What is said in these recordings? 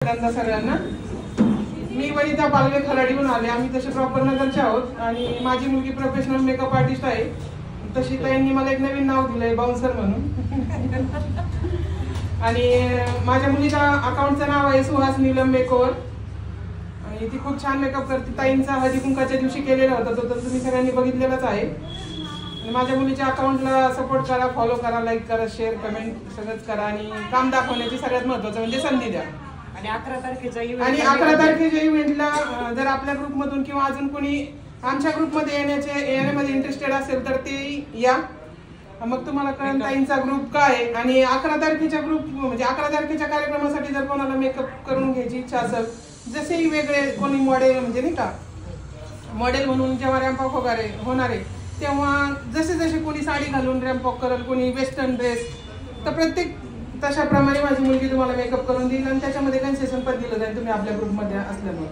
सगळ्यांना मी वनिता पालवे खराडीहून आले. आम्ही तसे प्रॉपर नगरचे आहोत आणि माझी मुलगी प्रोफेशनल मेकअप आर्टिस्ट आहे. तशी त्यांनी मला एक नवीन नाव दिलंय बाउन्सर म्हणून. आणि माझ्या मुलीच्या अकाउंटचं नाव आहे सुहास नीलम मेकओव्हर आणि ती खूप छान मेकअप करते. ताईंचा हळदी कुंकाच्या दिवशी केलेला होता तो तर तुम्ही सगळ्यांनी बघितलेलाच आहे. आणि माझ्या मुलीच्या अकाउंटला सपोर्ट करा, फॉलो करा, लाईक करा, शेअर कमेंट सगळंच करा आणि काम दाखवण्याची सगळ्यात महत्त्वाचं म्हणजे संधी द्या. आणि 11 तारखेच्या इव्हेंटला जर आपल्या ग्रुपमधून किंवा अजून कोणी आमच्या ग्रुपमध्ये येण्यामध्ये इंटरेस्टेड असेल तर ते या. मग तुम्हाला कळेल ताईंचा ग्रुप काय आहे. आणि 11 तारखेच्या ग्रुप म्हणजे 11 तारखेच्या कार्यक्रमासाठी जर कोणाला मेकअप करून घ्यायची इच्छा असेल, जसेही वेगळे कोणी मॉडेल म्हणजे नाही का मॉडेल म्हणून जेव्हा रॅम्पॉक वगैरे होणार आहे तेव्हा जसे जसे कोणी साडी घालून रॅम्पॉक करेल, कोणी वेस्टर्न ड्रेस, तर प्रत्येक तशाप्रमाणे माझी मुलगी तुम्हाला मेकअप करून देईल आणि त्याच्यामध्ये कन्सेशन पण दिलं जाईल तुम्ही आपल्या ग्रुपमध्ये असल्यामुळे.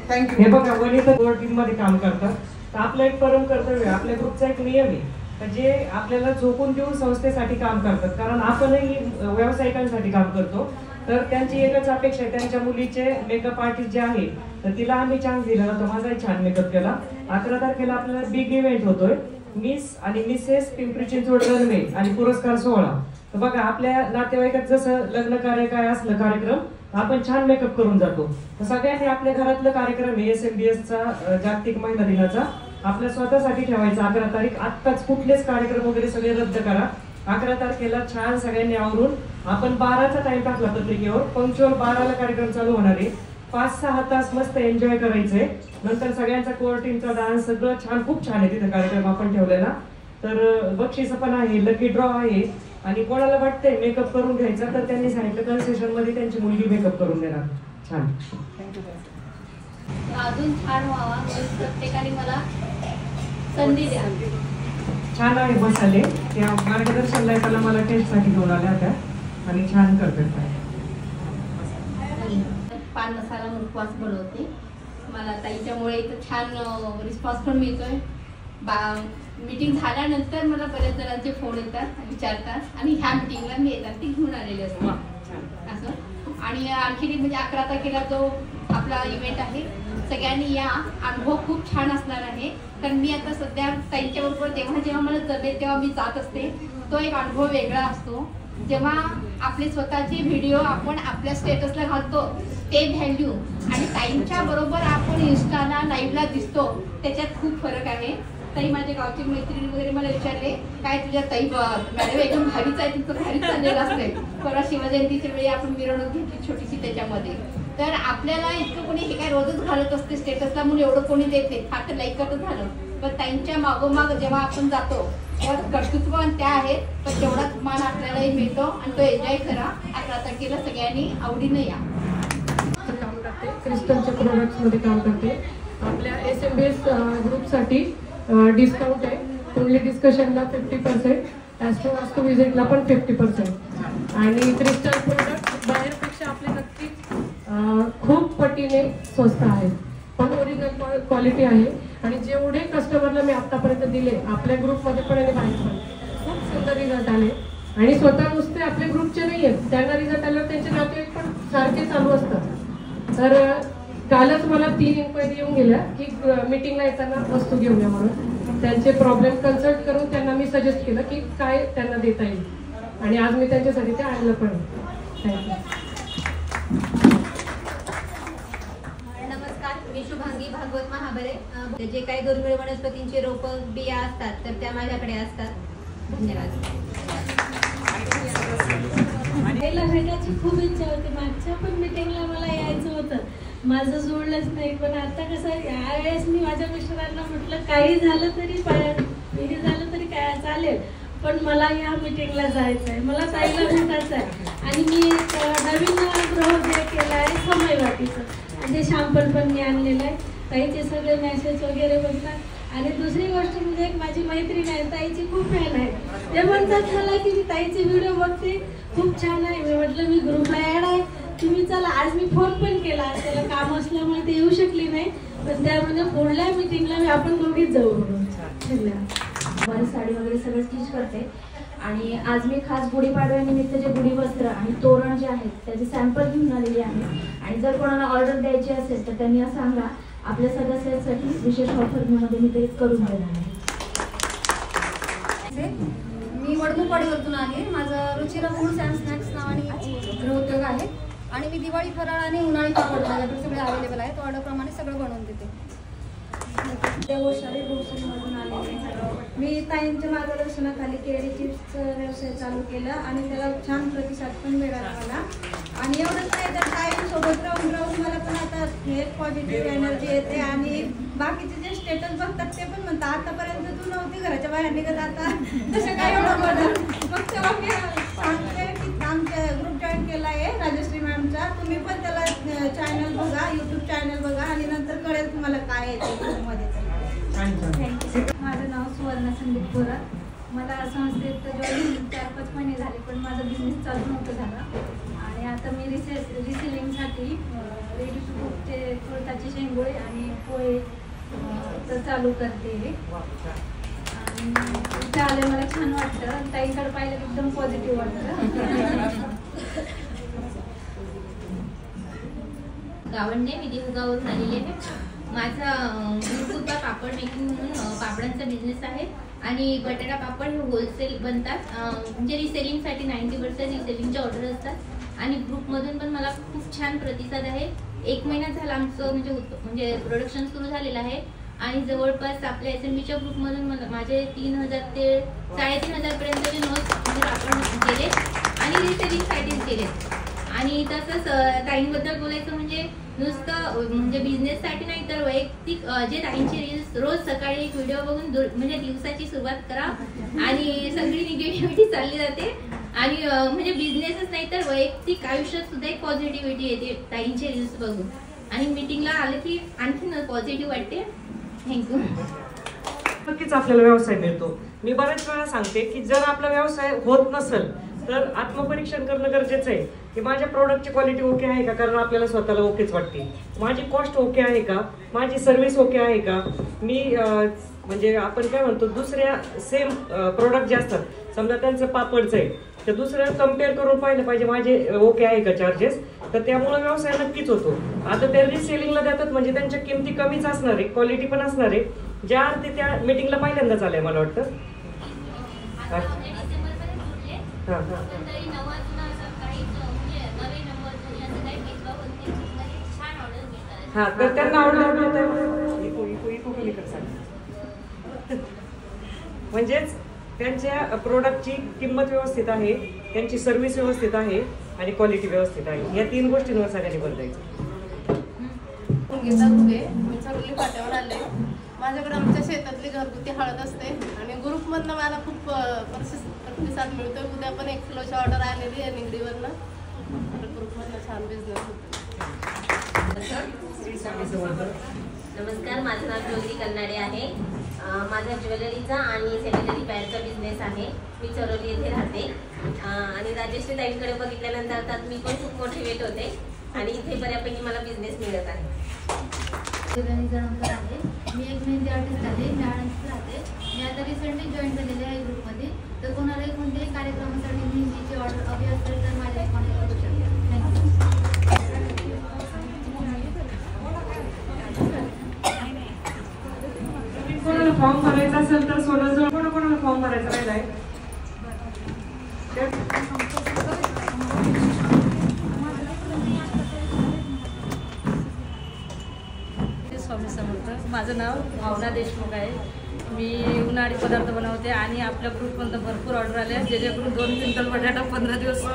थँक्यू. हे बघा वनिता टीम मध्ये काम करतात तर आपलं एक परम कर्तव्य, आपल्या ग्रुपचा एक नियम आहे जे आपल्याला झोकून देऊन संस्थेसाठी काम करतात. कारण आपणही व्यावसायिकांसाठी काम करतो तर त्यांची एकच अपेक्षा आहे, त्यांच्या मुलीचे मेकअप आर्टिस्ट जे आहे तर तिला आम्ही चान्स दिला तर माझाही छान मेकअप केला. 11 तारखेला आपल्याला बिग इव्हेंट होतोय, मिस आणि मिसेस पिंपरी चिंचवड रनवे आणि पुरस्कार सोहळा. तर बघा आपल्या नातेवाईकात जसं लग्न कार्य काय असलं कार्यक्रम आपण छान मेकअप करून जातो. तर सगळ्यांनी आपल्या घरातलं कार्यक्रम आहे SMBS चा जागतिक महिला दिनाचा आपल्या स्वतःसाठी ठेवायचा. 11 तारीख आत्ताच कुठलेच कार्यक्रम वगैरे सगळे रद्द करा. 11 तारखेला छान सगळ्यांनी आवरून आपण 12चा टाइम टाकला पत्रिकेवर, पंक्च्युअल 12ला कार्यक्रम चालू होणार आहे. 5-6 तास मस्त एन्जॉय करायचंय. नंतर सगळ्यांचा कोअर टीमचा डान्स सगळं छान, खूप छान आहे तिथे कार्यक्रम आपण ठेवलेला. तर बक्षीस पण आहे, लकी ड्रॉ आहे आणि कोणाला वाटतंय मेकअप करून घ्यायचा तर त्यांनी सांगितलं कन्सेशन मध्ये त्यांची मुलगी मेकअप करून देणार. छान, अजून छान व्हावा प्रत्येकाने मला संधी द्या. छान आहे मसाले त्या मार्गदर्शन लायकाला मला टेस्टसाठी घेऊन आल्या होत्या आणि छान करतात. पान मसाला मुखवास बनवते. मला ताईच्यामुळे इथं छान रिस्पॉन्स पण मिळतोय. मीटिंग झाल्यानंतर मला बऱ्याच जणांचे फोन येतात विचारतात आणि ह्या मीटिंगला मी येतात ती घेऊन आलेली असते असं. आणि आणखी म्हणजे 11 तारखेला जो आपला इव्हेंट आहे सगळ्यांनी या. अनुभव खूप छान असणार आहे कारण मी आता सध्या ताईंच्या बरोबर जेव्हा जेव्हा मला जमेल तेव्हा मी जात असते. तो एक अनुभव वेगळा असतो. जेव्हा आपले स्वतःचे व्हिडिओ आपण आपल्या स्टेटसला घालतो ते व्हॅल्यू आणि ताईंच्या बरोबर आपण इन्स्टाला लाईव्हला दिसतो त्याच्यात खूप फरक आहे. ताई माझ्या गावची मैत्रिणी वगैरे मला विचारले काय तुझ्या ताई मॅडम एकदम भारीच आहे, तिथं भारीच चाललेलं असतंय. परवा शिवजयंतीच्या वेळी आपण मिरवणूक घेतली छोटीशी त्याच्यामध्ये. तर आपल्याला इतकं कोणी हे काय रोजच घालत असते स्टेटसला म्हणून एवढं कोणी देत नाही, फार लाईकच झालं. पण ताईंच्या मागोमाग जेव्हा आपण जातो तेव्हा कर्तृत्व त्या आहेत पण तेवढाच मान आपल्यालाही मिळतो आणि तो एन्जॉय करा. 11 तारखेला सगळ्यांनी आवडीनं या. काम करते, क्रिस्टलच्या प्रोडक्ट्समध्ये काम करते. आपल्या SMBS ग्रुपसाठी डिस्काउंट आहे. ओनली डिस्कशनला 50%, ॲस्ट्रो विजिटला पण 50% आणि क्रिस्टल प्रोडक्ट बाहेरपेक्षा आपले नक्कीच खूप पटीने स्वस्त आहेत पण ओरिजिनल क्वालिटी आहे. आणि जेवढे कस्टमरला मी आत्तापर्यंत दिले आपल्या ग्रुपमध्ये पण आणि बाहेर पण खूप सुंदर रिझल्ट आले. आणि स्वतः नुसते आपल्या ग्रुपचे नाही आहेत, त्यांना रिझल्ट आल्यावर त्यांचे नातेवाईक पण सारखे चालू असतात. तर कालच मला 3 इन्क्वायरी येऊन गेल्या की मीटिंगला येताना वस्तू घेऊन या म्हणून. त्यांचे प्रॉब्लेम कन्सल्ट करून त्यांना मी सजेस्ट केलं की काय त्यांना देता येईल आणि आज मी त्यांच्यासाठी ते आणलं पण. थँक्यू. नमस्कार, मी शुभांगी भागवत महाबरे. जे काही दुर्मिळ वनस्पतींचे रोपं बिया असतात तर त्या माझ्याकडे असतात. धन्यवाद. भेटायची खूप इच्छा होती. मागच्या पण मीटिंगला मला यायचं होतं, माझं जोडलंच नाही. पण आता कसं यावेळेस मी माझ्या मिस्टरांना म्हटलं काही झालं तरी हे झालं तरी काय चालेल पण मला या मीटिंगला जायचं आहे, मला ताईला भेटायचं आहे. आणि मी एक नवीन गृहोदय केला आहे समयवाटीचं आणि ते शॅम्पल पण मी आणलेलं आहे. ताईचे सगळे मेसेज वगैरे बघतात. आणि दुसरी गोष्ट म्हणजे एक माझी मैत्रीण आहे, ताईची खूप फॅन आहे. ते म्हणतात मला की मी ताईचे व्हिडिओ बघते, खूप छान आहे. मी म्हटलं मी ग्रुपला ॲड आहे, तुम्ही चला. आज मी फोन पण केला, त्याला काम असल्यामुळे ते येऊ शकली नाही पण त्या म्हणजे पुढल्या मीटिंगला मी आपण दोघीच जाऊ म्हणून. धन्यवाद. मला साडी वगैरे सगळं स्टिच करते आणि आज मी खास गुढीपाडव्यानिमित्त जे गुढी वस्त्र आणि तोरण जे आहेत त्याचे सॅम्पल घेऊन आलेले आहे. आणि जर कोणाला ऑर्डर द्यायची असेल तर त्यांनी सांगा, आपल्या सदस्यांसाठी विशेष ऑफर मध्ये मी ते करून देणार आहे. मी वडमुखवाडीवरतून आले. माझं रुचिरा फूड्स अँड स्नॅक्स नावाने गृहउद्योग आहे आणि मी दिवाळी फराळ आणि उन्हाळी पापड माझ्याकडे सगळे अवेलेबल आहेत. ऑर्डरप्रमाणे सगळं बनवून देते. देवशाली ग्रोसरीमधून आलेले. मी ताईंच्या मार्गदर्शनाखाली केळी चिप्सचा व्यवसाय चालू केला आणि त्याला छान प्रतिसाद पण मिळाला मला. आणि एवढंच नाही तर ताईंसोबत राहून मला पण आता एक पॉझिटिव्ह एनर्जी येते आणि बाकीचे जे स्टेटस बघतात ते पण म्हणतात, आतापर्यंत तू नव्हती घराच्या बाहेर निघत, आता तसं काय एवढं बदल. मग तेव्हा मी सांगते की आमच्या ग्रुप जॉईन केला आहे राजश्री मॅमचा. तुम्ही पण त्याला चॅनल बघा, यूट्यूब चॅनल बघा आणि नंतर कळेल तुम्हाला काय येते ग्रुपमध्ये. माझं नाव सुवर्णा संदीप थोरात. मला संस्थेत जॉईन 4-5 महिने झाले, पण माझा बिझनेस चालू नव्हतं झाला. आणि आता मी रिसेलिंगसाठी रेडी टू कुकचे कुळथाचे शेंगोळे आणि पोहे तर चालू करते. आणि इथे आले मला छान वाटतं. ताईंकडे पाहिलं एकदम पॉझिटिव्ह वाटतं. गावंडे, मी देहूगावरून आलेली आहे. माझा गुरुकृपा पापड मेकिंग म्हणून पापडांचा बिझनेस आहे आणि बटाटा पापड हे होलसेल बनतात. म्हणजे रिसेलिंगसाठी 90% रिसेलिंगचे ऑर्डर असतात आणि ग्रुपमधून पण मला खूप छान प्रतिसाद आहे. 1 महिना झाला आमचं म्हणजे प्रोडक्शन सुरू झालेलं आहे आणि जवळपास आपल्या SMBच्या ग्रुपमधून मला माझे 3000 ते 3500 पर्यंतचे नोट्स म्हणजे पापड केले आणि रिसेलिंगसाठीच केले. आणि तसंच ताईंबद्दल बोलायचं म्हणजे नुसतं म्हणजे बिझनेससाठी नाही तर वैयक्तिक जे ताईंचे रील्स रोज सकाळी एक व्हिडिओ बघून म्हणजे दिवसाची सुरुवात करा आणि सगळी निगेटिव्हिटी चालली जाते आणि म्हणजे बिझनेसच नाही तर वैयक्तिक आयुष्यात सुद्धा एक पॉझिटिव्हिटी येते ताईंचे रील्स बघून. आणि मीटिंगला आलं की आणखी पॉझिटिव्ह वाटते. थँक्यू. नक्कीच आपल्याला व्यवसाय मिळतो. मी बऱ्याच वेळा सांगते की जर आपला व्यवसाय होत नसेल तर आत्मपरीक्षण करणं गरजेचं आहे की माझ्या प्रोडक्टची क्वालिटी ओके आहे का, कारण आपल्याला स्वतःला ओकेच वाटते. माझी कॉस्ट ओके आहे का, माझी सर्व्हिस ओके आहे का. मी म्हणजे आपण काय म्हणतो दुसऱ्या सेम प्रोडक्ट जे असतात, समजा त्यांचं पापडचं आहे तर दुसरं कम्पेअर करून पाहिलं पाहिजे माझे ओके आहे का चार्जेस. तर त्यामुळे व्यवसाय नक्कीच होतो. आता ते रिसेलिंगला देतात म्हणजे त्यांच्या किमती कमीच असणार आहे, क्वालिटी पण असणार आहे. ज्या अर्थी त्या मीटिंगला पहिल्यांदाच आलंय मला वाटतं. हा तर त्यांना म्हणजेच त्यांच्या प्रोडक्टची किंमत व्यवस्थित आहे, त्यांची सर्व्हिस व्यवस्थित आहे आणि क्वालिटी व्यवस्थित आहे. या 3 गोष्टींवर सगळ्यांनी भर द्यायचं. मी चांगली फाट्यावर आले. माझ्याकडे आमच्या शेतातली घरगुती हळद असते आणि ग्रुपमधनं मला खूप प्रतिसाद मिळतोय. उद्या पण 1 किलोची ऑर्डर आलेली आहे निगडीवरनं. ग्रुपमधनं छान बिझनेस होतो. नमस्कार, माझं नाव ज्योती कन्नाडे आहे. माझा ज्वेलरीचा आणि सॅनिटरी पॅडचा बिझनेस आहे. मी चरोली येथे राहते आणि राजेश्री ताईंकडे बघितल्यानंतर आता मी पण खूप मोटिवेट होते आणि इथे बऱ्यापैकी मला बिझनेस मिळत आहे. आहे. मी एक मेहंदी आर्टिस्ट आहे. मी आळंदीत राहते. मी आता रिसेंटली जॉईन झालेले आहे ग्रुपमध्ये. तर कोणालाही कोणत्याही कार्यक्रमासाठी मेहंदीची ऑर्डर हवी असेल तर माझ्या कॉन्टॅक्ट करू शकता. कोणाला फॉर्म भरायचा असेल तर सोनजवळ कोणाला फॉर्म भरायचा राहिलाय. स्वामी समर्थ. माझं नाव भावना देशमुख आहे. मी उन्हाळी पदार्थ बनवते आणि आपल्या ग्रुपमधून भरपूर ऑर्डर आले जेणेकरून 2 क्विंटल बटाटा 15 दिवस 2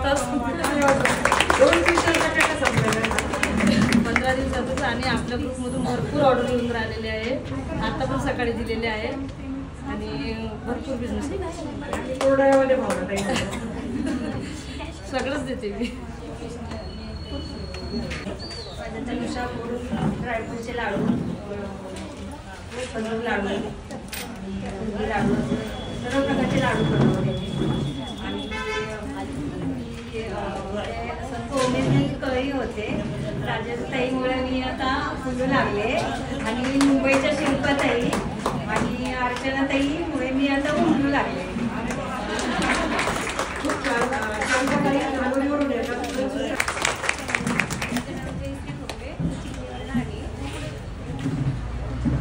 क्विंटल बटाटा संपलेला 15 दिवसातच आणि आपल्या ग्रुपमधून भरपूर ऑर्डर येऊन राहिलेले आहे. आता पण सकाळी दिलेले आहे आणि भरपूर बिझनेस सगळंच देते मी. तनुषा ड्रायफ्रूटचे लाडू, पनीर लाडू, लाडू, सर्व प्रकारचे लाडू बनवते आणि कोमेजची कळी होते. राजस्थाईमुळे मी आता फुलू लागले आणि मुंबईच्या शिल्पाताई आणि अर्चनाताईमुळे मी आता उमलू लागले. शांतताई नागोरीवरून येतात.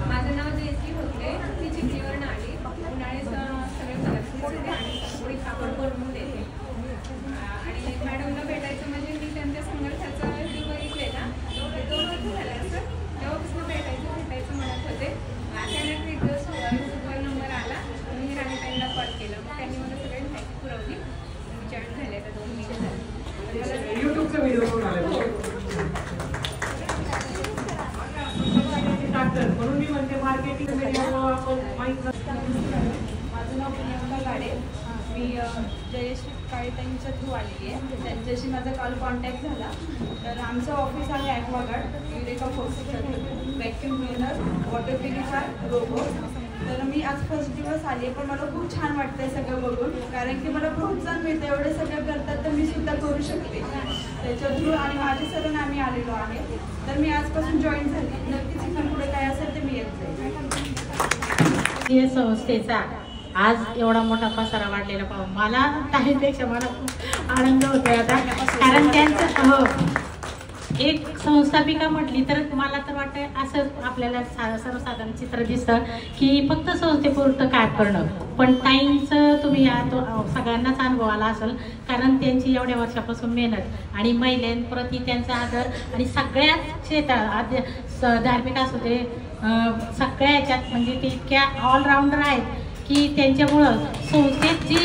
माझं नाव जयश्री भोगले, मी चिखलीवरून आली. उन्हाळ्यात सगळे पदार्थ आणि पोळी कापड बनवून देते. आणि मॅडमला भेटायचं म्हणजे मी त्यांच्या संघर्षाचा व्हिडिओ बघितलेला, ते 2 वर्ष झाले असं. तेव्हापासून भेटायचं म्हणत होते. अचानक एक दिवस सुपर नंबर आला, मी राणीताईंना कॉल केला. मग त्यांनी मला सगळी माहिती पुरवली. मी जॉईन झाले आता 2 महिने झाले. युट्यूबचा व्हिडिओ बघून आले म्हणून मी म्हणते मार्केटिंग आपण माहिती. माझं नाव प्रियंका गाडे. मी जयश्री काळेताईंच्या थ्रू आलेली आहे. त्यांच्याशी माझा काल कॉन्टॅक्ट झाला. तर आमचं ऑफिस आहे ॲक्वागार्ड, युरेका फोर्सेसचं vacuum cleaner, water purifier, robo. तर मी आज फर्स्ट दिवस आली आहे, पण मला खूप छान वाटतं सगळं बघून, कारण की मला प्रोत्साहन मिळतं. एवढे सगळं करतात तर मी सुद्धा करू शकते त्याच्या थ्रू. आणि माझे सरून आम्ही आलेलो आहे. तर मी आजपासून जॉईन झाली. नक्कीच इथून पुढे काय असेल ते मी येत जाईल. संस्थेचा आज एवढा मोठा पसारा वाढलेला पाहून मला ताईपेक्षा मला खूप आनंद होतोय आता. कारण त्यांचं हो एक संस्थापिका म्हटली तर मला तर वाटतं असं आपल्याला सर्वसाधारण चित्र दिसतं की फक्त संस्थेपुरतं काय करणं. पण ताईंचं तुम्ही या सगळ्यांनाच अनुभव आला असेल, कारण त्यांची एवढ्या वर्षापासून मेहनत आणि महिलांप्रती त्यांचा आदर आणि सगळ्याच क्षेत्रात धार्मिक असू दे सगळ्या ह्याच्यात म्हणजे ते इतक्या ऑलराऊंडर आहेत की त्यांच्यामुळं संस्थेची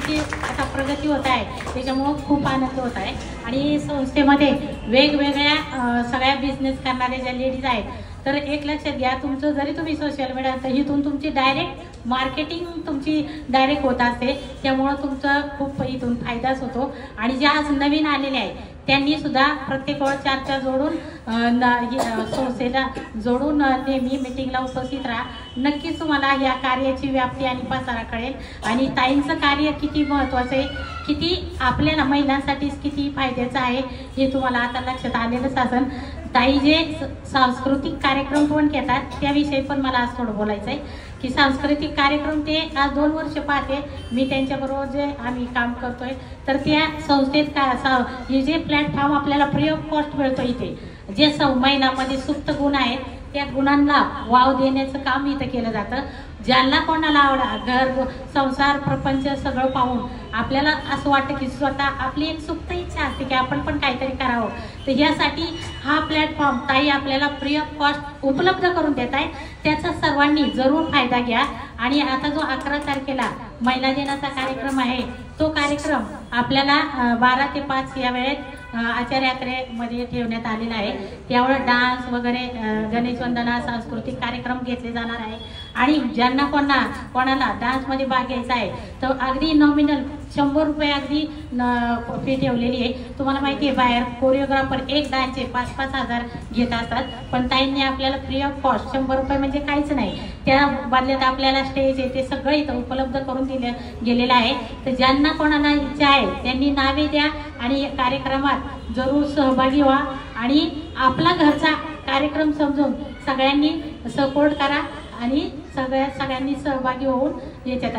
जी आता प्रगती होत आहे त्याच्यामुळं खूप आनंद होत आहे. आणि संस्थेमध्ये वेगवेगळ्या सगळ्या बिझनेस करणाऱ्या ज्या लेडीज आहेत तर एक लक्षात घ्या, तुमचं जरी तुम्ही सोशल मीडिया तर इथून तुमची डायरेक्ट मार्केटिंग तुमची डायरेक्ट होत असते. त्यामुळं तुमचा खूप इथून फायदाच होतो. आणि ज्या आज नवीन आलेल्या आहेत त्यांनी सुद्धा प्रत्येक वेळ चर्चा जोडून संस्थेला जोडून नेहमी मिटिंगला उपस्थित राहा. नक्कीच तुम्हाला या कार्याची व्याप्ती आणि पसारा कळेल. आणि ताईंचं कार्य किती महत्त्वाचं आहे, किती आपल्याला महिलांसाठीच किती फायद्याचं आहे हे तुम्हाला आता लक्षात आलेलंच असेल. ताई जे सांस्कृतिक कार्यक्रम पण घेतात त्याविषयी पण मला आज थोडं बोलायचं आहे की सांस्कृतिक कार्यक्रम ते आज 2 वर्ष पाहते मी त्यांच्याबरोबर जे आम्ही काम करतोय. तर त्या संस्थेत काय हे जे प्लॅटफॉर्म आपल्याला फ्री ऑफ कॉस्ट मिळतो इथे जे महिलांमध्ये सुप्त गुण आहेत त्या गुणांना वाव देण्याचं काम इथं केलं जातं. ज्यांना कोणाला आवडा घर संसार प्रपंच सगळं पाहून आपल्याला असं वाटतं की स्वतः आपली एक सुप्त इच्छा असते की आपण पण काहीतरी करावं. तर यासाठी हा प्लॅटफॉर्म ताई आपल्याला फ्री ऑफ कॉस्ट उपलब्ध करून देत आहे. त्याचा सर्वांनी जरूर फायदा घ्या. आणि आता जो 11 तारखेला महिला दिनाचा कार्यक्रम आहे तो कार्यक्रम आपल्याला 12 ते 5 या वेळेत आचार्य यात्रेमध्ये ठेवण्यात आलेला आहे. त्यामुळे डान्स वगैरे गणेश वंदना सांस्कृतिक कार्यक्रम घेतले जाणार आहे. आणि ज्यांना कोणाला डान्समध्ये भाग घ्यायचा आहे तर अगदी नॉमिनल 100 रुपये अगदी फी ठेवलेली आहे. तुम्हाला माहिती आहे बाहेर कोरिओग्राफर एक डान्सचे 5-5 हजार घेत असतात, पण ताईंनी आपल्याला फ्री ऑफ कॉस्ट 100 रुपये म्हणजे काहीच नाही. त्या बदल्यात आपल्याला स्टेज आहे ते सगळं इथं उपलब्ध करून दिलं गेलेलं आहे. तर ज्यांना कोणाला इच्छा आहे त्यांनी नावे द्या आणि कार्यक्रमात जरूर सहभागी व्हा. आणि आपला घरचा कार्यक्रम समजून सगळ्यांनी सपोर्ट करा आणि सगळ्यांनी सहभागी होऊन याच्यात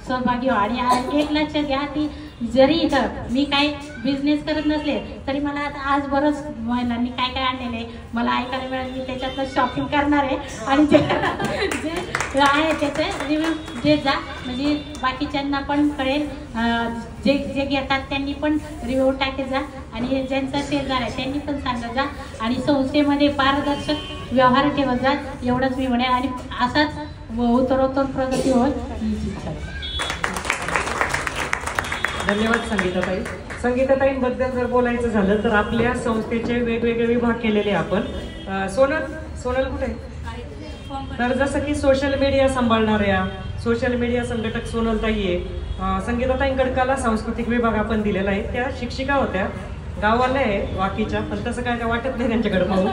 सहभागी व्हा. आणि एक लक्षात घ्या की जरी इथं मी काही बिझनेस करत नसले तरी मला आता आज बरंच महिलांनी काय काय आणलेलं आहे मला ऐकायला मिळेल. मी त्याच्यातलं शॉपिंग करणार आहे आणि जे आहे त्याचे रिव्ह्यू देत जा म्हणजे बाकीच्यांना पण कळेल. जे घेतात त्यांनी पण रिव्ह्यू टाकत जा आणि ज्यांचा शेजार आहे त्यांनी पण सांगत जा. आणि संस्थेमध्ये पारदर्शक व्यवहार ठेवत जा एवढंच मी म्हणेन. आणि असाच उत्तरोत्तर प्रगती होईल हीच इच्छा. धन्यवाद संगीताताई. संगीताताईंबद्दल जर बोलायचं झालं तर आपल्या संस्थेचे वेगवेगळे विभाग केलेले आपण. सोनल कुठे तर जसं की सोशल मीडिया सांभाळणाऱ्या सोशल मीडिया संघटक सोनलताई आहे. संगीताताईंकडे कला सांस्कृतिक विभाग आपण दिलेला आहे. त्या शिक्षिका होत्या गावाला आहे वाकीच्या, पण तसं काय वाटत नाही त्यांच्याकडे पाहून.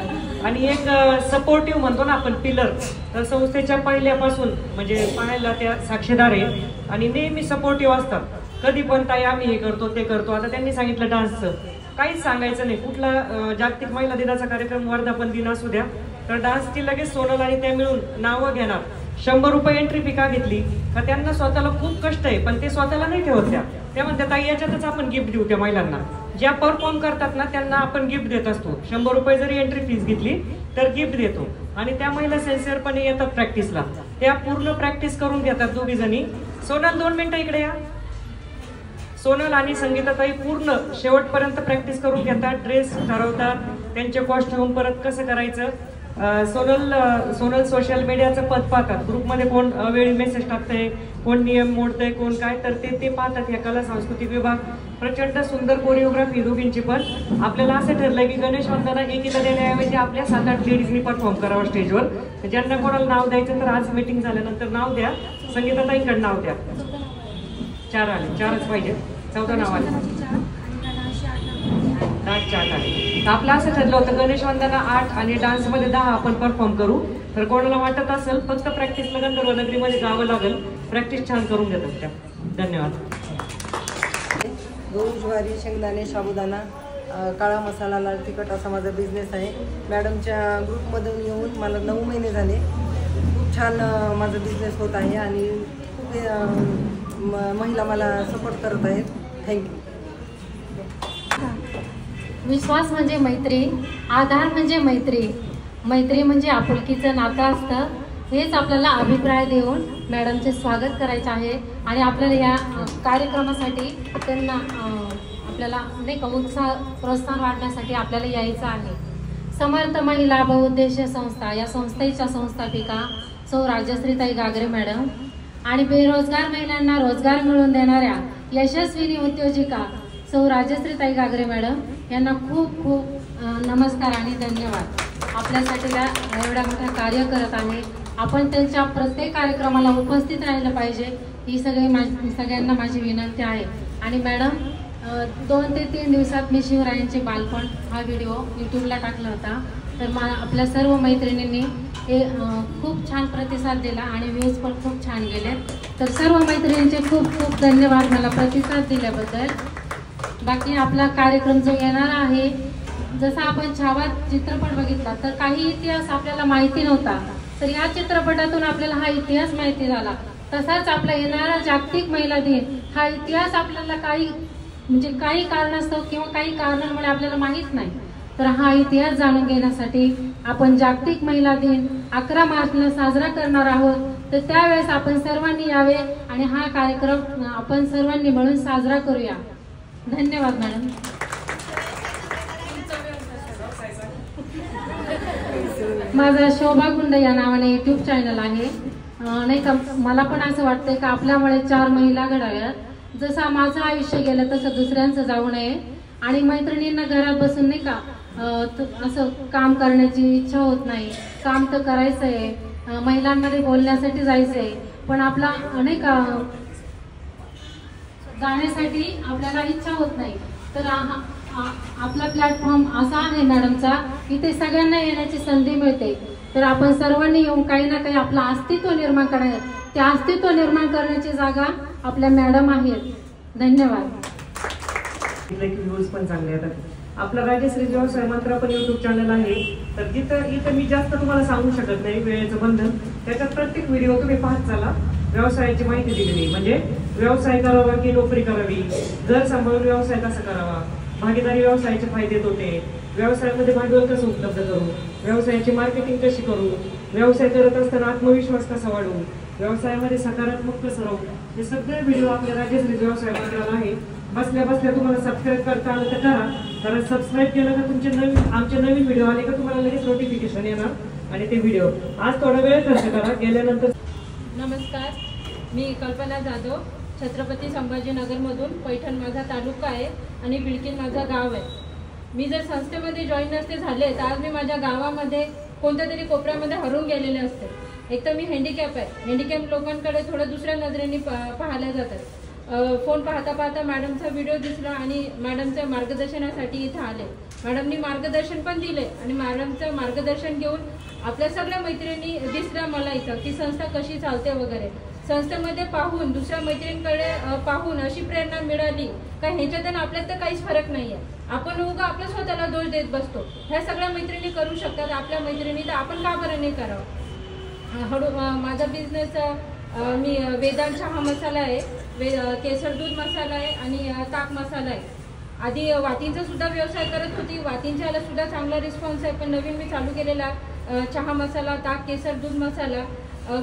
आणि एक सपोर्टिव्ह म्हणतो ना आपण पिलर, तर संस्थेच्या पहिल्यापासून म्हणजे पाहायला त्या साक्षीदार आहे आणि नेहमी सपोर्टिव्ह असतात. कधी पण ताई आम्ही हे करतो ते करतो. आता त्यांनी सांगितलं डान्सचं काहीच सांगायचं नाही. कुठला जागतिक महिला दिनाचा कार्यक्रम वर्धापन दिन असू द्या तर डान्सची लगेच सोनल आणि त्या मिळून नावं घेणार. 100 रुपये एंट्री फी का घेतली का त्यांना स्वतःला खूप कष्ट आहे पण ते स्वतःला नाही ठेवत. त्या म्हणतात ताई याच्यातच आपण गिफ्ट देऊ त्या महिलांना. ज्या परफॉर्म करतात ना त्यांना आपण गिफ्ट देत असतो. 100 रुपये जरी एंट्री फीस घेतली तर गिफ्ट देतो. आणि त्या महिला सिन्सिअरपणे येतात प्रॅक्टिसला. त्या पूर्ण प्रॅक्टिस करून घेतात दोघी जणी. सोनल 2 मिनिटं इकडे या. सोनल आणि संगीताताई पूर्ण शेवटपर्यंत प्रॅक्टिस करून घेतात. ड्रेस ठरवतात, त्यांचे कॉस्ट्यूम परत कसं करायचं. सोनल सोशल मीडियाचं पद पाहतात. ग्रुपमध्ये कोण वेळी मेसेज टाकतंय, कोण नियम मोडतंय, कोण काय, तर ते पाहतात. या कला सांस्कृतिक विभाग प्रचंड सुंदर कोरिओग्राफी दोघींची. पण आपल्याला असं ठरलं की गणेश वंदना एकीला देण्याऐवजी आपल्या 7-8 लेडीजनी परफॉर्म करावं स्टेजवर. ज्यांना कोणाला नाव द्यायचं तर आज मीटिंग झाल्यानंतर नाव द्या. संगीताताईंकडे नाव द्या. 4 आले, 4च पाहिजे. 14 नाव आले. 8 आले. आपलं असं ठरलं होतं गणेश वंदना 8 आणि डान्समध्ये 10 आपण परफॉर्म करू. तर कोणाला वाटत असेल फक्त प्रॅक्टिसला गंधर्व नगरीमध्ये जावं लागेल. प्रॅक्टिस छान करून घेतात त्या. धन्यवाद. गहू, ज्वारी, शेंगदाणे, साबुदाणा, काळा मसाला, लाल तिखट असा माझा बिझनेस आहे. मॅडमच्या ग्रुपमधून येऊन मला 9 महिने झाले. खूप छान माझा बिझनेस होत आहे आणि खूप महिला मला सपोर्ट करत आहेत. थँक्यू. विश्वास म्हणजे मैत्री, आधार म्हणजे मैत्री, मैत्री म्हणजे आपुलकीचं नातं असतं. हेच आपल्याला अभिप्राय देऊन मॅडमचे स्वागत करायचे आहे. आणि आपल्याला या कार्यक्रमासाठी त्यांना आपल्याला नाही का उत्साह प्रोत्साहन वाढण्यासाठी आपल्याला यायचं आहे. समर्थ महिला बहुउद्देशीय संस्था या संस्थेच्या संस्थापिका सौ राजश्रीताई गागरे मॅडम आणि बेरोजगार महिलांना रोजगार मिळवून देणाऱ्या यशस्विनी उद्योजिका सौ राजश्रीताई गागरे मॅडम यांना खूप खूप नमस्कार आणि धन्यवाद. आपल्यासाठी त्या एवढ्या मोठ्या कार्य करत आहे. आपण त्यांच्या प्रत्येक कार्यक्रमाला उपस्थित राहिलं पाहिजे ही सगळ्यांना माझी विनंती आहे. आणि मॅडम 2 ते 3 दिवसात मी शिवरायांचे बालपण हा व्हिडिओ यूट्यूबला टाकला होता. तर आपल्या सर्व मैत्रिणींनी खूप छान प्रतिसाद दिला आणि व्ह्यूज पण खूप छान गेले. तर सर्व मैत्रिणींचे खूप खूप धन्यवाद मला प्रतिसाद दिल्याबद्दल. बाकी आपला कार्यक्रम जो येणार आहे, जसा आपण छावा चित्रपट बघितला तर काही इतिहास आपल्याला माहिती नव्हता. तर या चित्रपटातून आपल्याला हा इतिहास माहिती झाला. तसाच आपला येणारा जागतिक महिला दिन हा इतिहास आपल्याला काही कारणास्तव किंवा काही कारणांमुळे आपल्याला माहीत नाही. तर हा इतिहास जाणून घेण्यासाठी आपण जागतिक महिला दिन 11 मार्चला साजरा करणार आहोत. तर त्यावेळेस आपण सर्वांनी यावे आणि हा कार्यक्रम आपण सर्वांनी मिळून साजरा करूया. धन्यवाद मॅडम. माझा शोभा गुंड या नावाने यूट्यूब चॅनल आहे. नाही का मला पण असं वाटतंय का आपल्यामुळे 4 महिला घडाव्यात. जसं माझं आयुष्य गेलं तसं दुसऱ्यांचं जाऊ नये. आणि मैत्रिणींना घरात बसून नाही का असं काम करण्याची इच्छा होत नाही. काम तर करायचं आहे, महिलांमध्ये बोलण्यासाठी जायचं आहे, पण आपला नाही का जाण्यासाठी आपल्याला इच्छा होत नाही. तर आपला प्लॅटफॉर्म असा आहे मॅडमचा, इथे सगळ्यांना येण्याची संधी मिळते. तर आपण सर्वांनी येऊन काही ना काही आपलं अस्तित्व निर्माण करायचं. ते अस्तित्व निर्माण करण्याची जागा आपल्या मॅडम आहेत. धन्यवाद. व्ह्यूज पण चांगले येतात. आपला राजश्री व्यवसाय मंत्र पण यूट्यूब चॅनल आहे. तर इथं मी जास्त तुम्हाला सांगू शकत नाही, वेळेचं बंधन. त्याच्यात प्रत्येक व्हिडिओ तुम्ही पाहत चाला. व्यवसायाची माहिती दिलेली, म्हणजे व्यवसाय करावा की नोकरी करावी, घर सांभाळून व्यवसाय कसा करावा, भागीदारी व्यवसायाचे फायदे तोटे, व्यवसायामध्ये भांडवल कसं उपलब्ध करू, व्यवसायाची मार्केटिंग कशी करू, व्यवसाय करत असताना आत्मविश्वास कसा वाढवू, व्यवसायामध्ये सकारात्मक कसं राहू, हे सगळे व्हिडिओ आपल्या राजश्री व्यवसाय मंत्राला आहे. बसल्या बसल्या तुम्हाला सबस्क्राईब करता आलं तर करा. कारण सबस्क्राईब केलं का आमचे नवीन व्हिडिओ आले का तुम्हाला लगेच नोटिफिकेशन येणार आणि ते व्हिडिओ आज थोडा वेळ खर्च करा. गेल्यानंतर नमस्कार, मी कल्पना जाधव, छत्रपती संभाजीनगरमधून. पैठण माझा तालुका आहे आणि बिडकीन माझा गाव आहे. मी जर संस्थेमध्ये जॉईन नसते झाले तर आज मी माझ्या गावामध्ये कोणत्या तरी कोपऱ्यामध्ये हरून गेलेले असते. एक तर मी हँडिकॅप आहे. हँडिकॅप लोकांकडे थोडं दुसऱ्या नजरेने पाहिल्या जातात. फोन पाहता पाहता मॅडमचा व्हिडिओ दिसला आणि मॅडमच्या मार्गदर्शनासाठी इथं आले. मॅडमनी मार्गदर्शन पण दिले आणि मॅडमचं मार्गदर्शन घेऊन आपल्या सगळ्या मैत्रिणी दिसल्या मला इथं की संस्था कशी चालते वगैरे. संस्थेमध्ये पाहून दुसऱ्या मैत्रिणींकडे पाहून अशी प्रेरणा मिळाली का ह्याच्यात आणि आपल्यात तर काहीच फरक नाही आहे. आपण उगा आपल्या स्वतःला दोष देत बसतो. ह्या सगळ्या मैत्रिणी करू शकतात आपल्या मैत्रिणी, तर आपण का बरं नाही करावं. माझा बिझनेस मी वेदांत चहा मसाला आहे, केसर दूध मसाला आहे आणि ताक मसाला आहे. आधी वातींचा सुद्धा व्यवसाय करत होती, वातींच्याला सुद्धा चांगला रिस्पॉन्स आहे. पण नवीन मी चालू केलेला चहा मसाला, ताक, केसर दूध मसाला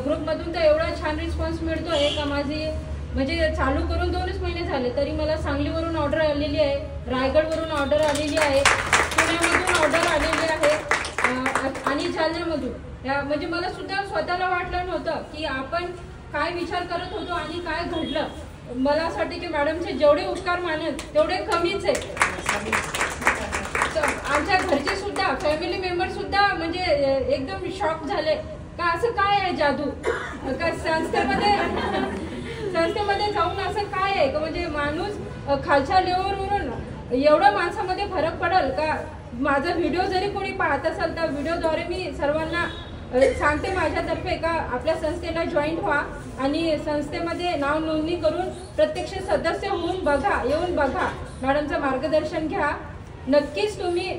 ग्रुपमधून तर एवढा छान रिस्पॉन्स मिळतो आहे का माझी म्हणजे चालू करून 2च महिने झाले तरी मला सांगलीवरून ऑर्डर आलेली आहे, रायगडवरून ऑर्डर आलेली आहे, पुण्यामधून ऑर्डर आलेली आहे आणि जालन्यामधून. म्हणजे मला सुद्धा स्वतःला वाटलं नव्हतं की आपण काय विचार करत होतो आणि काय घडलं. मला असं वाटतं की मॅडमचे जेवढे उपकार मानत तेवढे कमीच आहे. आमच्या घरचे सुद्धा फॅमिली मेंबर सुद्धा म्हणजे एकदम शॉक झाले का असं काय आहे जादू का संस्थेमध्ये जाऊन असं काय आहे का म्हणजे माणूस खालच्या लेवलवरून एवढं माणसामध्ये फरक पडेल का. माझा व्हिडिओ जरी कोणी पाहत असेल तर व्हिडिओद्वारे मी सर्वांना सांगते माझ्यातर्फे का आपल्या संस्थेला जॉईन व्हा आणि संस्थेमध्ये नाव नोंदणी करून प्रत्यक्ष सदस्य होऊन बघा, येऊन बघा, मॅडमचं मार्गदर्शन घ्या. नक्कीच तुम्ही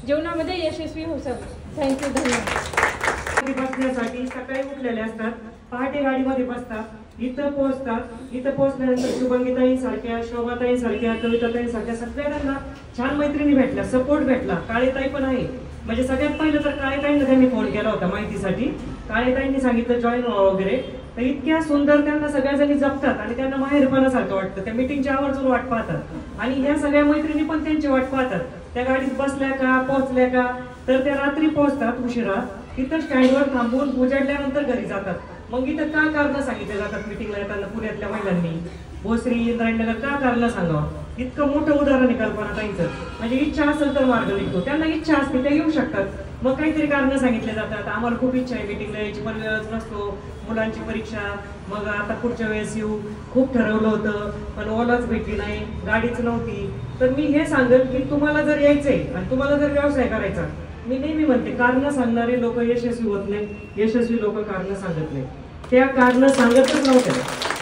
जीवनामध्ये यशस्वी होसाल. थँक्यू, धन्यवाद. बसण्यासाठी सकाळी उठलेले असतात, पहाटे गाडीमध्ये बसतात, इथं पोहोचतात. इथं पोहोचल्यानंतर शुभंगीताई सारख्या, शोभाताई सारख्या, कविताताई सारख्या सगळ्यांना छान मैत्रिणी भेटल्या, सपोर्ट भेटला. काळेताई पण आहे. म्हणजे सगळ्यात पहिलं तर काळेताईंना त्यांनी फोन केला होता माहितीसाठी. काळेताईंनी सांगितलं जॉईन व्हा वगैरे. तर इतक्या सुंदर त्यांना सगळ्याजणी जपतात आणि त्यांना माहेरपणासारखं वाटतं. त्या मिटिंगची आवर्जून वाट पाहतात आणि ह्या सगळ्या मैत्रिणी पण त्यांची वाट पाहतात. त्या गाडीत बसल्या का, पोहोचल्या का, तर त्या रात्री पोहोचतात उशिरा. तिथं स्टँडवर थांबून उजाडल्यानंतर घरी जातात. मग इथं का कारणं सांगितले जातात मिटिंगला येताना पुण्यातल्या महिलांनी, भोसरी, इंद्रायणनगर, का कारणं सांगावं. इतकं मोठं उदाहरण आहे कल्पनाताईंचं. म्हणजे इच्छा असेल तर मार्ग निघतो. त्यांना इच्छा असते, त्या येऊ शकतात. मग काहीतरी कारणं सांगितले जातात, आम्हाला खूप इच्छा आहे मिटिंगला यायची पण वेळच नसतो, मुलांची परीक्षा, मग आता पुढच्या वेळेस येऊ, खूप ठरवलं होतं पण ओलाच भेटली नाही, गाडीच नव्हती. तर मी हे सांगेल की तुम्हाला जर यायचंय आणि तुम्हाला जर व्यवसाय करायचा, मी नेहमी म्हणते कारणं सांगणारे लोक यशस्वी होत नाही, यशस्वी लोक कारणं सांगत नाही. त्या कारणं सांगतच नव्हत्या,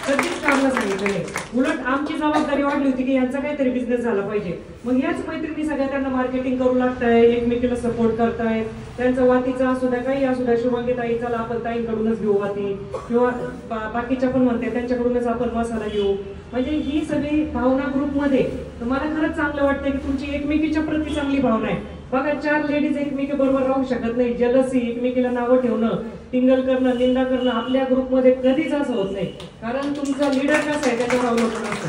कधीच कारणं सांगितलं नाही. उलट आमची जबाबदारी वाढली होती की यांचा काहीतरी बिझनेस झाला पाहिजे. मग याच मैत्रिणी सगळ्या त्यांना मार्केटिंग करू लागताय, एकमेकीला सपोर्ट करतायत. त्यांचा वातीचा असू द्या, काही असू द्या, शुभांगीताई चला आपण ताईंकडूनच घेऊ वाती, किंवा बाकीच्या पण म्हणते त्यांच्याकडूनच आपण मसाला घेऊ. म्हणजे ही सगळी भावना ग्रुपमध्ये तर मला खरंच चांगलं वाटतं की तुमची एकमेकीच्या प्रती चांगली भावना आहे. बघा 4 लेडीज एकमेकी बरोबर राहू शकत नाही. जलसी, एकमेकीला नावं ठेवणं, टिंगल करणं, निंदा करणं आपल्या ग्रुपमध्ये कधीच असं होत नाही. कारण तुमचा लीडर कसा आहे त्याच्यावर अवलंबून असतं.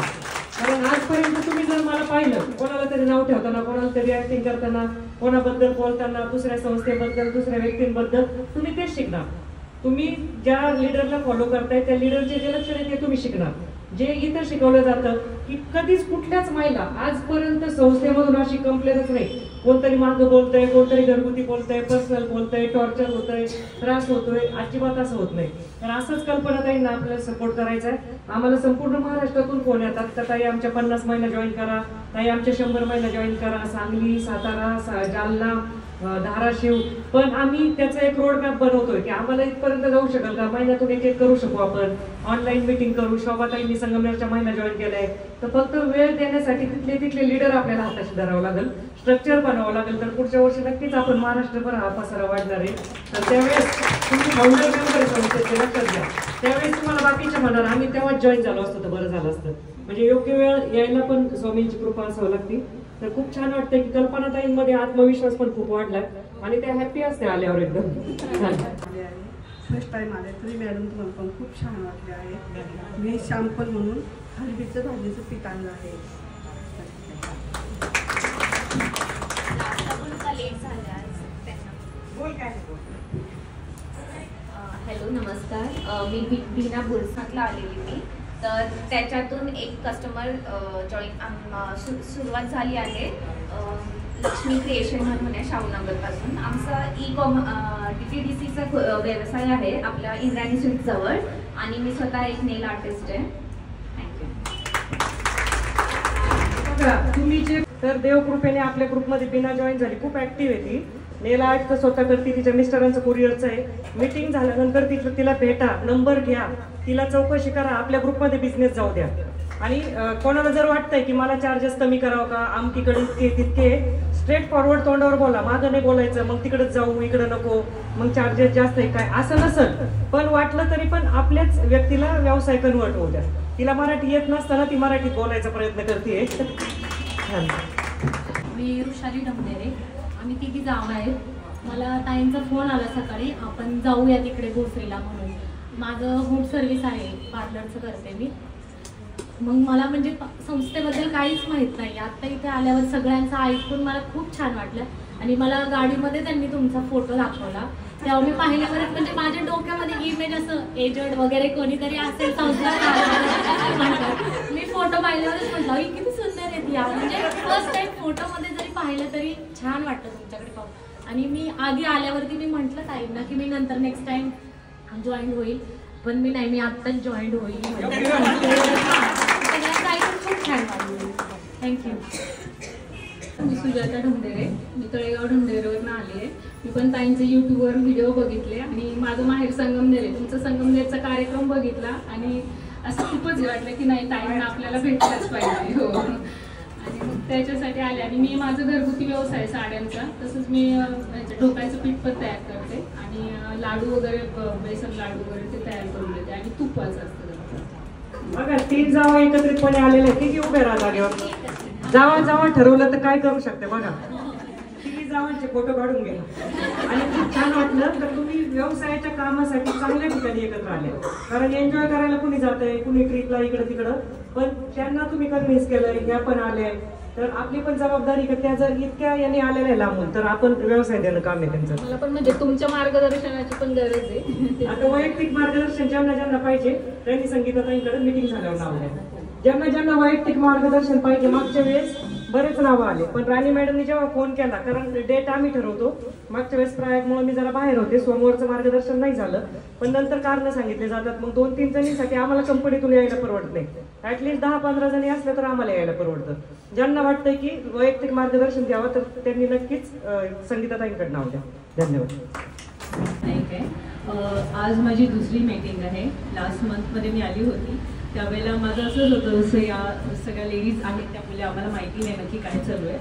कारण आजपर्यंत तुम्ही जर मला पाहिलं कोणाला तरी नाव ठेवताना, कोणाला तरी ऍक्टिंग करताना, कोणाबद्दल बोलताना, दुसऱ्या संस्थेबद्दल, दुसऱ्या व्यक्तींबद्दल, तुम्ही तेच शिकणार. तुम्ही ज्या लीडरला फॉलो करताय त्या लीडरचे जे लक्षण आहे ते तुम्ही शिकणार. जे इथं शिकवलं जातं की कधीच कुठल्याच महिला आजपर्यंत संस्थेमधून अशी कंप्लेंटच नाही. कोणतरी मागं बोलतंय, कोणतरी घरगुती बोलतंय, पर्सनल बोलतंय, टॉर्चर होतंय, त्रास होतोय, अजिबात असं होत नाही. तर असंच कल्पनाताईंना आपल्याला सपोर्ट करायचा आहे. आम्हाला संपूर्ण महाराष्ट्रातून फोन येतात तर ताई आमच्या 50 महिला जॉईन करा, ताई आमच्या 100 महिला जॉईन करा, सांगली, सातारा, जालना, धाराशिव. पण आम्ही त्याचा एक रोडमॅप बनवतोय की आम्हाला इथपर्यंत जाऊ शकेल का, महिन्यातून एक करू शकू आपण, ऑनलाईन मिटिंग करू. शोभाताईंनी संगमनेरच्या महिला जॉईन केलाय. तर फक्त वेळ देण्यासाठी तिथले लीडर आपल्याला हाताशी धरावं लागेल, स्ट्रक्चर बनावं लागेल. तर पुढच्या वर्षी नक्कीच आपण महाराष्ट्रभर हा पसारा वाढणार आहे. तर त्यावेळेस तुम्ही फाउंडर मेंबर संस्थेचे लक्षात घ्या. त्यावेळेस तुम्हाला बाकीच्या म्हणणार आम्ही तेव्हाच जॉईन झालो असतो तर बरं झालं असतं. म्हणजे योग्य वेळ यायला पण स्वामींची कृपा असावं लागते. तर खूप छान वाटतं की कल्पनाताईंमध्ये आत्मविश्वास पण खूप वाढलाय आणि त्या हॅपी असते आल्यावर एकदम. फर्स्ट टाइम आले तरी मॅडम तुम्हाला पण खूप छान वाटले आहे. मी शॅम्पल म्हणून हळदीचं भाजीचं पीठ आणलं आहे. हॅलो, नमस्कार. मी बीना बुरसातला आलेली मी. तर त्याच्यातून एक कस्टमर जॉईन सुरुवात झाली आहे. लक्ष्मी क्रिएशन म्हणून आहे शाहूनगरपासून. आमचा DTDCचा व्यवसाय आहे आपल्या इंद्रायणी स्वीटजवळ आणि मी स्वतः एक नेल आर्टिस्ट आहे. थँक्यू. तुम्ही जे तर देवकृपेने आपल्या ग्रुपमध्ये बिना जॉईन झाली, खूप ऍक्टिव्ह आहे ती. नेल आर्ट तर स्वतः करते, तिच्या मिस्टरांचं कुरिअरचं आहे. मीटिंग झाल्यानंतर तिला भेटा, नंबर घ्या, तिला चौकशी करा, आपल्या ग्रुपमध्ये बिझनेस जाऊ द्या. आणि कोणाला जर वाटतंय की मला चार्जेस कमी करावं का, आमटीकडे तितके स्ट्रेट फॉरवर्ड तोंडावर बोला, मागं नाही बोलायचं, मग तिकडे जाऊ इकडे नको, मग चार्जेस जास्त आहे काय, असं नसल. पण वाटलं तरी पण आपल्याच व्यक्तीला व्यवसाय कन्वर्ट होऊ द्या. तिला मराठी येत नसताना ती मराठीत बोलायचा प्रयत्न करते. मी ऋषाली ढमदेरे, आम्ही तिघी जावं आहेत. मला ताईंचा फोन आला सकाळी, आपण जाऊया तिकडे भोसरीला म्हणून. माझं होम सर्व्हिस आहे, पार्लरचं करते मी. मग मला म्हणजे संस्थेबद्दल काहीच माहीत नाही. आत्ता इथे आल्यावर सगळ्यांचं ऐकून मला खूप छान वाटलं आणि मला गाडीमध्ये त्यांनी तुमचा फोटो दाखवला. तेव्हा मी पाहिल्यावर म्हणजे माझ्या डोक्यामध्ये इमेज असं एजंट वगैरे कोणीतरी असेल संस्था म्हणतात. मी फोटो पाहिल्यावरच म्हटलं ही किती सुंदर आहे ती. म्हणजे फर्स्ट टाइम फोटोमध्ये जरी पाहिलं तरी छान वाटतं तुमच्याकडे पाहून. आणि मी आधी आल्यावरती मी म्हटलं ताईंना की मी नंतर नेक्स्ट टाइम जॉईन होईल, पण मी नाही, मी आत्ताच जॉईन होईल. खूप छान वाटलं. थँक्यू. मी सुजाता ढमदेरे, मी तळेगाव ढमदेरेवरून आली आहे. मी पण ताईंचे यूट्यूबवर व्हिडिओ बघितले आणि माझं माहेर संगमनेर आहे. तुमचा संगमनेरचा कार्यक्रम बघितला आणि असं खूपच वाटलं की नाही ताईंना आपल्याला भेटलंच पाहिजे. हो, आणि मग त्याच्यासाठी आले. आणि मी माझं घरगुती व्यवसाय साड्यांचा, तसंच मी ढोकायचं पीठ पण तयार करते आणि लाडू वगैरे, बेसन लाडू वगैरे ते तयार करून देते आणि तुपाचं असतं. बघा 3 जावा एकत्रितपणे आलेले, किती उभे राहा जागेवर. जावा ठरवलं तर काय करू शकते. बघा 3 जावांचे फोटो काढून घ्या. आणि खूप छान वाटलं तर तुम्ही व्यवसायाच्या कामासाठी चांगल्या ठिकाणी एकत्र आले. कारण एन्जॉय करायला कुणी जातंय, कुणी ट्रिपला इकडं तिकडं, पण त्यांना तुम्ही कन्व्हिन्स केलंय, या पण आले. तर आपली पण जबाबदारी का त्या जर इतक्या यांनी आलेल्या लांबून, तर आपण व्यवसाय देणं काम आहे त्यांचं. मला पण म्हणजे तुमच्या मार्गदर्शनाची पण गरज आहे. आता वैयक्तिक मार्गदर्शन ज्यांना पाहिजे त्यांनी संगीताताईंकडे मीटिंग झाल्यावर नाव द्या. ज्यांना वैयक्तिक मार्गदर्शन पाहिजे, मागच्या वेळेस बरेच नावं आले, पण राणी मॅडमनी जेव्हा फोन केला, कारण डेट आम्ही ठरवतो, मागच्या वेळेस प्रयागमुळे मी जरा बाहेर होते, सोमवारचं मार्गदर्शन नाही झालं, पण नंतर कारण सांगितले जातात. मग 2-3 जणींसाठी आम्हाला कंपनीतून यायला परवडत नाही. ऍटलीस्ट 10-15 जणी असल्या तर आम्हाला यायला परवडतं. ज्यांना वाटतंय की वैयक्तिक मार्गदर्शन द्यावं तर त्यांनी नक्कीच संगीताताईंकडे नाव द्या. धन्यवाद. आज माझी दुसरी मीटिंग आहे. लास्ट मंथमध्ये मी आली होती, त्यावेळेला माझं असंच होतं, जसं या सगळ्या लेडीज आहेत त्यामुळे आम्हाला माहिती नाही नक्की काय चालू आहे.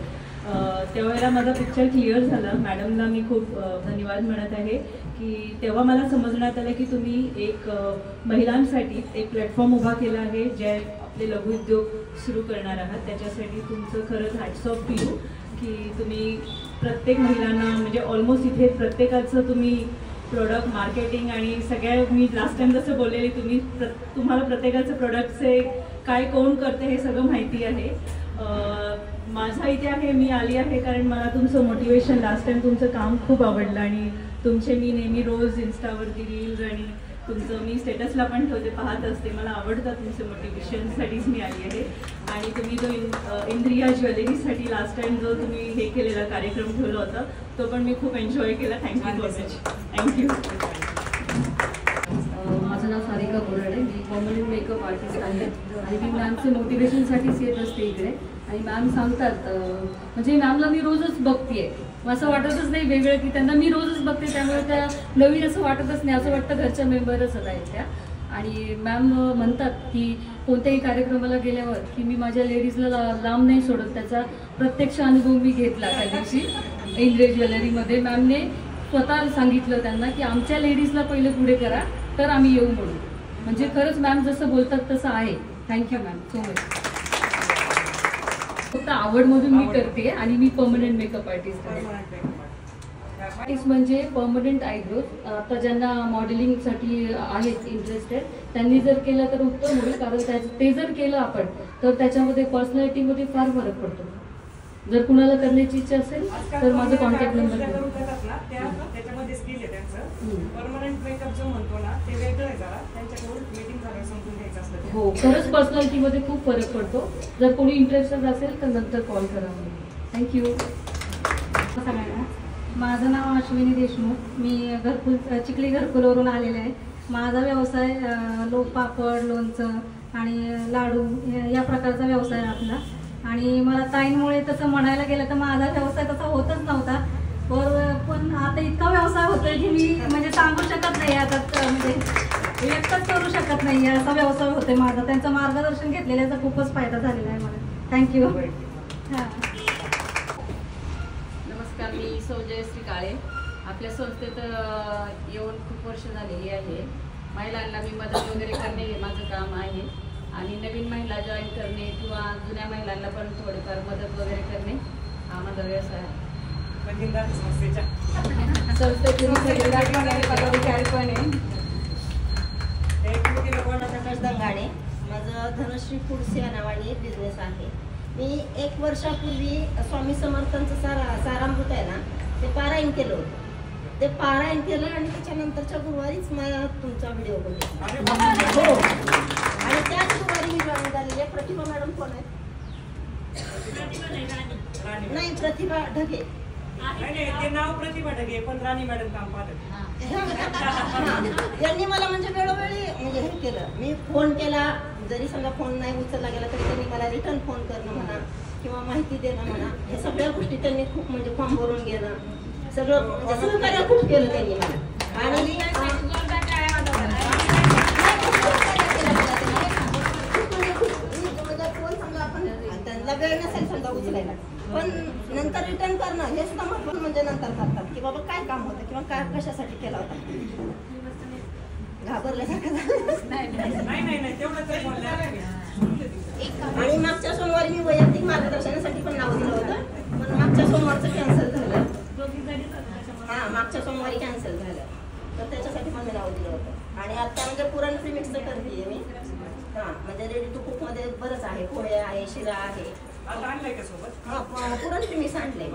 त्यावेळेला माझा पिक्चर क्लिअर झाला. मॅडमला मी खूप धन्यवाद म्हणत आहे की तेव्हा मला समजण्यात आलं की तुम्ही एक महिलांसाठी एक प्लॅटफॉर्म उभा केला आहे, जे आपले लघुउद्योग सुरू करणार आहात. त्याच्यासाठी तुमचं खरंच हॅट्स ऑफ टू यू की तुम्ही प्रत्येक महिलांना म्हणजे ऑलमोस्ट इथे प्रत्येकाचं तुम्ही प्रोडक्ट मार्केटिंग आणि सगळ्या, मी लास्ट टाइम जसं बोललेली तुम्हाला प्रत्येकाचं प्रोडक्टचे काय कोण करते हे सगळं माहिती आहे. माझा इथे आहे, मी आली आहे कारण मला तुमचं मोटिवेशन, लास्ट टाइम तुमचं काम खूप आवडलं आणि तुमचे मी नेहमी रोज इन्स्टावरती रील्स आणि तुमचं मी स्टेटसला पण ठेवते, पाहत असते. मला आवडतं तुमचं मोटिवेशनसाठीच मी आली आहे. आणि तुम्ही जो इंद्रिया ज्वेलरीसाठी लास्ट टाइम जो तुम्ही हे केलेला कार्यक्रम ठेवला होता तो पण मी खूप एन्जॉय केला. Thank you so much. थँक्यू. माझं नाव सारिका बोराडे, मी परमनंट मेकअप आर्टिस्ट आहे आणि मी मॅमचे मोटिवेशनसाठीच येत असते इकडे. आणि मॅम सांगतात म्हणजे मॅमला मी रोजच बघते, असं वाटतच नाही वेगळं की त्यांना मी रोजच बघते, त्यामुळे त्या नवीन असं वाटतच नाही, असं वाटतं घरच्या मेंबरच आहेत त्या. आणि मॅम म्हणतात की कोणत्याही कार्यक्रमाला गेल्यावर की मी माझ्या लेडीजला लांब नाही सोडत. त्याचा प्रत्यक्ष अनुभव मी घेतला त्या दिवशी इंद्रिया ज्वेलरीमध्ये. मॅमने स्वतः सांगितलं त्यांना की आमच्या लेडीजला पहिले पुढे करा तर आम्ही येऊ म्हणून. म्हणजे खरंच मॅम जसं बोलतात तसं आहे. Thank you ma'am so much. फक्त आवडमधून मी करते आणि मी परमनंट मेकअप आर्टिस्ट आहे. आर्टिस्ट म्हणजे परमनंट आयब्रोज. आता ज्यांना मॉडेलिंगसाठी आहेत इंटरेस्टेड त्यांनी जर केलं तर उत्तम होईल, कारण ते जर केलं आपण तर त्याच्यामध्ये पर्सनॅलिटीमध्ये फार फरक पडतो. जर कुणाला करण्याची इच्छा असेल तर माझं कॉन्टॅक्ट नंबर त्याच्यामध्ये स्किल आहे त्यांचं. परमनंट मेकअप जो म्हणतो ना ते वेगळं आहे जरा, त्यांच्याकडून मीटिंग झाल्यावर समजून घ्यायचं असतं. हो, खरंच पर्सनॅलिटीमध्ये खूप फरक पडतो. जर कोणी इंटरेस्टेड असेल तर नंतर कॉल करा. थँक्यू. सगळ्यांना माझं नाव अश्विनी देशमुख, मी चिखली घरकुलवरून आलेले आहे. माझा व्यवसाय पापड, लोणचं आणि लाडू या प्रकारचा व्यवसाय आहे आपला. आणि मला ताईंमुळे तसं म्हणायला गेलं तर माझा व्यवसाय तसा होतच नव्हता, पण आता इतका व्यवसाय होतोय की मी म्हणजे सांगू शकत नाही, आता म्हणजे व्यक्तच करू शकत नाही, असा व्यवसाय होतोय माझा. त्यांचं मार्गदर्शन घेतलेल्याचा खूपच फायदा झालेला आहे मला. थँक्यू. हां. मी सौ जयश्री काळे. आपल्या संस्थेत येऊन खूप वर्ष झालेली आहे. महिलांना मी मदत वगैरे करणे हे माझं काम आहे आणि नवीन महिला जॉईन करणे किंवा जुन्या महिलांना पण थोडेफार मदत वगैरे करणे हा माझा व्यवसाय आहे. संस्थेतील पदाधिकारी पण आहे. दंगाडे. माझं धनश्री फूड्स या नावाने बिझनेस आहे. मी 1 वर्षापूर्वी स्वामी समर्थांचं सारामृत आहे ना ते पारायण केलं होतं. ते पारायण केलं आणि त्याच्यानंतरच्या गुरुवारीच मला तुमचा व्हिडिओ बघितला. हो. आणि त्याच गुरुवारी मी जॉईन झालेली आहे. प्रतिभा मॅडम कोण आहे? नाही, प्रतिभा ढगे. ते नाव प्रतिभा ढगे पण राणी मॅडम काम पाहतात. यांनी मला म्हणजे वेळोवेळी म्हणजे हे केलं. मी फोन केला, जरी समजा फोन नाही उचलला गेला तरी त्यांनी मला रिटर्न फोन करणं म्हणा किंवा माहिती देणं म्हणा, हे सगळ्या गोष्टी त्यांनी खूप म्हणजे फॉर्म भरून घेणं सगळं म्हणजे सहकार्य खूप केलं त्यांनी मला. आणि त्यांना वेळ नसेल समजा उचलायला पण नंतर रिटर्न करणं हे सुद्धा महत्त्वाचं म्हणजे नंतर करतात की बाबा काय काम होतं किंवा काय कशासाठी केला होता. घाबरल्यासारखं आणि मागच्या सोमवारी मी वैयक्तिक मार्गदर्शनासाठी पण नाव दिलं होतं पण मागच्या सोमवारचं कॅन्सल झालं. हां, मागच्या सोमवारी कॅन्सल झालं तर त्याच्यासाठी पण मी नाव दिलं होतं. आणि आता म्हणजे पुरण प्रीमिक्सचं करते मी. हां, म्हणजे रेडी टू कुक मध्ये बरंच आहे. पोहे आहे, शिरा आहे. हां, पुरण प्रीमिक्स आणलंय.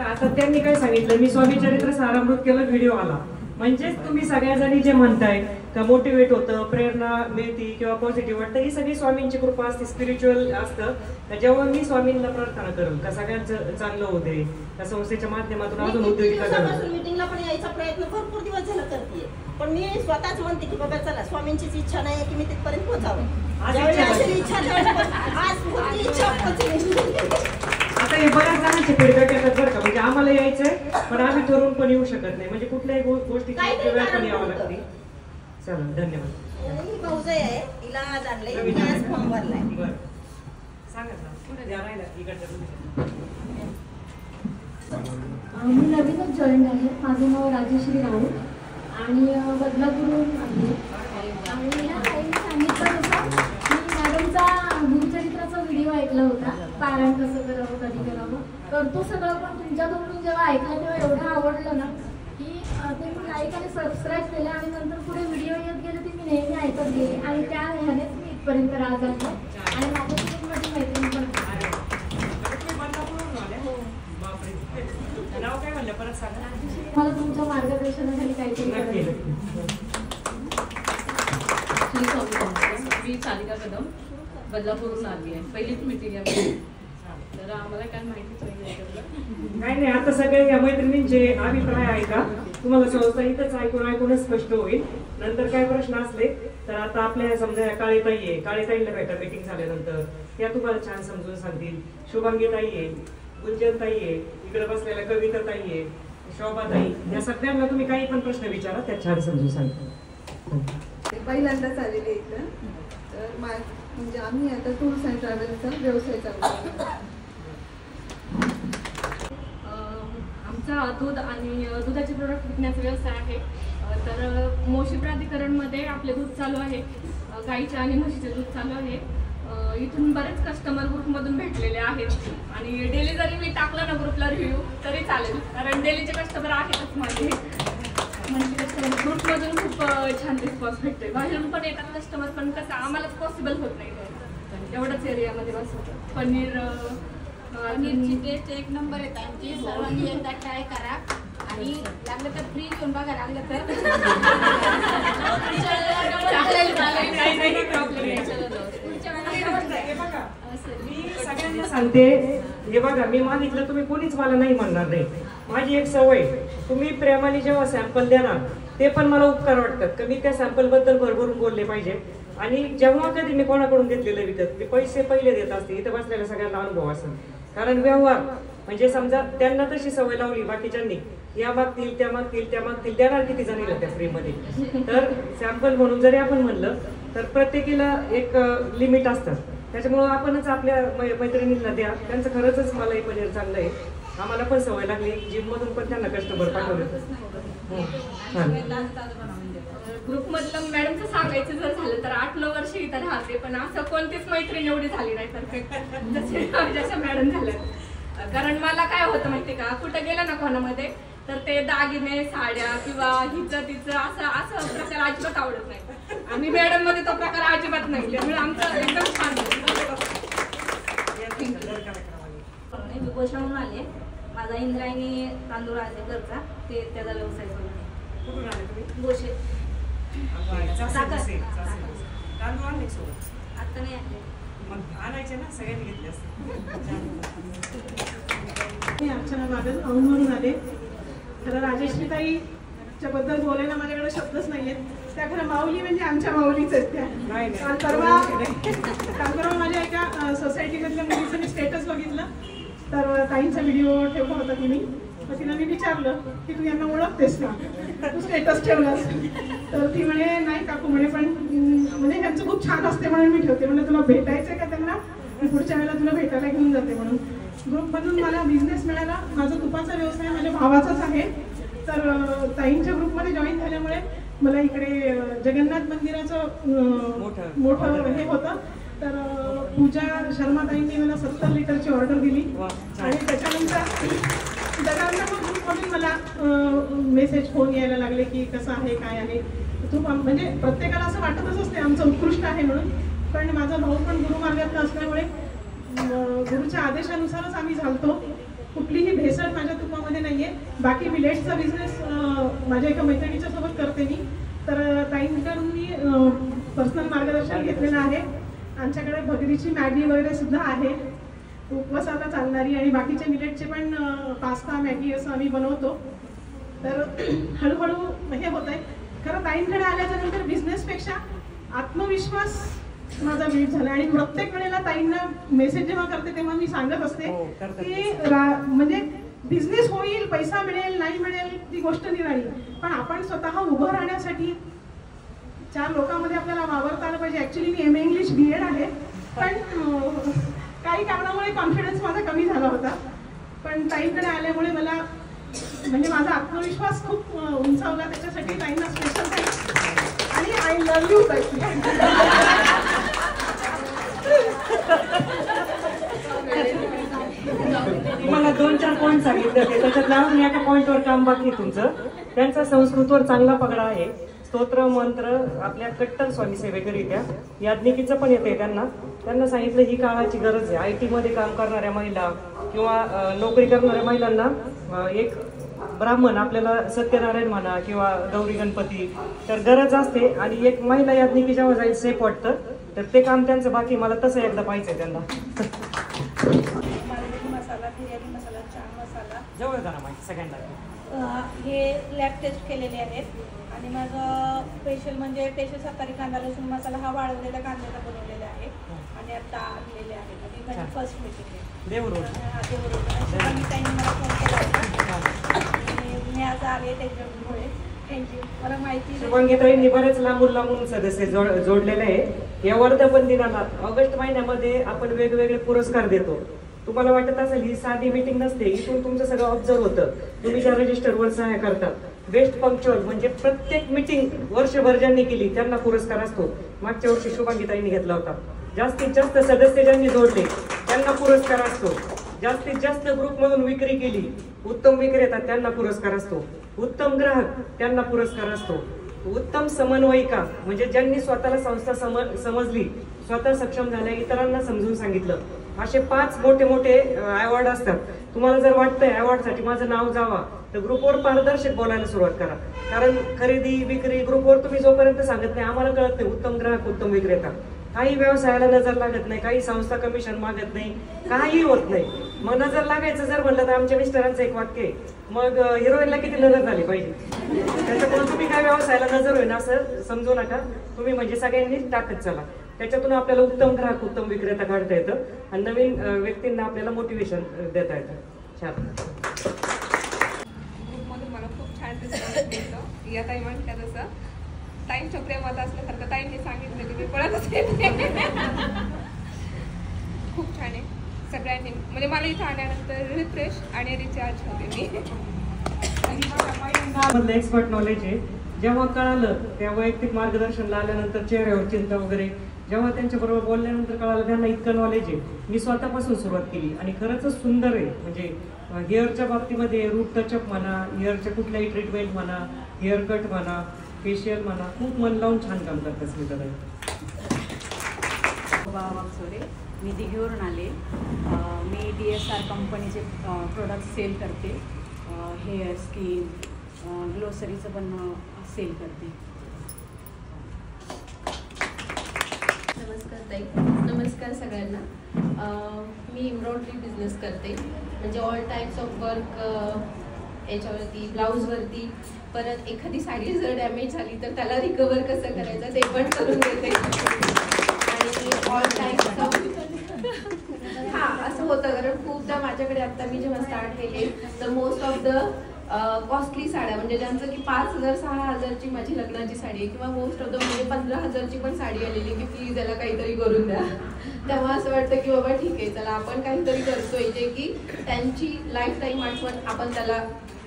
आता त्यांनी काय सांगितलं, मी स्वामी चरित्र सारामृत केलं, व्हिडिओ आला. म्हणजेच तुम्ही सगळ्याजणी जे म्हणताय का मोटिवेट होतं, प्रेरणा मिळते किंवा पॉझिटिव्ह वाटतं, ही सगळी स्वामींची कृपा असते, स्पिरिच्युअल असतं. जेव्हा मी स्वामींना प्रार्थना करेल का सगळ्यांचं चांगलं होते, त्या संस्थेच्या माध्यमातून अजून उद्योगिका मीटिंगला पण यायचा प्रयत्न भरपूर दिवस झाला करते पण मी स्वतःच म्हणते की बाबा चला स्वामींचीच इच्छा नाही की मी तिथपर्यंत पोहोचावं. आता हे बऱ्याच जणांचे फीडबॅक येतात बरं का, म्हणजे आम्हाला यायचंय पण आम्ही ठरवून पण येऊ शकत नाही, म्हणजे कुठल्याही गोष्टीची वेळ पण यावं लागते. चला, धन्यवाद. ही भाऊजाई आहे, हिला आज आणलंय, मी आज फॉर्म भरलाय. मी नवीनच जॉईन आहे. माझं नाव राजेश्री राऊत आणि बदलापूरहून आहे. आणि या ताईंनी सांगितलं होतं की मॅडमचा गुरुचरित्राचा व्हिडिओ ऐकला होता, पारायण कसं करावं, कधी करावं. तर तो सगळं पण तुमच्याकडून जेव्हा ऐकलं तेव्हा एवढं आवडलं ना की ते मी लाईक आणि सबस्क्राईब केलं आणि नंतर पुढे व्हिडिओ येत गेले ते मी नेहमी ऐकत गेले आणि त्या ह्यानेच मी इथपर्यंत राहत आहे. आणि माझ्यासोबत माझी मैत्रीण पण मला तुमच्या मार्गदर्शनाखाली काहीतरी करायचं. मी चालिका कदम बदलापूरहून आली आहे. पहिलीच मीटिंग आहे तर आम्हाला काय माहितीच नाही. आता सगळे या मैत्रिणींचे अभिप्राय आहे का तुम्हाला संस्था इथंच ऐकूनच स्पष्ट होईल. नंतर काय प्रश्न असले तर आता आपल्या समजा काळीताई आहे, काळीताईला भेटा मीटिंग झाल्यानंतर त्या तुम्हाला छान समजून सांगतील. शुभांगी ताई आहे, गुंजन ताई आहे, इकडे बसलेल्या कविता ताई आहे, शोभा ताई, या सगळ्यांना तुम्ही काही पण प्रश्न विचारा, त्या छान समजून सांगतात. पहिल्यांदाच आलेले इथं तर म्हणजे आम्ही आता टूर्स अँड ट्रॅव्हलचा व्यवसाय चालू. आमचा दूध आणि दुधाचे प्रोडक्ट विकण्याचा व्यवसाय आहे. तर मोशी प्राधिकरणमध्ये आपले दूध चालू आहे, गाईचे आणि म्हशीचे दूध चालू आहे. इथून बरेच कस्टमर ग्रुपमधून भेटलेले आहेत आणि डेली जरी मी टाकला ना ग्रुपला रिव्ह्यू तरी चालेल, कारण डेलीचे कस्टमर आहेतच माझे. म्हणजे ग्रुपमधून खूप छान रिस्पॉन्स भेटतोय. बाहेरून पण येतात कस्टमर पण कसं आम्हालाच पॉसिबल होत नाही एवढंच एरियामध्ये बसवतं. पनीरची टेस्ट एक नंबर येत आमची. सर्वांनी एकदा ट्राय करा आणि लागलं तर फ्री घेऊन बघा, लागलं तर मी सगळ्यांना सांगते, हे बघा मी मागितलं तुम्ही कोणीच मला नाही म्हणणार नाही. माझी एक सवय, तुम्ही प्रेमाने जेव्हा सॅम्पल देणार ते पण मला उपकार वाटतात का मी त्या सॅम्पल बद्दल भरभरून बोलले पाहिजे. आणि जेव्हा कधी मी कोणाकडून घेतलेलं विकत मी पैसे पहिले देत असते, इथं बसलेल्या सगळ्यांना अनुभव असेल. कारण व्यवहार म्हणजे समजा त्यांना तशी सवय लावली बाकीच्यांनी, या मागतील त्या मागतील त्या मागतील, देणार किती जणीला त्या फ्रीमध्ये. तर सॅम्पल म्हणून जरी आपण म्हणलं तर प्रत्येकीला एक लिमिट असतं. त्याच्यामुळं आपणच आपल्या मैत्रिणींना द्या, त्यांचं खरंच मलाही पनीर चांगलं आहे. आम्हाला पण सवय लागली, जिममधून पण त्यांना कस्टमर पाठवले. ग्रुपमधलं मॅडमचं सांगायचं जर झालं तर 8-9 वर्ष इथं राहते, पण असं कोणतीच मैत्रीण एवढी झाली नाही परफेक्ट जशा मॅडम झाल्या. कारण मला काय होतं माहिती का, कुठं गेलं ना कोणामध्ये तर ते दागिने साड्या किंवा हिचं तिचं असं प्रकार अजिबात आवडत नाही. आणि मॅडम मध्ये तो प्रकार अजिबात नाही, त्यामुळे आमचं एकदम छान. मी गोशाहून आले. माझा इंद्रायणी तांदूळ आहे घरचा, ते त्याचा व्यवसाय चालू आहे. गोशे आता नाही आणायचे ना, सगळ्यांनी घेतले असते. मी अर्चना बागल औंधवरून आले. खरं राजेश्रीताईच्या बद्दल बोलायला माझ्याकडे शब्दच नाहीयेत. त्या खरं माऊली म्हणजे आमच्या माऊलीच आहेत त्या. काल परवा माझ्या एका सोसायटीमधल्या मुलीचं मी स्टेटस बघितलं, तर ताईंचा व्हिडिओ ठेवला होता तिने. मग तिला मी विचारलं की तू यांना ओळखतेस का, तू स्टेटस ठेवलास? तर ती म्हणे नाही काकू म्हणे, पण म्हणजे ह्यांचं खूप छान असते म्हणून मी ठेवते. म्हणजे तुला भेटायचंय का त्यांना, पुढच्या वेळेला तुला भेटायला घेऊन जाते म्हणून. ग्रुपमधून मला बिझनेस मिळाला. माझा तुपाचा व्यवसाय माझ्या भावाचाच आहे. तर ताईंच्या ग्रुपमध्ये जॉईन झाल्यामुळे मला इकडे जगन्नाथ मंदिराचं मोठं हे होतं. तर पूजा शर्मा ताईंनी मला 70 लिटरची ऑर्डर दिली. आणि त्याच्यानंतर ग्रुपमधून मला मेसेज फोन यायला लागले की कसं आहे काय आहे. तूप म्हणजे प्रत्येकाला असं वाटतच असते आमचं उत्कृष्ट आहे म्हणून, पण माझा भाऊ पण गुरुमार्गातला असल्यामुळे गुरुच्या आदेशानुसारच आम्ही चालतो. कुठलीही भेसळ माझ्या तुपामध्ये नाहीये. बाकी मिलेट्सचा बिझनेस माझ्या एका मैत्रिणीच्या सोबत करते मी. तर ताईंकडून मी पर्सनल मार्गदर्शन घेतलेलं आहे. आमच्याकडे भगरीची मॅगी वगैरे सुद्धा आहे, उपवासाला चालणारी, आणि बाकीचे मिलेटचे पण पास्ता मॅगी असं आम्ही बनवतो. तर हळूहळू हे होत आहे. खरं ताईंकडे आल्याच्या नंतर बिझनेसपेक्षा आत्मविश्वास माझा बिल्ड झाला. आणि प्रत्येक वेळेला ताईंना मेसेज जेव्हा करते तेव्हा मी सांगत असते की म्हणजे बिझनेस होईल, पैसा मिळेल नाही मिळेल ती गोष्ट निराळी, पण आपण स्वतः उभं राहण्यासाठी 4 लोकांमध्ये आपल्याला वावरता आलं पाहिजे. ऍक्च्युली मी MA इंग्लिश BEd आहे, पण काही कारणामुळे कॉन्फिडन्स माझा कमी झाला होता. पण ताईंकडे आल्यामुळे मला म्हणजे माझा आत्मविश्वास खूप उंचावला. त्याच्यासाठी ताईंना स्पेशल थँक्स. आणि आय लव्ह यू ताई. तुम्हाला 2-4 पॉईंट सांगितले होते, त्याच्यातल्या अजून एका पॉईंटवर काम बाकी तुमचं. त्यांचा संस्कृतवर चांगला पगडा आहे. स्तोत्र मंत्र आपल्या कट्टर स्वामी सेवेकरी त्या याज्ञिकीचं पण येते त्यांना सांगितलं ही काळाची गरज आहे. IT मध्ये काम करणाऱ्या महिला किंवा नोकरी करणाऱ्या महिलांना एक ब्राह्मण आपल्याला सत्यनारायण म्हणा किंवा गौरी गणपती तर गरज असते. आणि एक महिला याज्ञिकी जेव्हा जाईल सेफ वाटतं, तर ते काम त्यांचं बाकी मला तसं एकदा पाहिजे त्यांना. मसाला, बिर्याणी मसाला, चाट मसाला जवळ जाणार माहिती सगळ्यांना. हे लॅब टेस्ट केलेले आहेत. आणि माझं स्पेशल म्हणजे स्पेशल सत्तारी कांदा लसूण मसाला हा वाळवलेला कांद्याचा बनवलेला आहे. आणि आता आणलेले आहेत. आणि माझी फर्स्ट मीटिंग आहे देवरोड. मला फोन केला होता आणि मी आज आले त्याच्यामुळे. थँक्यू. मला माहिती शुभांगीताईंनी बरेच लांबून सदस्य जोडलेले आहे. या वर्धापन दिनाला ऑगस्ट महिन्यामध्ये आपण वेगवेगळे पुरस्कार देतो. तुम्हाला वाटत असेल ही साधी मीटिंग नसते, इथून तुमचं सगळं ऑब्झर्व होतं. तुम्ही ज्या रजिस्टरवर सहाय्य करतात. बेस्ट पंक्च्युअल म्हणजे प्रत्येक मीटिंग वर्षभर ज्यांनी केली त्यांना पुरस्कार असतो. मागच्या वर्षी शुभांगीताईंनी घेतला होता. जास्तीत जास्त सदस्य ज्यांनी जोडले त्यांना पुरस्कार असतो. जास्तीत जास्त ग्रुपमधून विक्री केली, उत्तम विक्रेता त्यांना पुरस्कार असतो. उत्तम ग्राहक त्यांना पुरस्कार असतो. उत्तम समन्वयिका म्हणजे ज्यांनी स्वतःला संस्था समजली, स्वतः सक्षम झाल्या, इतरांना समजून सांगितलं, असे 5 मोठे अवॉर्ड असतात. तुम्हाला जर वाटतंय अवॉर्डसाठी माझं नाव जावा तर ग्रुपवर पारदर्शक बोलायला सुरुवात करा. कारण खरेदी विक्री ग्रुपवर तुम्ही जोपर्यंत सांगत नाही आम्हाला कळत नाही उत्तम ग्राहक उत्तम विक्रेता. काही व्यवसायाला नजर लागत नाही, काही संस्था कमिशन मागत नाही, काही होत नाही. मग नजर लागायचं जर म्हणलं तर आमच्या मिस्टरांचं एक वाक्य आहे, मग हिरोईनला किती नजर झाली पाहिजे. त्याच्यामुळे तुम्ही काय व्यवसायाला नजर होईल असं समजू नका. तुम्ही म्हणजे सगळ्यांनी टाकत चला. त्याच्यातून आपल्याला उत्तम ग्राहक उत्तम विक्रेता काढता येतं आणि नवीन व्यक्तींना आपल्याला मोटिवेशन देता येतं. छान. ग्रुपमधून मला खूप छान रिस्पॉन्स मिळतो. या ताई म्हणत्या तसं ताईंच्या प्रेमात असल्यासारखं ताईंनी सांगितलं की मी पळतच येते. खूप छान आहे. सगळ्यांनी म्हणजे मला इथं आल्यानंतर रिफ्रेश आणि रिचार्ज होते मी. एक्सपर्ट नॉलेज आहे. जेव्हा कळालं त्या वैयक्तिक मार्गदर्शनला आल्यानंतर चेहऱ्यावर चिंता वगैरे जेव्हा त्यांच्याबरोबर बोलल्यानंतर कळालं त्यांना इतकं नॉलेज आहे. मी स्वतःपासून सुरुवात केली आणि खरंच सुंदर आहे. म्हणजे हेअरच्या बाबतीमध्ये रूट टचअप म्हणा, हेअरच्या कुठल्याही ट्रीटमेंट म्हणा, हेअर कट म्हणा, फेशियल म्हणा, खूप मन लावून छान काम करतात स्मिताताई. वागचोरे, मी दिघीवरून आले. मी DSR कंपनीचे प्रोडक्ट सेल करते. हेअर, स्किन, ग्लोसरीचं पण सेल करते. नमस्कार ताई. नमस्कार सगळ्यांना. मी एम्ब्रॉयडरी बिझनेस करते. म्हणजे ऑल टाईप्स ऑफ वर्क याच्यावरती, ब्लाऊजवरती. परत एखादी साडी जर डॅमेज झाली तर त्याला रिकवर कसं करायचं ते पण करून देते. आणि ऑल टाईप्स ऑफ असं होतं कारण खूपदा माझ्याकडे आत्ता मी जेव्हा स्टार्ट केले तर मोस्ट ऑफ द कॉस्टली साड्या म्हणजे ज्यांचं की 5,000-6,000ची माझी लग्नाची साडी आहे किंवा मोस्ट ऑफ द म्हणजे 15,000ची पण साडी आलेली की प्लीज याला काहीतरी करून द्या. तेव्हा असं वाटतं की बाबा ठीक आहे चला आपण काहीतरी करतोय जे की त्यांची लाईफ टाईम आठवण आपण त्याला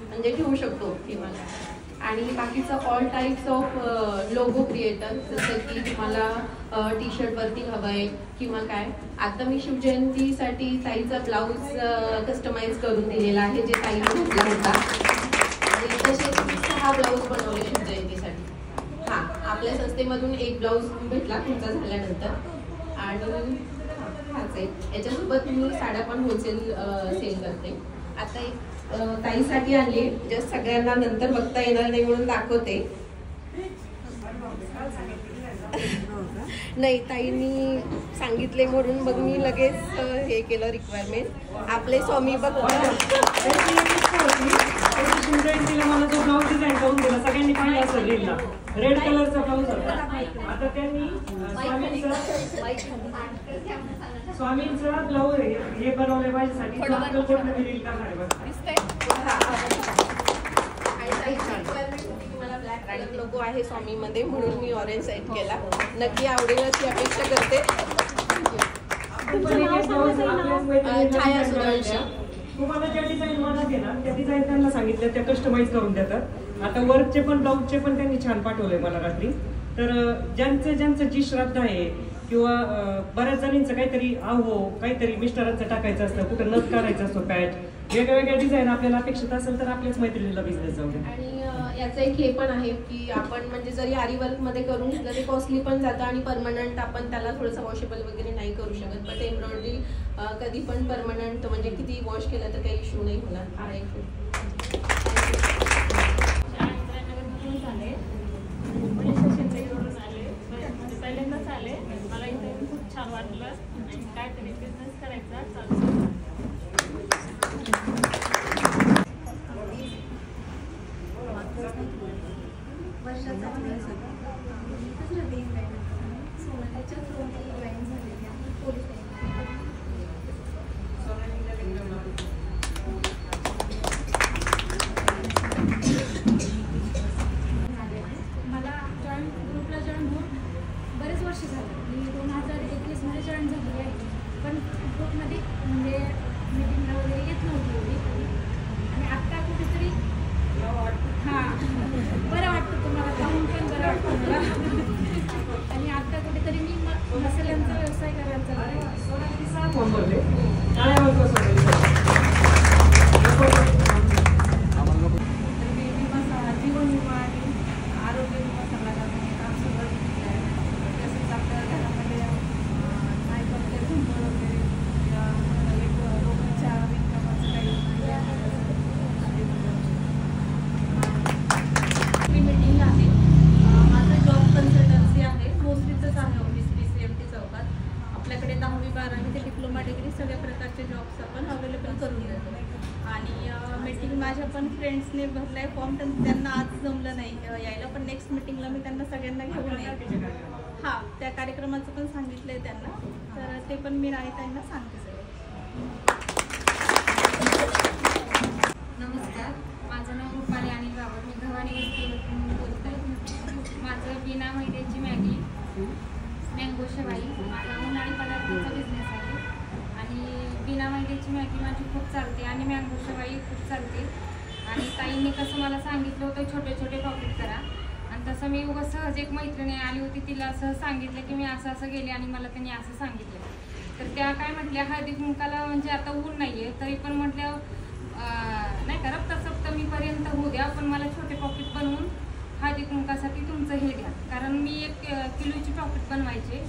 म्हणजे ठेवू शकतो किंवा. आणि बाकीचं all types of logo creator जसं की तुम्हाला टी शर्टवरती हवं आहे किंवा काय. आता मी शिवजयंतीसाठी ताईचा ब्लाऊज कस्टमाइज करून दिलेला आहे जे ताईने घेतला होता. आणि तसे 6 ब्लाऊज बनवले शिवजयंतीसाठी. हां, आपल्या संस्थेमधून एक ब्लाऊज भेटला तुमचा झाल्यानंतर. आणि हाच आहे. याच्यासोबत मी साड्या पण होलसेल सेल करते. आता एक ताईसाठी आणली जस्ट सगळ्यांना नंतर बघता येणार नाही म्हणून दाखवते. नाही ताईंनी सांगितले म्हणून मग मी लगेच हे केलं रिक्वायरमेंट. आपले स्वामी शिवजयंतीला मला जो ब्लाऊज डिझाईन करून दिला सगळ्यांनी पाहिजे असं रीलला रेड कलरचा ब्लाऊज होता. आता त्यांनी स्वामींचा ब्लाऊज हे बनवले माझ्यासाठी रील करणार मला ब्लॅक कलर लोगो आहे स्वामीमध्ये म्हणून मी ऑरेंज सेट केला. नक्की आवडेल अशी अपेक्षा करते. छाया सुरांशी. तुम्हाला ज्या डिझाईन मनात येणार त्या डिझाईन त्यांना सांगितलं त्या कस्टमाइज करून देतात. आता वर्कचे पण ब्लाऊजचे पण त्यांनी छान पाठवलंय मला रात्री. तर ज्यांचं जी श्रद्धा आहे किंवा बऱ्याच जणींचं काहीतरी काहीतरी मिस्टरांचं टाकायचं असतं, कुठं नथ काढायचं असतो, पॅच वेगवेगळ्या डिझाईन आपल्याला अपेक्षित असेल तर आपल्याच मैत्रिणीला बिझनेस जाऊ द्या. आणि याचं एक हे पण आहे की आपण म्हणजे जरी आरी वर्कमध्ये करून घेतलं ते कॉस्टली पण जातं आणि परमनंट आपण त्याला थोडंसं वॉशेबल वगैरे नाही करू शकत. बट एम्ब्रॉयडरी कधी पण परमनंट म्हणजे किती वॉश केलं तर काही इश्यू नाही होणार. हा एक पहिल्यांदाच आले. मला इथे खूप छान वाटलं आणि काहीतरी बिझनेस करायचा चालू. वर्षाचा सोनालीच्या थ्रू जॉईन झालेली आहे पोलीस. मला ग्रुपला जॉईन होऊन बरेच वर्ष झाले. मी 2021मध्ये जॉईन झालेली आहे. पण ग्रुपमध्ये म्हणजे मीटिंगला वगैरे येत नव्हती एवढी. आणि आत्ता कुठेतरी हां बरं वाटतं तुम्हाला पाहून पण बरं वाटतं मला. आणि आत्ता कुठेतरी मी मसाल्यांचा व्यवसाय करायचा जीवन विमा आणि आरोग्य विमा सल्लागारांनी काम सुरुवात केलं आहे. तसंच आपल्या घरामध्ये नाही करते धुंबळ वगैरे एक रोगाच्या विक्रमाचं काही मीटिंग आहे. माझं जॉब कन्सल्टन्सी आहे. मोस्टलीचंच आहे ऑफिस PCMT चौकात. आपल्याकडे 10वी 12वी ते डिप्लोमा डिग्री सगळ्या प्रकारचे जॉब्स आपण अवेलेबल करून देतो. आणि मीटिंग माझ्या पण फ्रेंड्सने भरला आहे फॉर्म. त्यांना आज जमलं नाही यायला, पण नेक्स्ट मीटिंगला मी त्यांना सगळ्यांना घेऊन येईल. हां, त्या कार्यक्रमाचं पण सांगितलं आहे त्यांना. तर ते पण मी राणीताईंना सांगते सगळं. नमस्कार, माझं नाव रुपाली अनिल रावळ. मी भवानी वस्तीवरून बोलत आहे. माझं बिना मैद्याची मॅगी, मँगो शेवाई, माझा उन्हाळी पदार्थाचा बिझनेस आहे. आणि बिना आणि ताईंनी कसं मला सांगितलं होतं छोटे छोटे पॉकेट करा, आणि तसं मी उगाच सहज एक मैत्रिणी आली होती तिला असं सांगितलं की मी असं असं गेले आणि मला त्यांनी असं सांगितलं. तर त्या काय म्हटल्या हळदी कुंकाला म्हणजे आता ऊन नाही आहे तरी पण म्हटल्या नाही का रक्तसप्तमीपर्यंत होऊ द्या, पण मला छोटे पॉकेट बनवून हळदी कुंकासाठी तुमचं हे द्या. कारण मी 1 किलोची पॉकेट बनवायचे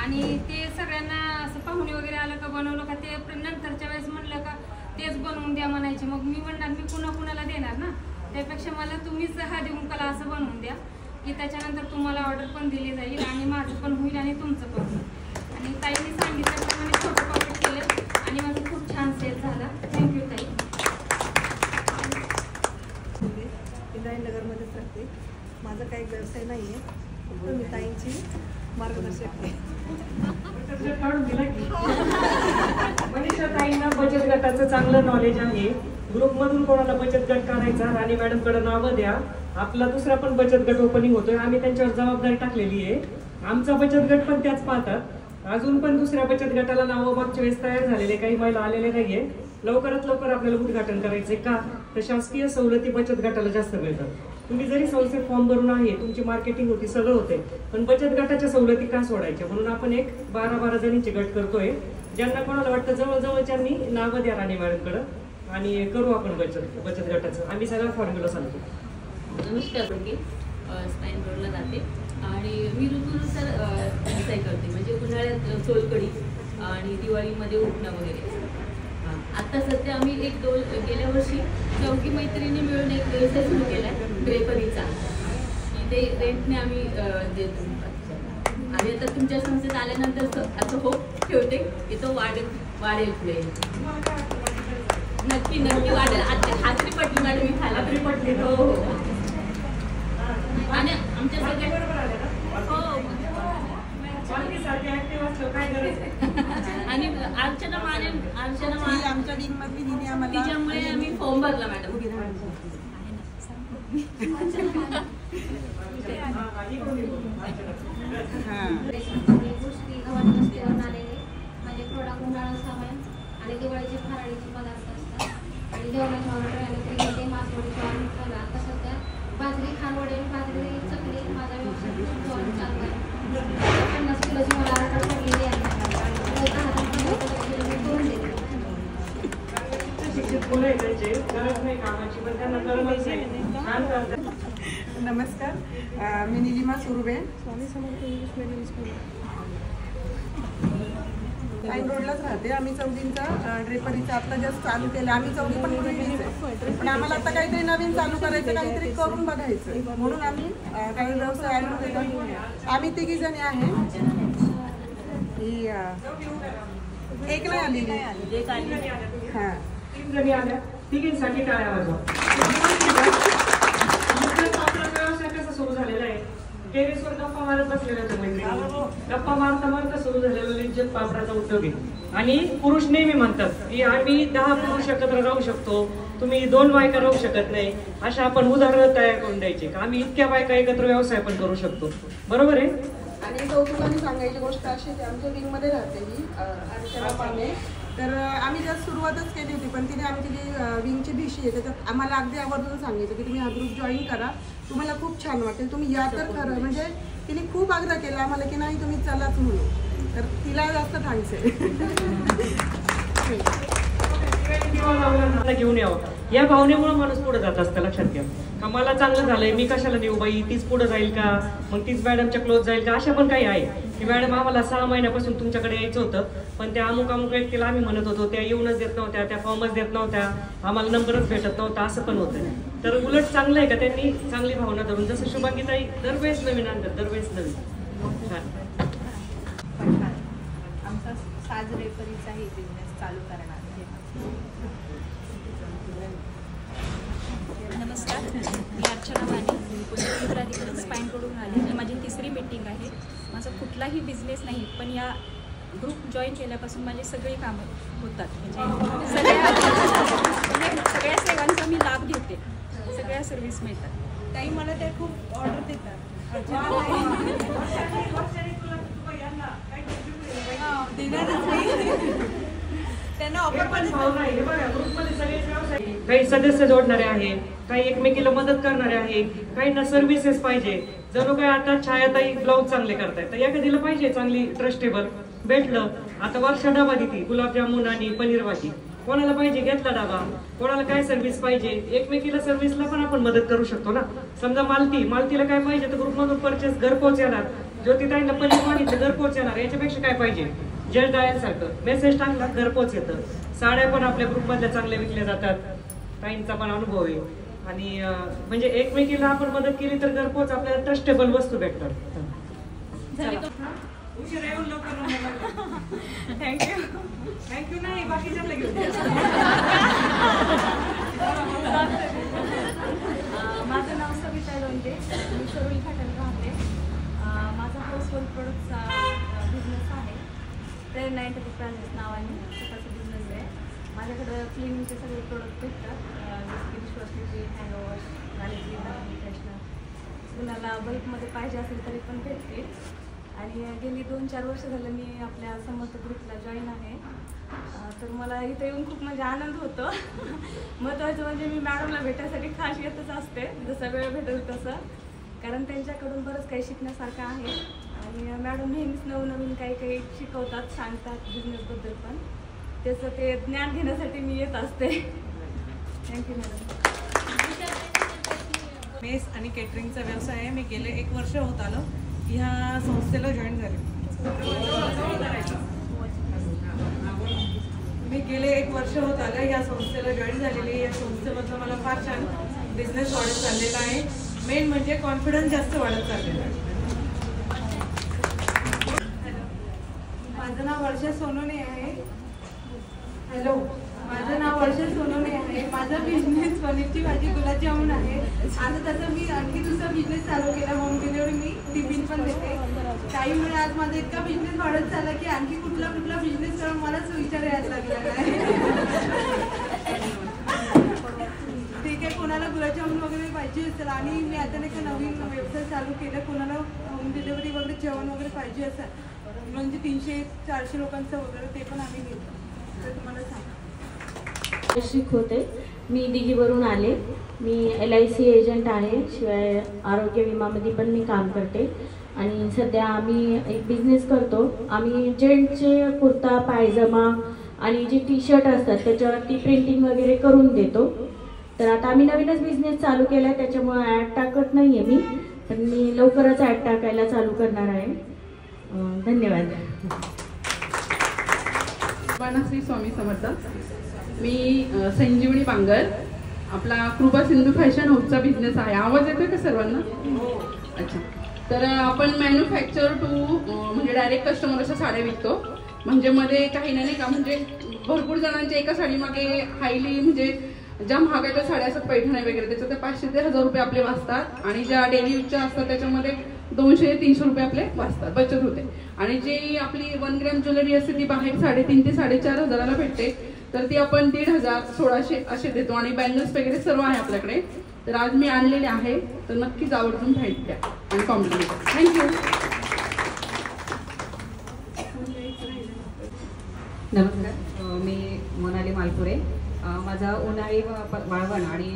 आणि ते सगळ्यांना असं पाहुणे वगैरे आलं का बनवलं का ते नंतरच्या वेळेस म्हणलं का तेच बनवून द्या म्हणायचे. मग मी म्हणणार मी कुणाला देणार ना, त्यापेक्षा मला तुम्हीच हळदी कुंकाला असं बनवून द्या की त्याच्यानंतर तुम्हाला ऑर्डर पण दिली जाईल आणि माझं पण होईल आणि तुमचं पण होईल. आणि ताईने सांगितल्याप्रमाणे छोटं पॉकेट केलं आणि माझं खूप छान सेल झाला. थँक्यू ताई. नगरमध्येच राहते. माझा काही व्यवसाय नाही आहे, तर मी ताईंची मार्गदर्शक आहे. मनीषा ताईंना बचत गटाचं चांगलं नॉलेज आहे. ग्रुपमधून कोणाला बचत गट करायचा राणी मॅडमकडे नावं द्या. आपला दुसरा पण बचत गट ओपनिंग होतोय, आम्ही त्यांच्यावर जबाबदारी टाकलेली आहे. आमचा बचत गट पण त्याच पाहतात. अजून पण दुसऱ्या बचत गटाला नावं मागच्या वेळेस तयार झालेले, काही महिला आलेले नाहीये. लवकरात लवकर आपल्याला उद्घाटन करायचंय का, तर शासकीय सवलती बचत गटाला जास्त मिळतात. तुम्ही जरी संस्थेत फॉर्म भरून आहे, तुमची मार्केटिंग होती, सगळं होते, पण बचत गटाच्या सवलती का सोडायच्या. म्हणून आपण एक 12-12 जणींचे गट करतोय. ज्यांना कोणाला वाटतं जवळजवळच्यांनी नावं द्या राणी मॅडमकडं आणि करू आपण बचत गटाचं. आम्ही सगळा फॉर्म्युला सांगतो. नमस्कार. स्पाइन रोडला जाते आणि मी ऋतूनुसार व्यवसाय करते. म्हणजे उन्हाळ्यात सोलकढी आणि दिवाळीमध्ये उपना वगैरे. आता सध्या आम्ही गेल्या वर्षी 4 मैत्रिणी मिळून एक व्यवसाय सुरू केला आहे ड्रेपरीचा. ते रेंटने आम्ही देतो. आणि आता तुमच्या संस्थेत आल्यानंतर असं होप ठेवते की तो वाढेल पुढे. नक्की वाढेल. आता खात्री पटली मॅडम, मी खात्री पटली. हो. आणि आमच्या सगळ्या आणि अर्चना आमच्या तिच्यामुळे आम्ही फॉर्म भरला मॅडम. म्हणजे प्रोडक्ट उन्हाळा सामान आणि दिवाळीचे फराळीचे पदार्थ असतात आणि जेवणाच्या ऑर्डर आले तरी मासवडीचा ऑर्डर. आता सध्या बाजरी खानवडे बाजरी चकली माझा व्यवसाय खूप जोरात चालू आहे. 50 किलोची मला ऑर्डर पडलेली आहे. नमस्कार, मी Nilima Surve, Swami Samarth English medium school line रोडलाच राहते. आम्ही चौघींचा ड्रेपरीचा आता जस्ट चालू केलं. आम्ही चौघी पण पूर्वीच, पण आम्हाला आता काहीतरी नवीन चालू करायचं, काहीतरी करून बघायचं म्हणून आम्ही काही व्यवसाय आम्ही 3 जणी आहे. ही एक नाही आलेली, हां 3 जणी आल्या. 3घींसाठी टाळ्या वाजवा. व्यवसाय कसा सुरू झालेला आहे, टेरेसवर गप्पा मारत बसलेल्या होत्या मैत्रिणी. गप्पा मारता सुरू झालेला लिज्जत पापडाचा उद्योग आहे. आणि पुरुष नेहमी म्हणतात की आम्ही 10 पुरुष एकत्र राहू शकतो, तुम्ही 2 बायका राहू शकत नाही. अशा आपण उदाहरणं तयार करून द्यायचे का आम्ही इतक्या बायका एकत्र व्यवसाय पण करू शकतो. बरोबर आहे. आणि कौतुकाने सांगायची गोष्ट अशी की आमच्या विंगमध्ये राहते ही अर्चना पाने. तर आम्ही जस्ट सुरुवातच केली होती, पण तिने आमची जी विंगची भिशी आहे त्याच्यात आम्हाला अगदी आवर्जून सांगितलं की तुम्ही हा ग्रुप जॉईन करा, तुम्हाला खूप छान वाटेल, तुम्ही या तर खरं. म्हणजे तिने खूप आग्रह केला आम्हाला की नाही तुम्ही चलाच म्हणून. तर तिला जास्त थँक्स आहे. घेऊन यावं या भावनेमुळे माणूस पुढे जात असतं. लक्षात घ्या का मला चांगलं झालंय मी कशाला देऊ बाई, तीच पुढे जाईल का, मग तीच मॅडमच्या क्लोज जाईल का. अशा पण काही आहे की मॅडम आम्हाला 6 महिन्यापासून तुमच्याकडे यायचं होतं, पण त्या अमुक व्यक्तीला आम्ही म्हणत होतो, त्या येऊनच देत नव्हत्या, त्या फॉर्मच देत नव्हत्या, आम्हाला नंबरच भेटत नव्हता, असं पण होतं. तर उलट चांगलं आहे का त्यांनी चांगली भावना धरून, जसं शुभांगीताई दरवेळेस नवीन आणतात, दरवेळेस नवीन. आमचा साज ड्रेपरीचाही बिझनेस चालू करणार. नमस्कार, मी अर्चना माने, पुण्याधिकारी स्पाइन रोडून आले आणि माझी 3री मीटिंग आहे. माझा कुठलाही बिझनेस नाही, पण या ग्रुप जॉईन केल्यापासून माझी सगळी कामं होतात. म्हणजे सगळ्या सेवांचा मी लाभ घेते, सगळ्या सर्व्हिस मिळतात. ताई मला त्या खूप ऑर्डर देतात. त्यांना ऑफर पण भावना आहे. बघा ग्रुपमध्ये सगळेच व्यवसाय, काही सदस्य जोडणारे आहे, काही एकमेकीला मदत करणारे आहे, काहींना सर्व्हिसेस पाहिजे. जणू काय आता छायाताई ब्लाऊज चांगले करतायत, तर एखादीला पाहिजे चांगली ट्रस्टेबल, भेटलं. आता वर्षा डबा देते गुलाबजामुन आणि पनीर भाजी, कोणाला पाहिजे घेतला डबा, कोणाला काय सर्व्हिस पाहिजे, एकमेकीला सर्व्हिसला पण आपण मदत करू शकतो ना. समजा मालतीला काय पाहिजे तर ग्रुपमधून परचेस घरपोच येणार, ज्योतिताईंना पनीर मागितलं घरपोच येणार, याच्यापेक्षा काय पाहिजे. जज डायलसारखं मेसेज टाकला घरपोच येतं. साड्या पण आपल्या ग्रुपमधल्या चांगल्या विकल्या जातात, ताईंचा पण अनुभव आहे. आणि म्हणजे एकमेकीला आपण मदत केली तर घरपोच आपल्याला ट्रस्टेबल वस्तू भेटतात. उशीर येऊन लवकर थँक्यू नाही बाकीच्याला घेऊन माझं नाव सविता लोंढे, मी सरोली फाट्याला राहते. माझा हाऊसहोल्ड प्रोडक्टचा बिझनेस आहे, प्रेरणा एंटरप्राइजेस नावाने स्वतःचा बिझनेस आहे. माझ्याकडं क्लिनिंगचे सगळे प्रोडक्ट भेटतात, जसं की डिशवॉशर, हँडवॉश, गाडीची फ्रेशनर. कुणाला बल्कमध्ये पाहिजे असेल तरी पण भेटते. आणि गेली 2-4 वर्ष झालं मी आपल्या समर्थ ग्रुपला जॉईन आहे. तर मला इथे येऊन खूप म्हणजे आनंद होतो. महत्त्वाचं म्हणजे मी मॅडमला भेटायसाठी खास येतच असते, जसा वेळ भेटेल तसं, कारण त्यांच्याकडून बरंच काही शिकण्यासारखं आहे. आणि मॅडम नेहमीच नवनवीन काही शिकवतात, सांगतात बिझनेसबद्दल पण. त्याचं ते ज्ञान घेण्यासाठी मी येत असते. Thank you madam. मेस आणि केटरिंगचा व्यवसाय आहे. मी गेले 1 वर्ष होत आलं ह्या संस्थेला जॉईन झाले. मी गेले 1 वर्ष होत आलं या संस्थेला जॉईन झालेली. या संस्थेमधलं मला फार छान बिझनेस वाढत चाललेला आहे. मेन म्हणजे कॉन्फिडन्स जास्त वाढत चाललेला आहे. माझं नाव वर्षा सोनोने आहे. हॅलो, माझं नाव वर्षा सोनोने आहे. माझा बिझनेस पनीरची भाजी गुलाबजामुन आहे. आता तसं मी आणखी दुसरा बिझनेस चालू केला, होम डिलिव्हरी. मी टिफिन पण देते. त्यामुळे आज माझा इतका बिझनेस वाढत झाला की आणखी कुठला बिझनेस करून मलाच विचार यायला लागला आहे. ठीक आहे, कोणाला गुलाबजामुन वगैरे पाहिजे असेल आणि मी आता नाही का नवीन व्यवसाय चालू केला, कोणाला होम डिलिव्हरी वगैरे जेवण वगैरे पाहिजे असेल म्हणजे 300-400 लोकांचं वगैरे, ते पण आम्ही घेतो. तर तुम्हाला सांग शिकवते. मी दिघीवरून आले. मी LIC एजंट आहे, शिवाय आरोग्य विमामध्ये पण मी काम करते. आणि सध्या आम्ही एक बिझनेस करतो. आम्ही जेंट्सचे कुर्ता, पायजमा आणि जे टी-शर्ट असतात त्याच्यावरती प्रिंटिंग वगैरे करून देतो. तर आता आम्ही नवीनच बिझनेस चालू केला आहे, त्याच्यामुळे ॲड टाकत नाही आहे मी, पण मी लवकरच ॲड टाकायला चालू करणार आहे. धन्यवाद. श्री स्वामी समर्थ. मी संजीवनी बांगर, आपला कृपा सिंधू फॅशन हाऊसचा बिझनेस आहे. आवाज येतोय का सर्वांना? अच्छा. तर आपण मॅन्युफॅक्चर टू म्हणजे डायरेक्ट कस्टमरच्या साड्या विकतो. म्हणजे मध्ये काही नाही का, म्हणजे भरपूर जणांच्या एका साडीमागे हायली म्हणजे ज्या महागाच्या साड्या असतात पैठणी वगैरे, त्याच्यात ते 500 ते 1000 रुपये आपले वाचतात. आणि ज्या डेली यूजच्या असतात त्याच्यामध्ये 200-300 रुपये आपले वाचतात, बचत होते. आणि जी आपली 1 ग्रॅम ज्वेलरी असते ती बाहेर 3,500 ते 4,500 भेटते, तर ती आपण 1,500, 1,600 असे देतो. आणि बँगल्स वगैरे सर्व आहे आपल्याकडे. तर आज मी आणलेले आहे, तर नक्कीच आवर्जून भेट द्या आणि कॉम्प्लिमेंट. थँक्यू. नमस्कार, मी मोनाली मालपुरे. माझा उन्हाळी वाळवण आणि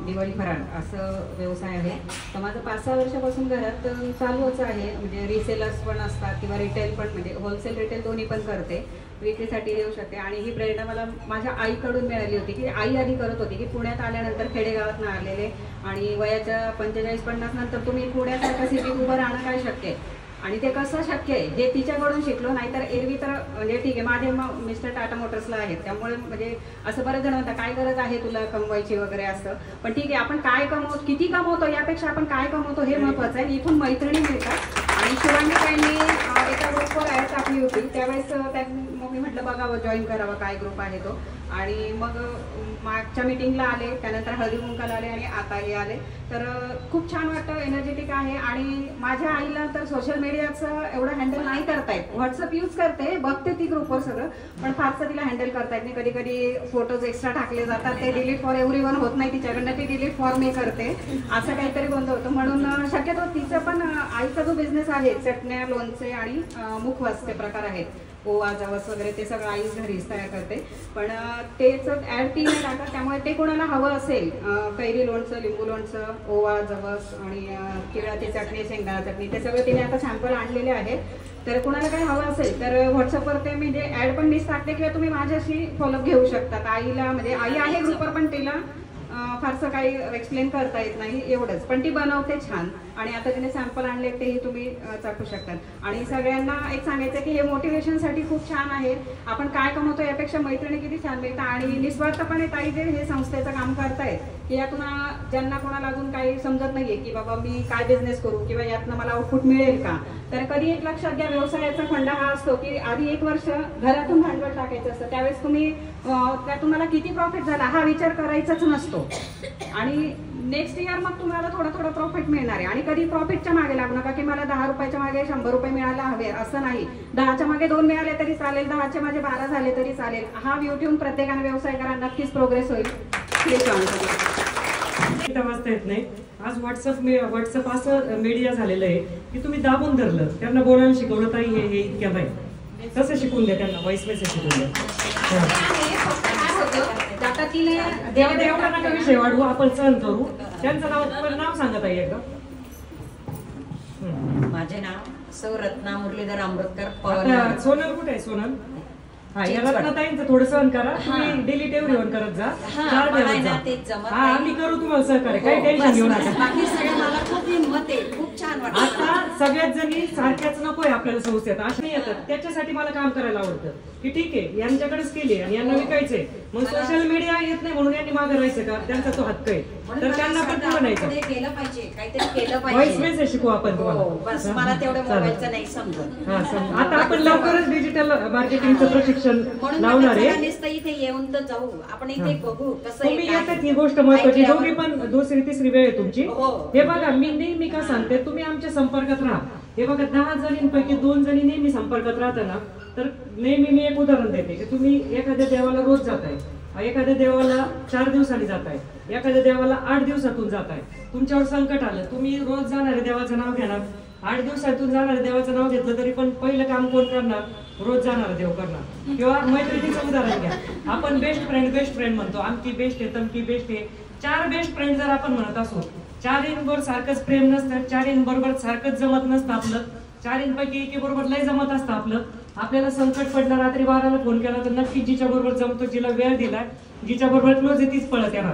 दिवाळी फराळ असं व्यवसाय आहे. तर माझं 5-6 वर्षापासून घरात चालूच आहे. म्हणजे रिसेलर्स पण असतात किंवा रिटेल पण, म्हणजे होलसेल रिटेल दोन्ही पण करते, विक्रीसाठी देऊ शकते. आणि ही प्रेरणा मला माझ्या आईकडून मिळाली होती, की आई आधी करत होती की पुण्यात आल्यानंतर खेडेगावात आलेले आणि वयाच्या 45-50 नंतर तुम्ही पुण्यासारख्या सिटीत उभं राहणं काय शक्य आहे, आणि ते कसं शक्य आहे जे तिच्याकडून शिकलो. नाहीतर एरवी तर म्हणजे ठीक आहे, माझे मिस्टर टाटा मोटर्सला आहेत, त्यामुळे म्हणजे असं बरेच जण म्हणतात काय गरज आहे तुला कमवायची वगैरे असं. पण ठीक आहे, आपण काय कमवतो, किती कमवतो यापेक्षा आपण काय कमवतो हे महत्त्वाचं आहे. इथून मैत्रिणी मिळतात. आणि शिवानी त्यांनी एका ग्रुपवर ॲड टाकली होती, त्यावेळेस मग मी म्हटलं बघावं, जॉईन करावं काय ग्रुप आहे तो. आणि मग मागच्या मीटिंगला आले, त्यानंतर हळदी कुंकाला आले आणि आताही आले. तर खूप छान वाटतं, एनर्जेटिक आहे. आणि माझ्या आईला तर सोशल मीडियाचं एवढं हँडल नाही करता येत. व्हॉट्सअप यूज करते, बघते ती ग्रुपवर सगळं, पण फारसं तिला हँडल करता येत नाही. कधी कधी फोटोज एक्स्ट्रा टाकले जातात, ते डिलीट फॉर एव्हरीवन होत नाही तिच्याकडनं, ती डिलीट फॉर मी करते, असं काहीतरी गोंधळ होतं. म्हणून शक्यतो तिचं पण आईचा जो बिझनेस आहे, चटण्या, लोणचे आणि मुखवासचे प्रकार आहेत, ओवा जवस वगैरे ते सगळं आईच घरीच तयार करते. पण तेच ॲड ती नाही टाकत, त्यामुळे ते कोणाला हवं असेल कैरी लोणचं, लिंबू लोणचं, ओवा जवस आणि तिळाची चटणी, शेंगदाणा चटणी ते सगळं तिने आता सॅम्पल आणलेले आहेत. तर कोणाला काही हवं असेल तर व्हॉट्सअपवर ते म्हणजे ॲड पण मीच टाकते किंवा तुम्ही माझ्याशी फॉलोअप घेऊ शकतात. आईला म्हणजे आई आहे ग्रुपवर पण तिला फारसं काही एक्सप्लेन करता येत नाही एवढंच, पण ती बनवते छान. आणि आता तिने सॅम्पल आणले तेही तुम्ही चाखू शकतात. आणि सगळ्यांना एक सांगायचं की हे मोटिवेशनसाठी खूप छान आहे. आपण काय कमवतो यापेक्षा मैत्रिणी किती छान मिळतात. आणि निस्वार्थपणे ताई जे हे संस्थेचं काम करतायत की यातून ज्यांना कोणाला अजून काही समजत नाहीये की बाबा मी काय बिझनेस करू किंवा यातनं मला आउटपुट मिळेल का, तर कधी एक लक्षात घ्या, व्यवसायाचा फंडा हा असतो की आधी 1 वर्ष घरातून भांडवल टाकायचं असतं. त्यावेळेस तुम्ही त्यातून मला किती प्रॉफिट झाला हा विचार करायचाच नसतो. आणि नेक्स्ट इयर मग तुम्हाला थोडं प्रॉफिट मिळणार आहे. आणि कधी प्रॉफिटच्या मागे लागू नका की मला 10 रुपयाच्या मागे 100 रुपये मिळायला हवे, असं नाही. 10च्या मागे 2 मिळाले तरी चालेल, 10च्या मागे 12 झाले तरी चालेल. हा व्ह्यू ठेवून प्रत्येकाने व्यवसाय करा, नक्कीच प्रोग्रेस होईल. वाचता येत नाही. आज व्हॉट्सअप असं मीडिया झालेलं आहे की तुम्ही दाबून धरलं, त्यांना बोलायला शिकवलं ताई हे इतक्या नाही, तसं शिकून द्या त्यांना, व्हॉइस मेसेज शिकून द्या. देवा नका विषय वाढवू, आपण सहन करू. त्यांचं नाव सांगत आहे एकदा. माझे नाव सौ रत्ना मुरलीधर आंबेडकर पवार. सोनल कुठे आहे? सोनल हा, या रत्नाताईंचं थोडं सहन करा, तुम्ही डेली टेवरीवर करत जा, 4 दिवस जा. हा, आम्ही करू तुम्हाला सहकार्य, काही टेन्शन घेऊ नका. बाकी सगळे मला खूप हिंमत आहे, खूप छान वाटतं. आता सगळ्याच जणी सारख्याच नकोय आपल्याला संस्थेत, अशा येतात. त्याच्यासाठी मला काम करायला आवडतं की ठीक आहे यांच्याकडे स्किल आहे आणि यांना विकायचंय, मग सोशल मीडिया येत नाही म्हणून यांनी मागे राहायचं का? त्यांचा तो हक्क आहे, तर त्यांना पण पुढे नाही केलं पाहिजे, काहीतरी केलं व्हॉइस पाहिजे. मेसेज शिकू आपण तुम्हाला. बस मला तेवढं मोबाईलचं नाही समजत. आता आपण लवकरच डिजिटल मार्केटिंगचं प्रशिक्षण लावणार आहे. इथे येऊन तर जाऊ, आपण इथे बघू कसं तुम्ही येतात. ही गोष्ट महत्वाची, दोघी पण 2री-3री वेळ आहे तुमची. हे बघा, मी नेहमी का सांगते, तुम्ही आमच्या संपर्कात राहा. हे बघा, 10 जणींपैकी 2 जणी नेहमी संपर्कात राहताना, तर नेहमी मी एक उदाहरण देते की तुम्ही एखाद्या देवाला रोज जाताय, एखाद्या देवाला 4 दिवसांनी जाताय, एखाद्या देवाला 8 दिवसातून जाताय. तुमच्यावर संकट आलं, तुम्ही रोज जाणारे देवाचं नाव घेणार, 8 दिवसातून जाणारे देवाचं नाव घेतलं तरी पण पहिलं काम कोण करणार? रोज जाणारा देव करणार. किंवा मैत्रिणीचं उदाहरण घ्या, आपण बेस्ट फ्रेंड म्हणतो, आमची बेस्ट आहे, तमकी बेस्ट आहे. 4 बेस्ट फ्रेंड जर आपण म्हणत असो, 4 सारखंच प्रेम नसतं, 4 बरोबर सारखंच जमत नसतं आपलं, 4 पैकी 1 बरोबर लय जमत असतं आपलं. आपल्याला संकट पडलं, रात्री 12ला फोन केला तर नक्की जिच्या बरोबर जमतो, जिला वेळ दिलाय, जिच्या बरोबर क्लोज आहे तीच पळत येणार.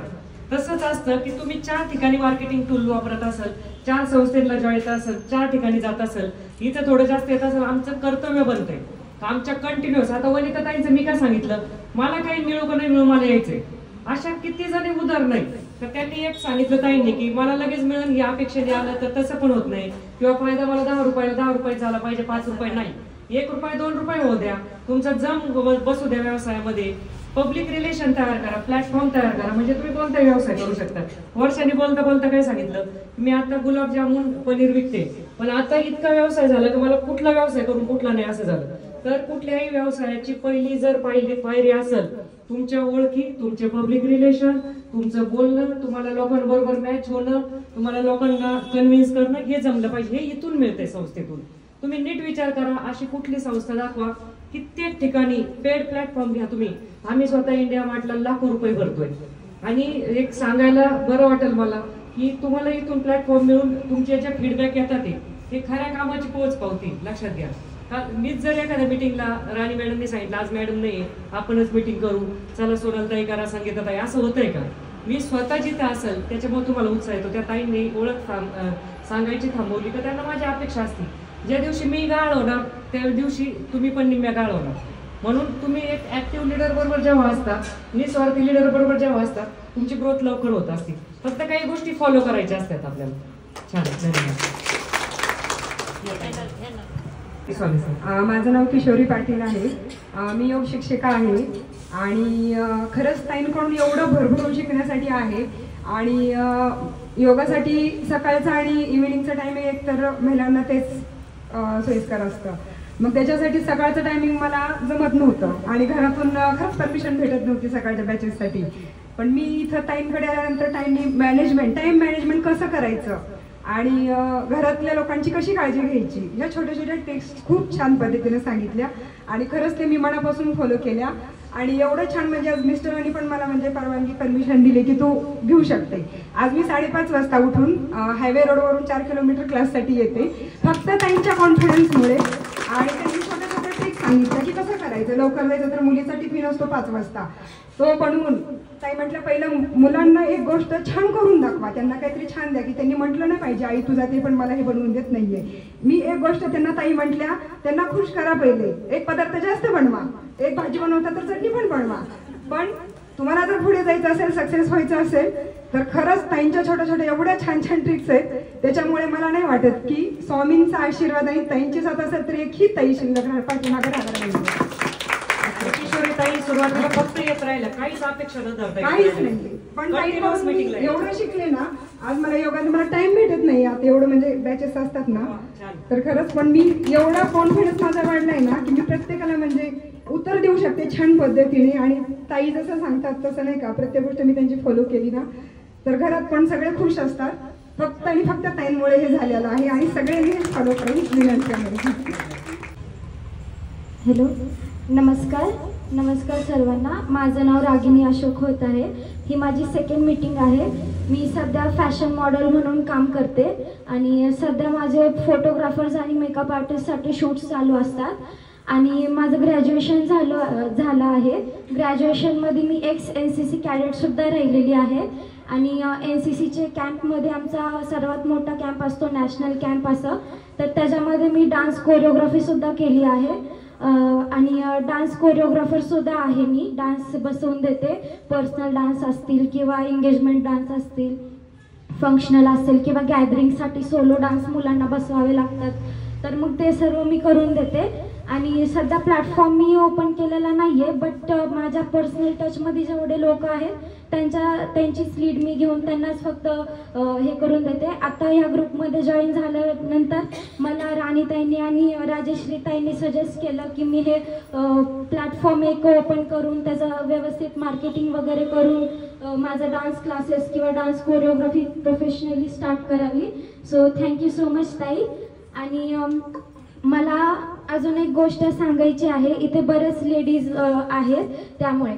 तसंच असतं की तुम्ही 4 ठिकाणी मार्केटिंग टूल वापरत असाल, 4 संस्थेला जॉईन असेल, 4 ठिकाणी जात असेल, इथं थोडं जास्त येत असेल, आमचं कर्तव्य बनतंय आमच्या कंटिन्युअस. आता वनिताताईंचं मी काय सांगितलं, मला काही मिळू का नाही मिळू, मला यायचंय. अशा किती जणी उदाहरण नाही, तर त्यांनी एक सांगितलं ताईंनी की मला लगेच मिळून या अपेक्षेने आलं तर तसं पण होत नाही. किंवा फायदा मला 10 रुपये झाला पाहिजे, 5 रुपये नाही, 1 रुपये 2 रुपये होऊ द्या, तुमचा जम बसू द्या व्यवसायामध्ये. पब्लिक रिलेशन तयार करा, प्लॅटफॉर्म तयार करा, म्हणजे तुम्ही कोणता व्यवसाय करू शकता. वर्षांनी बोलता काय सांगितलं, मी आता गुलाबजामुन पनीर विकते, पण आता इतका व्यवसाय झाला की मला कुठला व्यवसाय करून कुठला नाही असं झालं. तर कुठल्याही व्यवसायाची पहिली जर पायरी असेल तुमच्या ओळखी, तुमचे पब्लिक रिलेशन, तुमचं बोलणं, तुम्हाला लोकांबरोबर मॅच होणं, तुम्हाला लोकांना कन्व्हिन्स करणं, हे जमलं पाहिजे. हे इथून मिळते संस्थेतून. तुम्ही नीट विचार करा, अशी कुठली संस्था दाखवा. कित्येक ठिकाणी पेड प्लॅटफॉर्म घ्या तुम्ही. आम्ही स्वतः इंडिया मार्टला लाखो रुपये भरतोय. आणि एक सांगायला बरं वाटेल मला की तुम्हाला इथून प्लॅटफॉर्म मिळून तुमचे जे फीडबॅक येतात ते खऱ्या कामाची पोच पावती. लक्षात घ्या, मीच जर एखाद्या मिटिंगला राणी मॅडमने सांगितलं आज मॅडम नाही आपणच मिटिंग करू, चला सोनलताई करा, संगीताताई, असं होतंय का? मी स्वतः जिथे असेल त्याच्यामुळे तुम्हाला उत्साह येतो. त्या ताईंनी ओळख सांगायची थांबवली तर त्यांना माझी अपेक्षा असते ज्या दिवशी मी गाळ होणार त्या दिवशी तुम्ही पण निम्म्या गाळ होणार. म्हणून तुम्ही एक ऍक्टिव्ह लीडर बरोबर जेव्हा असता, निस्वार्थी लीडर बरोबर जेव्हा असता, तुमची ग्रोथ लवकर होत असते. फक्त काही गोष्टी फॉलो करायच्या असतात आपल्याला. छान, धन्यवाद. माझं नाव किशोरी पाटील आहे. मी योग शिक्षिका आहे आणि खरंच ताईंकडून एवढं भरभरून शिकण्यासाठी आहे. आणि योगासाठी सकाळचा आणि इव्हिनिंगचा टायमिंग एक तर महिलांना तेच सोयीस्कर असतं. मग त्याच्यासाठी सकाळचं टायमिंग मला जमत नव्हतं आणि घरातून खरंच परमिशन भेटत नव्हती सकाळच्या बॅचेससाठी. पण मी इथं ताईंकडे आल्यानंतर टाईम मॅनेजमेंट कसं करायचं आणि घरातल्या लोकांची कशी काळजी घ्यायची, या छोट्या छोट्या टिप्स खूप छान पद्धतीने सांगितल्या आणि खरंच ते मी मनापासून फॉलो केल्या. आणि एवढं छान म्हणजे आज मिस्टरांनी पण मला म्हणजे परमिशन दिली की तू घेऊ शकते. आज मी 5:30 वाजता उठून हायवे रोडवरून 4 किलोमीटर क्लाससाठी येते, फक्त त्यांच्या कॉन्फिडन्समुळे. आणि त्यांनी छोट्या छोट्या ट्रिक सांगितलं की कसं करायचं. लवकर जायचं तर मुलीचा टिफिन असतो 5 वाजता, तो बनवून ताई म्हटलं पहिलं मुलांना एक गोष्ट छान करून दाखवा, त्यांना काहीतरी छान द्या, की त्यांनी म्हटलं नाही पाहिजे आई तू जाते पण मला हे बनवून देत नाहीये. मी एक गोष्ट त्यांना ताई म्हटल्या, त्यांना खुश करा, पहिले एक पदार्थ जास्त बनवा, एक भाजी बनवता तर चटणी पण बनवा, पण तुम्हाला जर पुढे जायचं असेल, सक्सेस व्हायचं असेल तर खरंच ताईंच्या छोट्या छोट्या एवढ्या छान छान ट्रिक्स आहेत. त्याच्यामुळे मला नाही वाटत की स्वामींचा आशीर्वाद आणि ताईंची साथ असेल तर एकही ताई शिल्लक पाठीमागे राहणार नाही. किशोरी ताई सुरुवातीला फक्त येत राहिलं, काहीच अपेक्षा न धरता काहीच नाही, पण एवढं शिकले ना. आज मला योगाने मला टाइम भेटत नाही आता एवढं म्हणजे बॅचेस असतात ना, तर खरंच पण मी एवढा कॉन्फिडन्स माझा वाढलाय ना की मी प्रत्येकाला म्हणजे उत्तर देऊ शकते छान पद्धतीने. आणि ताई जसं सांगतात तसं नाही का, प्रत्येक गोष्ट मी त्यांची फॉलो केली ना तर घरात पण सगळे खुश असतात. फक्त आणि फक्त ताईंमुळे हे झालेलं आहे आणि सगळ्यांनी हे फॉलो करून विनंती आहे. हॅलो, नमस्कार सर्वांना. माझं नाव रागिनी अशोक होत आहे. ही माझी 2nd मीटिंग आहे. मी सध्या फॅशन मॉडेल म्हणून काम करते आणि सध्या माझे फोटोग्राफर्स आणि मेकअप आर्टिस्टसाठी शूट्स चालू असतात. आणि माझं ग्रॅज्युएशन झालं आहे. ग्रॅज्युएशनमध्ये मी NCC कॅडेटसुद्धा राहिलेली आहे. आणि NCCचे कॅम्पमध्ये आमचा सर्वात मोठा कॅम्प असतो, नॅशनल कॅम्प असं, तर त्याच्यामध्ये मी डान्स कोरिओग्राफीसुद्धा केली आहे. आणि डान्स कोरिओग्राफरसुद्धा आहे. मी डान्स बसवून देते, पर्सनल डान्स असतील किंवा एंगेजमेंट डान्स असतील, फंक्शनल असेल किंवा गॅदरिंगसाठी सोलो डान्स मुलांना बसवावे लागतात, तर मग ते सर्व मी करून देते. आणि सध्या प्लॅटफॉर्म मी ओपन केलेला नाही आहे, बट माझ्या पर्सनल टचमध्ये जेवढे लोक आहेत त्यांचीच लीड मी घेऊन त्यांनाच फक्त हे करून देते. आता ह्या ग्रुपमध्ये जॉईन झाल्यानंतर मला राणीताईंनी आणि राजेश्रीताईंनी सजेस्ट केलं की मी हे प्लॅटफॉर्म एक ओपन करून त्याचं व्यवस्थित मार्केटिंग वगैरे करून माझा डान्स क्लासेस किंवा डान्स कोरिओग्राफी प्रोफेशनली स्टार्ट करावी. सो थँक्यू सो मच ताई. आणि मला अजून एक गोष्ट सांगायची आहे. इथे बरेच लेडीज आहेत, त्यामुळे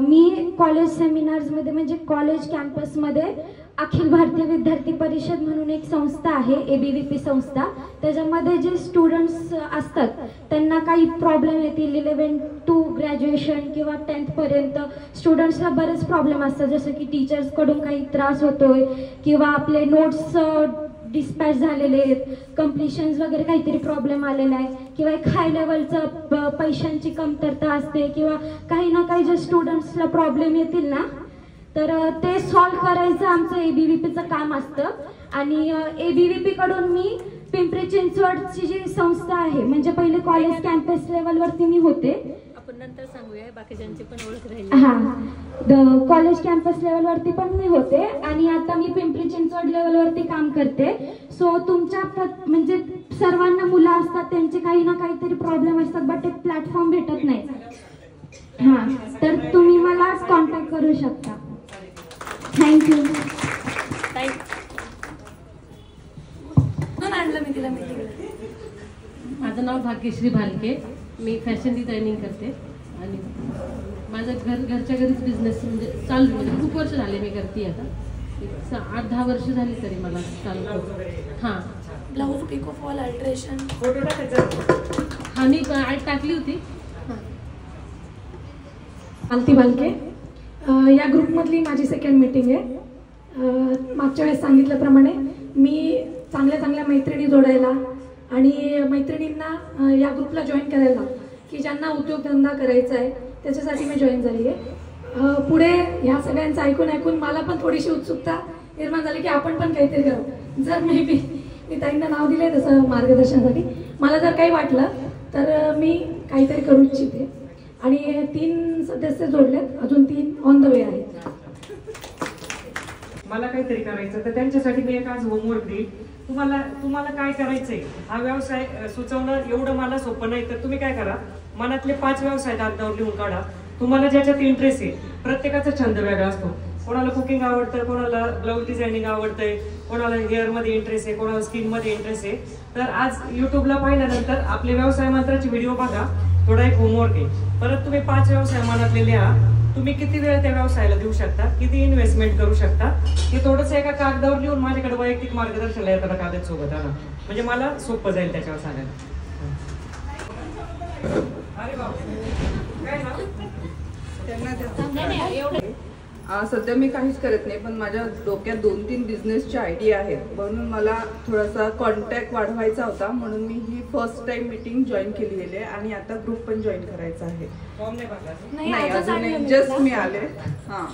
मी कॉलेज सेमिनार्समध्ये म्हणजे कॉलेज कॅम्पसमध्ये अखिल भारतीय विद्यार्थी परिषद म्हणून एक संस्था आहे, ABVP संस्था. त्याच्यामध्ये जे स्टुडंट्स असतात त्यांना काही प्रॉब्लेम येतील 11 to ग्रॅज्युएशन किंवा 10th पर्यंत स्टुडंट्सला बरेच प्रॉब्लेम असतात, जसं की टीचर्सकडून काही त्रास होतोय किंवा आपले नोट्स डिस्पॅच झालेले आहेत, कम्प्लिशन्स वगैरे काहीतरी प्रॉब्लेम आलेला आहे किंवा एक हाय लेवलचं पैशांची कमतरता असते किंवा काही ना काही जे स्टुडंट्सला प्रॉब्लेम येतील ना, तर ते सॉल्व्ह करायचं आमचं ABVPचं काम असतं. आणि ABVP कडून मी पिंपरी चिंचवडची जी संस्था आहे, म्हणजे पहिले कॉलेज कॅम्पस लेवलवरती मी होते, आपण नंतर सांगूया, बाकीच्यांची पण ओळख राहिली. हां, कॉलेज कॅम्पस लेवलवरती पण मी होते आणि आता मी पिंपरी चिंचवड लेवलवरती काम करते. सो तुमच्या म्हणजे सर्वांना मुलं असतात, त्यांचे काही ना काहीतरी प्रॉब्लेम असतात, बट एक प्लॅटफॉर्म भेटत नाही. हां, तर तुम्ही मला कॉन्टॅक्ट करू शकता. थँक्यू. माझं नाव भाग्यश्री भालके. मी फॅशन डिझायनिंग करते आणि माझं घरच्या घरीच बिझनेस म्हणजे चालू, म्हणजे खूप वर्ष झाले मी करते. आता 8-10 वर्ष झाली तरी मला चालू. हां, ब्लाऊज पिको फॉल अल्ट्रेशन हां मी ॲड टाकली होती. मालती भालके, या ग्रुपमधली माझी 2nd मीटिंग आहे. मागच्या वेळेस सांगितल्याप्रमाणे मी चांगल्या मैत्रिणी जोडायला आणि मैत्रिणींना या ग्रुपला जॉईन करायला, की ज्यांना उद्योगधंदा करायचा आहे त्याच्यासाठी मी जॉईन झाली आहे. पुढे ह्या सगळ्यांचं ऐकून मला पण थोडीशी उत्सुकता निर्माण झाली की आपण पण काहीतरी करावं. जर मी ताईंना नाव दिलं आहे तसं मार्गदर्शनासाठी, मला जर काही वाटलं तर मी काहीतरी करू इच्छिते. आणि 3 सदस्य जोडलेत, अजून 3 ऑन द वे आहेत. मला काहीतरी करायचं तर त्यांच्यासाठी मी एक आज होमवर्क देईल. तुम्हाला काय करायचंय हा व्यवसाय सुचवणं एवढं मला सोपं नाही, तर तुम्ही काय करा, मनातले 5 व्यवसाय दाखवून लिहून काढा. तुम्हाला ज्याच्यात इंटरेस्ट आहे, प्रत्येकाचा छंद वेगळा असतो. कोणाला कुकिंग आवडतं, कोणाला ब्लाऊज डिझायनिंग आवडतंय, कोणाला हेअरमध्ये इंटरेस्ट आहे, कोणाला स्किनमध्ये इंटरेस्ट आहे. तर आज यूट्यूबला पाहिल्यानंतर आपले व्यवसाय मंत्राचे व्हिडिओ बघा. थोडा एक होमवर्क आहे. परत तुम्ही 5 व्यवसाय मनातले लिहा. तुम्ही किती वेळ त्या व्यवसायाला देऊ शकता, किती इन्व्हेस्टमेंट करू शकता, हे थोडंसं एका कागदावर लिहून माझ्याकडे वैयक्तिक मार्गदर्शनाला येताना कागद सोबत आणा, म्हणजे मला सोपं जाईल त्याच्यावर सांगायला. सध्या मी काहीच करत नाही, पण माझ्या डोक्यात 2-3 बिझनेसच्या आयडिया आहेत, म्हणून मला थोडासा कॉन्टॅक्ट वाढवायचा होता, म्हणून मी ही फर्स्ट टाइम मीटिंग जॉईन केलेली आहे आणि आता ग्रुप पण जॉईन करायचा आहे. नाही अजून जस्ट मी आले. हां,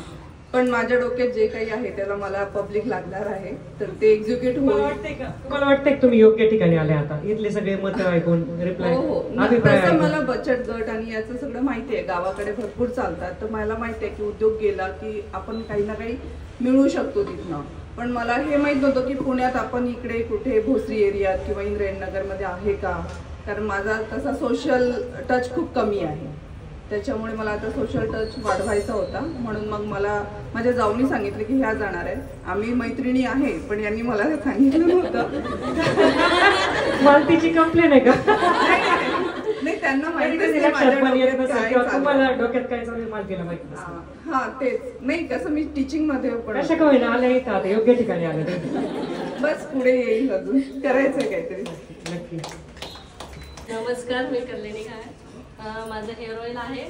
पण माझ्या डोक्यात जे काही आहे त्याला मला पब्लिक लागणार आहे, तर ते एक्झिक्यूट होईल. तुम्हाला वाटतंय तुम्ही योग्य ठिकाणी आले आता इथले सगळे मत ऐकून रिप्लाय? हो, तसं मला बचत गट आणि याचं सगळं माहिती आहे, गावाकडे भरपूर चालतात, तर मला माहिती आहे की उद्योग गेला की आपण काही ना काही मिळवू शकतो तिथनं. पण मला हे माहित नव्हतं की पुण्यात आपण इकडे कुठे भोसरी एरियात किंवा इंद्रायणनगरमध्ये आहे का, कारण माझा तसा सोशल टच खूप कमी आहे. त्याच्यामुळे मला आता सोशल टच वाढवायचा होता, म्हणून मग मला माझ्या जाऊनी सांगितलं की ह्या जाणार आहे. आम्ही मैत्रिणी आहे, पण यांनी मला सांगितलं नव्हतं. मालतीची कंप्लेन आहे का? नाही, त्यांना माहिती डोक्यात काय चालू मालतीला माहिती. हा तेच नाही, कसं मी टीचिंग मध्ये पण कशा काय ना आल्या इथं आता योग्य ठिकाणी आलं, बस पुढे येईल, अजून करायचं काहीतरी. नक्की. नमस्कार, मी कल्याणी काय. माझं हेअर ऑइल आहे,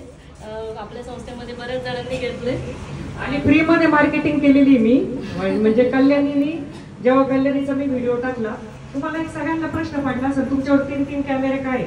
आपल्या संस्थेमध्ये बऱ्याच जणांनी घेतले आणि फ्रीमध्ये मार्केटिंग केलेली मी, म्हणजे कल्याणीनी. जेव्हा कल्याणीचा मी व्हिडिओ टाकला, तुम्हाला एक सगळ्यांना प्रश्न पडला असेल तुमच्यावर 3 कॅमेरे काय.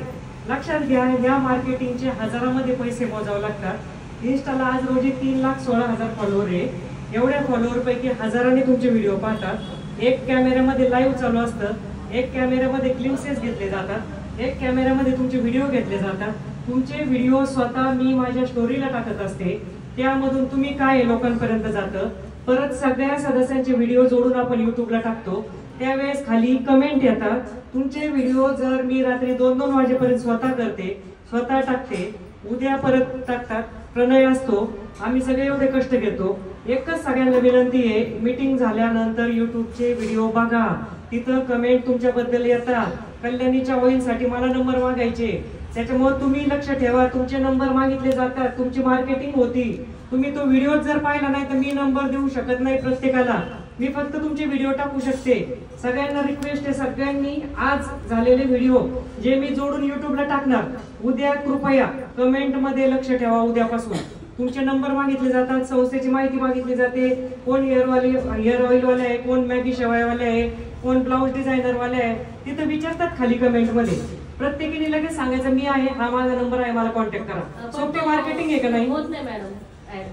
लक्षात घ्या, या मार्केटिंगचे हजारामध्ये पैसे मोजावे लागतात. इन्स्टाला आज रोजी 3,16,000 फॉलोअर आहे. एवढ्या फॉलोअर पैकी हजारांनी तुमचे व्हिडिओ पाहतात. एक कॅमेऱ्यामध्ये लाईव्ह चालू असतं, एक कॅमेऱ्यामध्ये ग्लिम्सेस घेतले जातात, एक कॅमेऱ्यामध्ये तुमचे व्हिडिओ घेतले जातात. तुमचे व्हिडिओ स्वतः मी माझ्या स्टोरीला टाकत असते, त्यामधून तुम्ही काय लोकांपर्यंत जातं. परत सगळ्या सदस्यांचे व्हिडिओ जोडून आपण युट्यूबला टाकतो, त्यावेळेस खाली कमेंट येतात. तुमचे व्हिडिओ जर मी रात्री 2-2 वाजेपर्यंत स्वतः करते, स्वतः टाकते, उद्या परत टाकतात, प्रणय असतो, आम्ही सगळे एवढे कष्ट घेतो. एकच सगळ्यांना विनंती आहे, मीटिंग झाल्यानंतर युट्यूबचे व्हिडिओ बघा, तिथं कमेंट तुमच्याबद्दल येतात. कल्याणीच्या ऑइलसाठी मला नंबर मागायचे, त्याच्यामुळे तुम्ही लक्ष ठेवा, तुमचे नंबर मागितले जातात, तुमची मार्केटिंग होती. तुम्ही तो व्हिडिओ जर पाहिला नाही तर मी नंबर देऊ शकत नाही प्रत्येकाला, मी फक्त तुमचे व्हिडिओ टाकू शकते. सगळ्यांना रिक्वेस्ट आहे, सगळ्यांनी आज झालेले व्हिडिओ जे मी जोडून युट्यूबला टाकणार, उद्या कृपया कमेंट मध्ये लक्ष ठेवा. उद्यापासून तुमचे नंबर मागितले जातात, संस्थेची माहिती मागितली जाते, कोण हेअर ऑइल वाले आहे, कोण मॅगी शेवायवाले आहे, कोण ब्लाऊज डिझायनर वाले आहे, तिथं विचारतात खाली कमेंट मध्ये. प्रत्येकीने लगेच सांगायचं मी आहे, हा माझा नंबर आहे, मला कॉन्टॅक्ट करा. सोपी मार्केटिंग आहे का नाही? होत नाही मॅडम.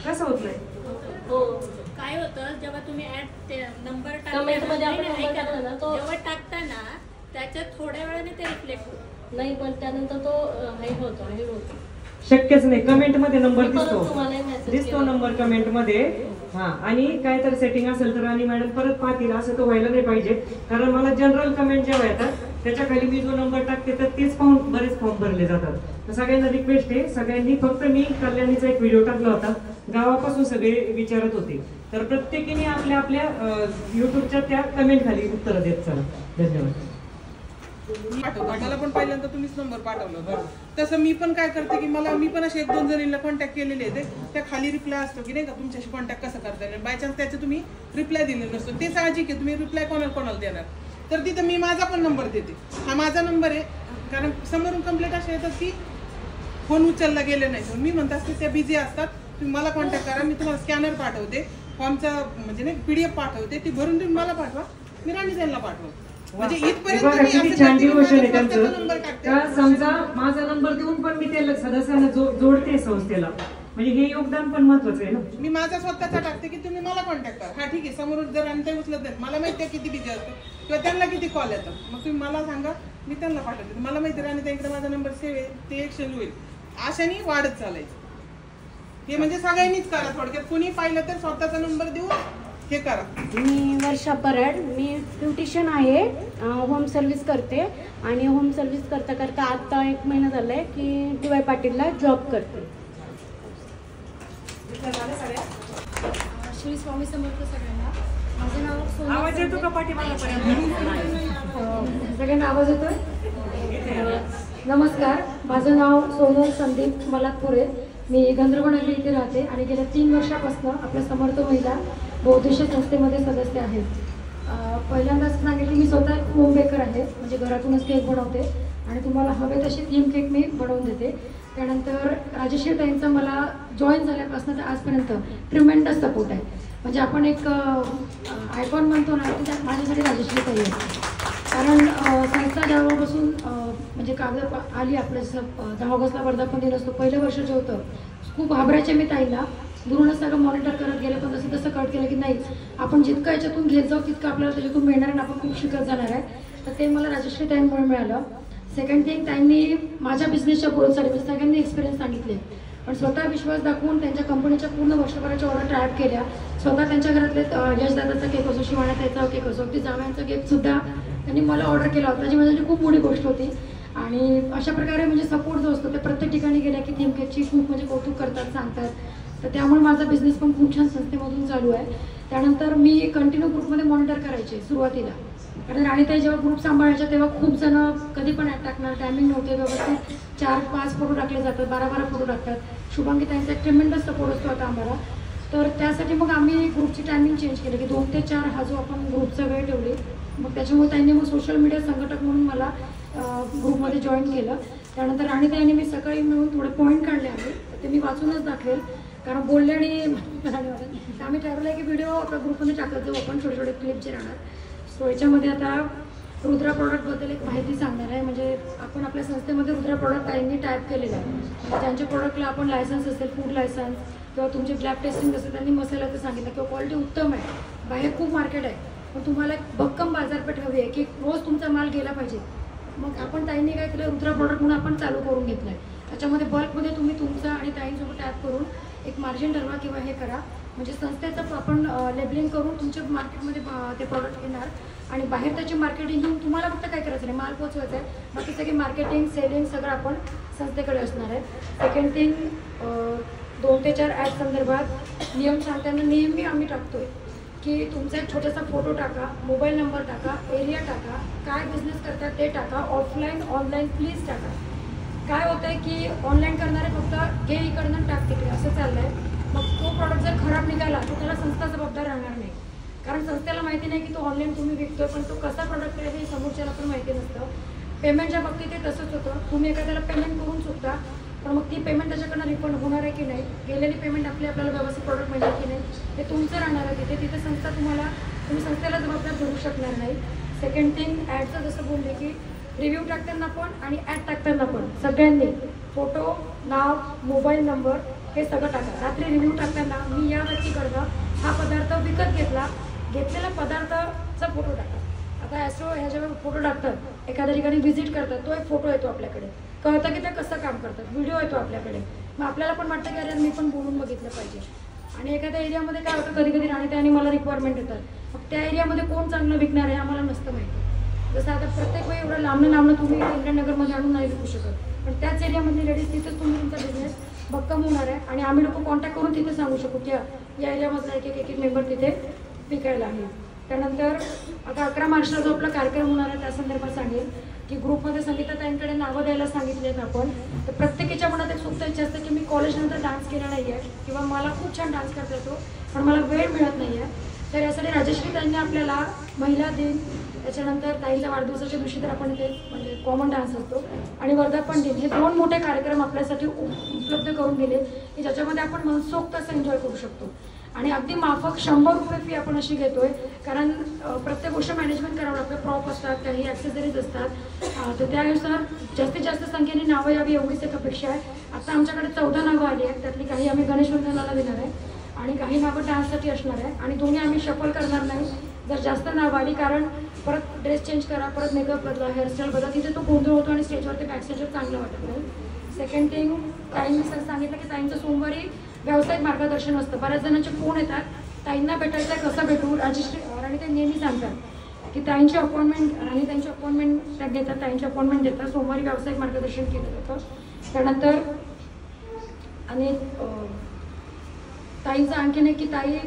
कसं होत नाही? हो, काय होतं जेव्हा तुम्ही ऍड नंबर कमेंटमध्ये आपण नंबर टाकला ना, तो जेव्हा टाकताना त्याच्यात थोड्या वेळाने ते रिफ्लेक्ट होतं. नाही, पण त्यानंतर तो हाईड होतो. शक्यच नाही. कमेंट मध्ये नंबर दिसतो नंबर कमेंट मध्ये. हा, आणि काय तर सेटिंग असेल तर आणि मॅडम परत पाहतील, असं तो व्हायला नाही पाहिजे. कारण मला जनरल कमेंट जेव्हा येतात त्याच्या खाली मी जो नंबर टाकते तर तेच पाहून बरेच फॉर्म भरले जातात. तर सगळ्यांना रिक्वेस्ट आहे, सगळ्यांनी फक्त मी कल्याणीचा एक व्हिडिओ टाकला होता, गावापासून सगळे विचारत होते, तर प्रत्येकीने आपल्या आपल्या युट्यूबच्या त्या कमेंट खाली उत्तर देत चला. धन्यवाद. मला पण पहिल्यांदा तुम्हीच नंबर पाठवला, तसं मी पण काय करते की मी पण असे 1-2 जणींना कॉन्टॅक्ट केलेले आहेत, त्या खाली रिप्लाय असतो की नाही का तुमच्याशी कॉन्टॅक्ट कसं करता येईल. बाय चान्स त्याचे तुम्ही रिप्लाय दिलेला नसतो, ते साहजिक आहे, तुम्ही रिप्लाय कोणाला देणार. तर तिथं मी माझा पण नंबर देते, हा माझा नंबर आहे. कारण समोरून कंप्लेंट अशा येतात की फोन उचलला गेले नाही, मी म्हणत असते त्या बिझी असतात, तुम्ही मला कॉन्टॅक्ट करा, मी तुम्हाला स्कॅनर पाठवते, फॉर्मचा म्हणजे नाही PDF पाठवते, ती भरून तुम्ही मला पाठवा, मी राणी त्यांना पाठवते. म्हणजे इथपर्यंत छान डिव्होशन आहे त्यांचं. समजा माझा नंबर देऊन पण मी त्या सदस्यांना जोडते संस्थेला, म्हणजे हे योगदान पण महत्वाचं आहे ना. मी माझा स्वतःचा टाकते की तुम्ही मला कॉन्टॅक्ट करा. हा ठीक आहे, समोरून जर आणि ते उचलत नाही, मला माहिती आहे किती बिझी असतो किंवा त्यांना किती कॉल येतात, मग तुम्ही मला सांगा, मी त्यांना पाठवते. मला माहिती आहे आणि त्यांकडे माझा नंबर सेव्ह आहे, ते एक्सचेंज होईल. अशाने वाढत चालायचं. हे म्हणजे सगळ्यांनीच करा थोडक्यात. कुणी पाहिलं तर स्वतःचा नंबर देऊन हे करा. मी वर्षा पराड, मी ब्युटिशियन आहे, होम सर्व्हिस करते आणि होम सर्व्हिस करता करता आता 1 महिना झाला आहे की DY पाटीलला जॉब करते. श्री स्वामी समर्थ सगळ्यांना. माझं नाव सोनल. आवाज येतो का पाठीमागेपर्यंत? सगळ्यांना आवाज येतोय? नमस्कार, माझं नाव सोनल संदीप मलातपुरे. मी गंधर्वनगरी इथे राहते आणि गेल्या 3 वर्षापासून आपल्या समर्थ महिला बहुउद्देशीय संस्थेमध्ये सदस्य आहे. पहिल्यांदाच सांगितलं मी स्वतः होम बेकर आहे, म्हणजे घरातूनच केक बनवते आणि तुम्हाला हवे तसे थीम केक मी बनवून देते. त्यानंतर राजश्री ताईंचा मला जॉईन झाल्यापासून तर आजपर्यंत ट्रिमेंडस सपोर्ट आहे. म्हणजे आपण एक आयकॉन म्हणतो ना, की त्यात माझ्यासाठी राजश्री ताई आहे. कारण संस्था जेव्हापासून म्हणजे कागद आली आपलं 10 ऑगस्टला वर्धापन दिन असतो, पहिलं वर्ष जे होतं खूप घाबरायचे मी ताईला. दुरूनच सगळं मॉनिटर करत गेले, पण जसं तसं कट केलं की नाही आपण जितकं याच्यातून घेत जाऊ तितकं आपल्याला त्याच्यातून मिळणार आणि आपण खूप शिकत जाणार आहे. तर ते मला राजश्री ताईंमुळे मिळालं. सेकंड थिंग, ताईंनी माझ्या बिझनेसच्या ग्रोथसाठी म्हणजे सगळ्यांनी एक्सपिरियन्स सांगितले, पण स्वतः विश्वास दाखवून त्यांच्या कंपनीच्या पूर्ण वर्षभराच्या ऑर्डर ट्रॅप केल्या. स्वतः त्यांच्या घरातले यशदादाचा केक असो, शिवाना त्याचा केक असो, ती जावयांचा केकसुद्धा त्यांनी मला ऑर्डर केला होता, जी माझ्यासाठी खूप मोठी गोष्ट होती. आणि अशा प्रकारे म्हणजे सपोर्ट जो असतो ते प्रत्येक ठिकाणी गेल्या की थीम केकची खूप म्हणजे कौतुक करतात, सांगतात. तर त्यामुळे माझा बिझनेस पण खूप छान संस्थेमधून चालू आहे. त्यानंतर मी कंटिन्यू ग्रुपमध्ये मॉनिटर करायचे सुरुवातीला, कारण राणीताई जेव्हा ग्रुप सांभाळायच्या तेव्हा खूप जण कधी पण ॲड टाकणार, टायमिंग नव्हते व्यवस्थित. 4-5 फोटो टाकले जातात, 12-12 फोटो टाकतात. शुभांगी ताईंचा एक ट्रिमेंडस सपोर्ट असतो आता आम्हाला. तर त्यासाठी मग आम्ही ग्रुपची टायमिंग चेंज केली की 2 ते 4 हा जो आपण ग्रुपचा वेळ ठेवली. मग त्याच्यामुळे त्यांनी मग सोशल मीडिया संघटक म्हणून मला ग्रुपमध्ये जॉईन केलं. त्यानंतर राणीताई आणि मी सकाळी मिळून थोडे पॉईंट काढले आहे, ते मी वाचूनच दाखवेल कारण बोलले. आणि आम्ही ठरवलं की व्हिडिओ आपल्या ग्रुपमध्ये टाकत जाऊ आपण, छोटे छोटे क्लिप जे राहणार. सो याच्यामध्ये आता रुद्रा प्रॉडक्टबद्दल एक माहिती सांगणार आहे. म्हणजे आपण आपल्या संस्थेमध्ये रुद्रा प्रॉडक्ट ताईंनी टाईप केलेलं आहे. म्हणजे ज्यांच्या प्रॉडक्टला आपण लायसन्स असेल, फूड लायसन्स किंवा तुमचे लॅब टेस्टिंग असेल, त्यांनी मसाल्याचं सांगितलं किंवा क्वालिटी उत्तम आहे. बाहेर खूप मार्केट आहे, पण तुम्हाला एक भक्कम बाजारपेठ हवी आहे की रोज तुमचा माल गेला पाहिजे. मग आपण ताईंनी काय केलं, रुद्रा प्रॉडक्ट म्हणून आपण चालू करून घेतलं आहे. त्याच्यामध्ये बल्कमध्ये तुम्ही तुमचा आणि ताईंसोबत टॅप करून एक मार्जिन ठरवा किंवा हे करा, म्हणजे संस्थेचं आपण लेबलिंग करून तुमच्या मार्केटमध्ये ते प्रॉडक्ट येणार आणि बाहेर त्याची मार्केटिंग घेऊन तुम्हाला फक्त काय करायचं नाही, माल पोचवायचं आहे. बाकी सगळी मार्केटिंग, सेलिंग सगळं आपण संस्थेकडे असणार आहे. सेकंड थिंग, 2 ते 4 ॲड संदर्भात नियम सांगताना नेहमी आम्ही टाकतोय की तुमचा एक छोटासा फोटो टाका, मोबाईल नंबर टाका, एरिया टाका, काय बिझनेस करतात ते टाका, ऑफलाईन ऑनलाईन प्लीज टाका. काय होतं आहे की ऑनलाईन करणारे फक्त घे इकडनं टाक तिकडे असं चाललं आहे. मग तो प्रॉडक्ट जर खराब निघाला तर त्याला संस्था जबाबदार राहणार नाही, कारण संस्थेला माहिती नाही की तो ऑनलाईन तुम्ही विकतोय, पण तो कसा प्रॉडक्ट आहे हे समोरच्याला पण माहिती नसतं. पेमेंटच्या बाबतीत ते तसंच होतं, तुम्ही एखाद्याला पेमेंट करून चुकता, पण मग ती पेमेंट त्याच्याकडनं रिफंड होणार आहे की नाही, गेलेली पेमेंट आपल्याला व्यवस्थित प्रॉडक्ट मिळणार की नाही ते तुमचं राहणार आहे. तिथे संस्था तुम्ही संस्थेला जबाबदार धरू शकणार नाही. सेकंड थिंग, ॲडचं जसं बोलले की रिव्ह्यू टाकताना पण आणि ॲड टाकताना पण सगळ्यांनी फोटो, नाव, मोबाईल नंबर हे सगळं टाका. रात्री रिव्ह्यू टाकताना मी या व्यक्तीकडनं हा पदार्थ विकत घेतलेला पदार्थाचा फोटो टाका. आता ॲस्ट्रो ह्या जेव्हा फोटो टाकतात, एखाद्या ठिकाणी व्हिजिट करतात, तो एक फोटो येतो आपल्याकडे, कळतं की ते कसं काम करतात, व्हिडिओ येतो आपल्याकडे. मग आपल्याला पण वाटतं की अरे मी पण बोलून बघितलं पाहिजे. आणि एखाद्या एरियामध्ये काय होतं, कधी कधी राणीताई आणि मला रिक्वायरमेंट येतात, मग त्या एरियामध्ये कोण चांगलं विकणार आहे आम्हाला नसतं माहिती. जसं आता प्रत्येक वेळी एवढं लांबनं तुम्ही इंद्रनगरमध्ये आणून नाही विकू शकत, पण त्याच एरियामधली लेडीज तिथेच तुम्ही तुमचा बिझनेस भक्कम होणार आहे आणि आम्ही लोक कॉन्टॅक्ट करून तिथे सांगू शकू की या एरियामधला एक मेंबर तिथे विकायला आहे. त्यानंतर आता 11 मार्चला जो आपला कार्यक्रम होणार आहे त्या संदर्भात सांगेल की ग्रुपमध्ये संगीताताईंकडे नावं द्यायला सांगितले आहेत आपण. तर प्रत्येकीच्या मनात एक सुप्त इच्छा असते की मी कॉलेजनंतर डान्स केला नाही आहे किंवा मला खूप छान डान्स करता येतो पण मला वेळ मिळत नाही आहे. तर यासाठी राजश्री ताईंनी आपल्याला महिला दिन, त्याच्यानंतर ताईंच्या वाढदिवसाच्या दिवशी तर आपण ते म्हणजे कॉमन डान्स असतो आणि वर्धापन दिन, हे 2 मोठे कार्यक्रम आपल्यासाठी उपलब्ध करून दिले की ज्याच्यामध्ये आपण मनसोक्त असं एन्जॉय करू शकतो. आणि अगदी माफक 100 रुपये फी आपण अशी घेतोय, कारण प्रत्येक गोष्ट मॅनेजमेंट करावं लागतं, प्रॉप असतात, काही ॲक्सेसरीज असतात. तर त्यानुसार जास्तीत जास्त संख्येने नावं यावी एवढीच एक अपेक्षा आहे. आता आमच्याकडे 14 नावं आली आहेत, त्यातली काही आम्ही गणेश वंदनाला देणार आहे आणि काही नावं डान्ससाठी असणार आहे आणि दोन्ही आम्ही शफल करणार नाही जर जास्त नावं आली, कारण परत ड्रेस चेंज करा, परत मेकअप बदला, हेअरस्टाईल बदला, तिथे तो गोंधळ होतो आणि स्टेजवरती बॅक स्टेजवर चांगलं वाटत नाही. सेकंड थिंग, ताईंनी सर सांगितलं की ताईंचं सोमवारी व्यावसायिक मार्गदर्शन असतं. बऱ्याच जणांचे फोन येतात, ताईंना भेटायचं आहे, कसं भेटू, आणि ते नेहमी सांगतात की ताईंची अपॉइंटमेंट आणि त्यांची अपॉइंटमेंट घेतात, ताईंची अपॉइंटमेंट देतात. सोमवारी व्यावसायिक मार्गदर्शन केलं जातं. त्यानंतर आणि ताईंचं आणखीन एक की ताई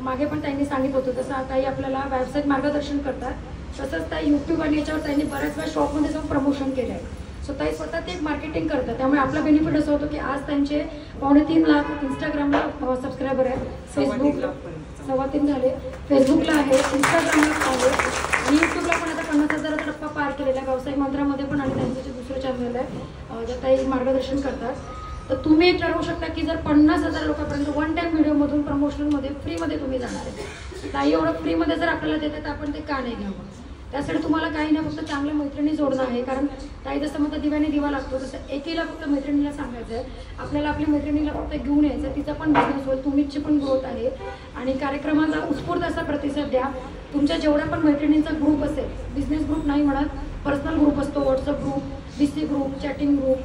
मागे पण त्यांनी सांगितलं होतं तसं ताई आपल्याला व्यावसायिक मार्गदर्शन करतात, तसंच ताई यूट्यूब आणि याच्यावर त्यांनी बऱ्याच वेळा शॉपमध्ये जाऊन प्रमोशन केलं आहे. सो ताई स्वतः ते मार्केटिंग करतात, त्यामुळे आपला बेनिफिट असं होतं की आज त्यांचे 3.5 लाख इंस्टाग्रामला सबस्क्रायबर आहेत, फेसबुकला 3.25 झाले, फेसबुकला आहे, इंस्टाग्रामला आहे आणि यूट्यूबला पण आता 50,000चा टप्पा पार केलेला आहे. व्यावसायिक मंत्रामध्ये पण आणि त्यांचं जे दुसरं चॅनल आहे ज्यात ताई मार्गदर्शन करतात. तर तुम्ही एक ठरवू शकता की जर 50,000 लोकांपर्यंत वन टाईम व्हिडिओमधून प्रमोशनमध्ये फ्रीमध्ये तुम्ही जाणार आहे, ताई एवढं फ्रीमध्ये जर आपल्याला देतात तर आपण ते का नाही घ्यावं. त्यासाठी तुम्हाला काही नाही, फक्त चांगल्या मैत्रिणी जोडणं आहे. कारण ताई जसं म्हणतात दिव्याने दिवा लागतो, तसं एकीला फक्त मैत्रिणीला सांगायचं आहे, आपल्याला आपली मैत्रिणीला फक्त घेऊन यायचं, तिचा पण बिझनेस होईल, तुमची पण ग्रोथ आहे. आणि कार्यक्रमाला उत्स्फूर्त असा प्रतिसाद द्या. तुमच्या जेवढ्या पण मैत्रिणींचा ग्रुप असेल, बिझनेस ग्रुप नाही म्हणत, पर्सनल ग्रुप असतो, WhatsApp group, BC group, chatting group,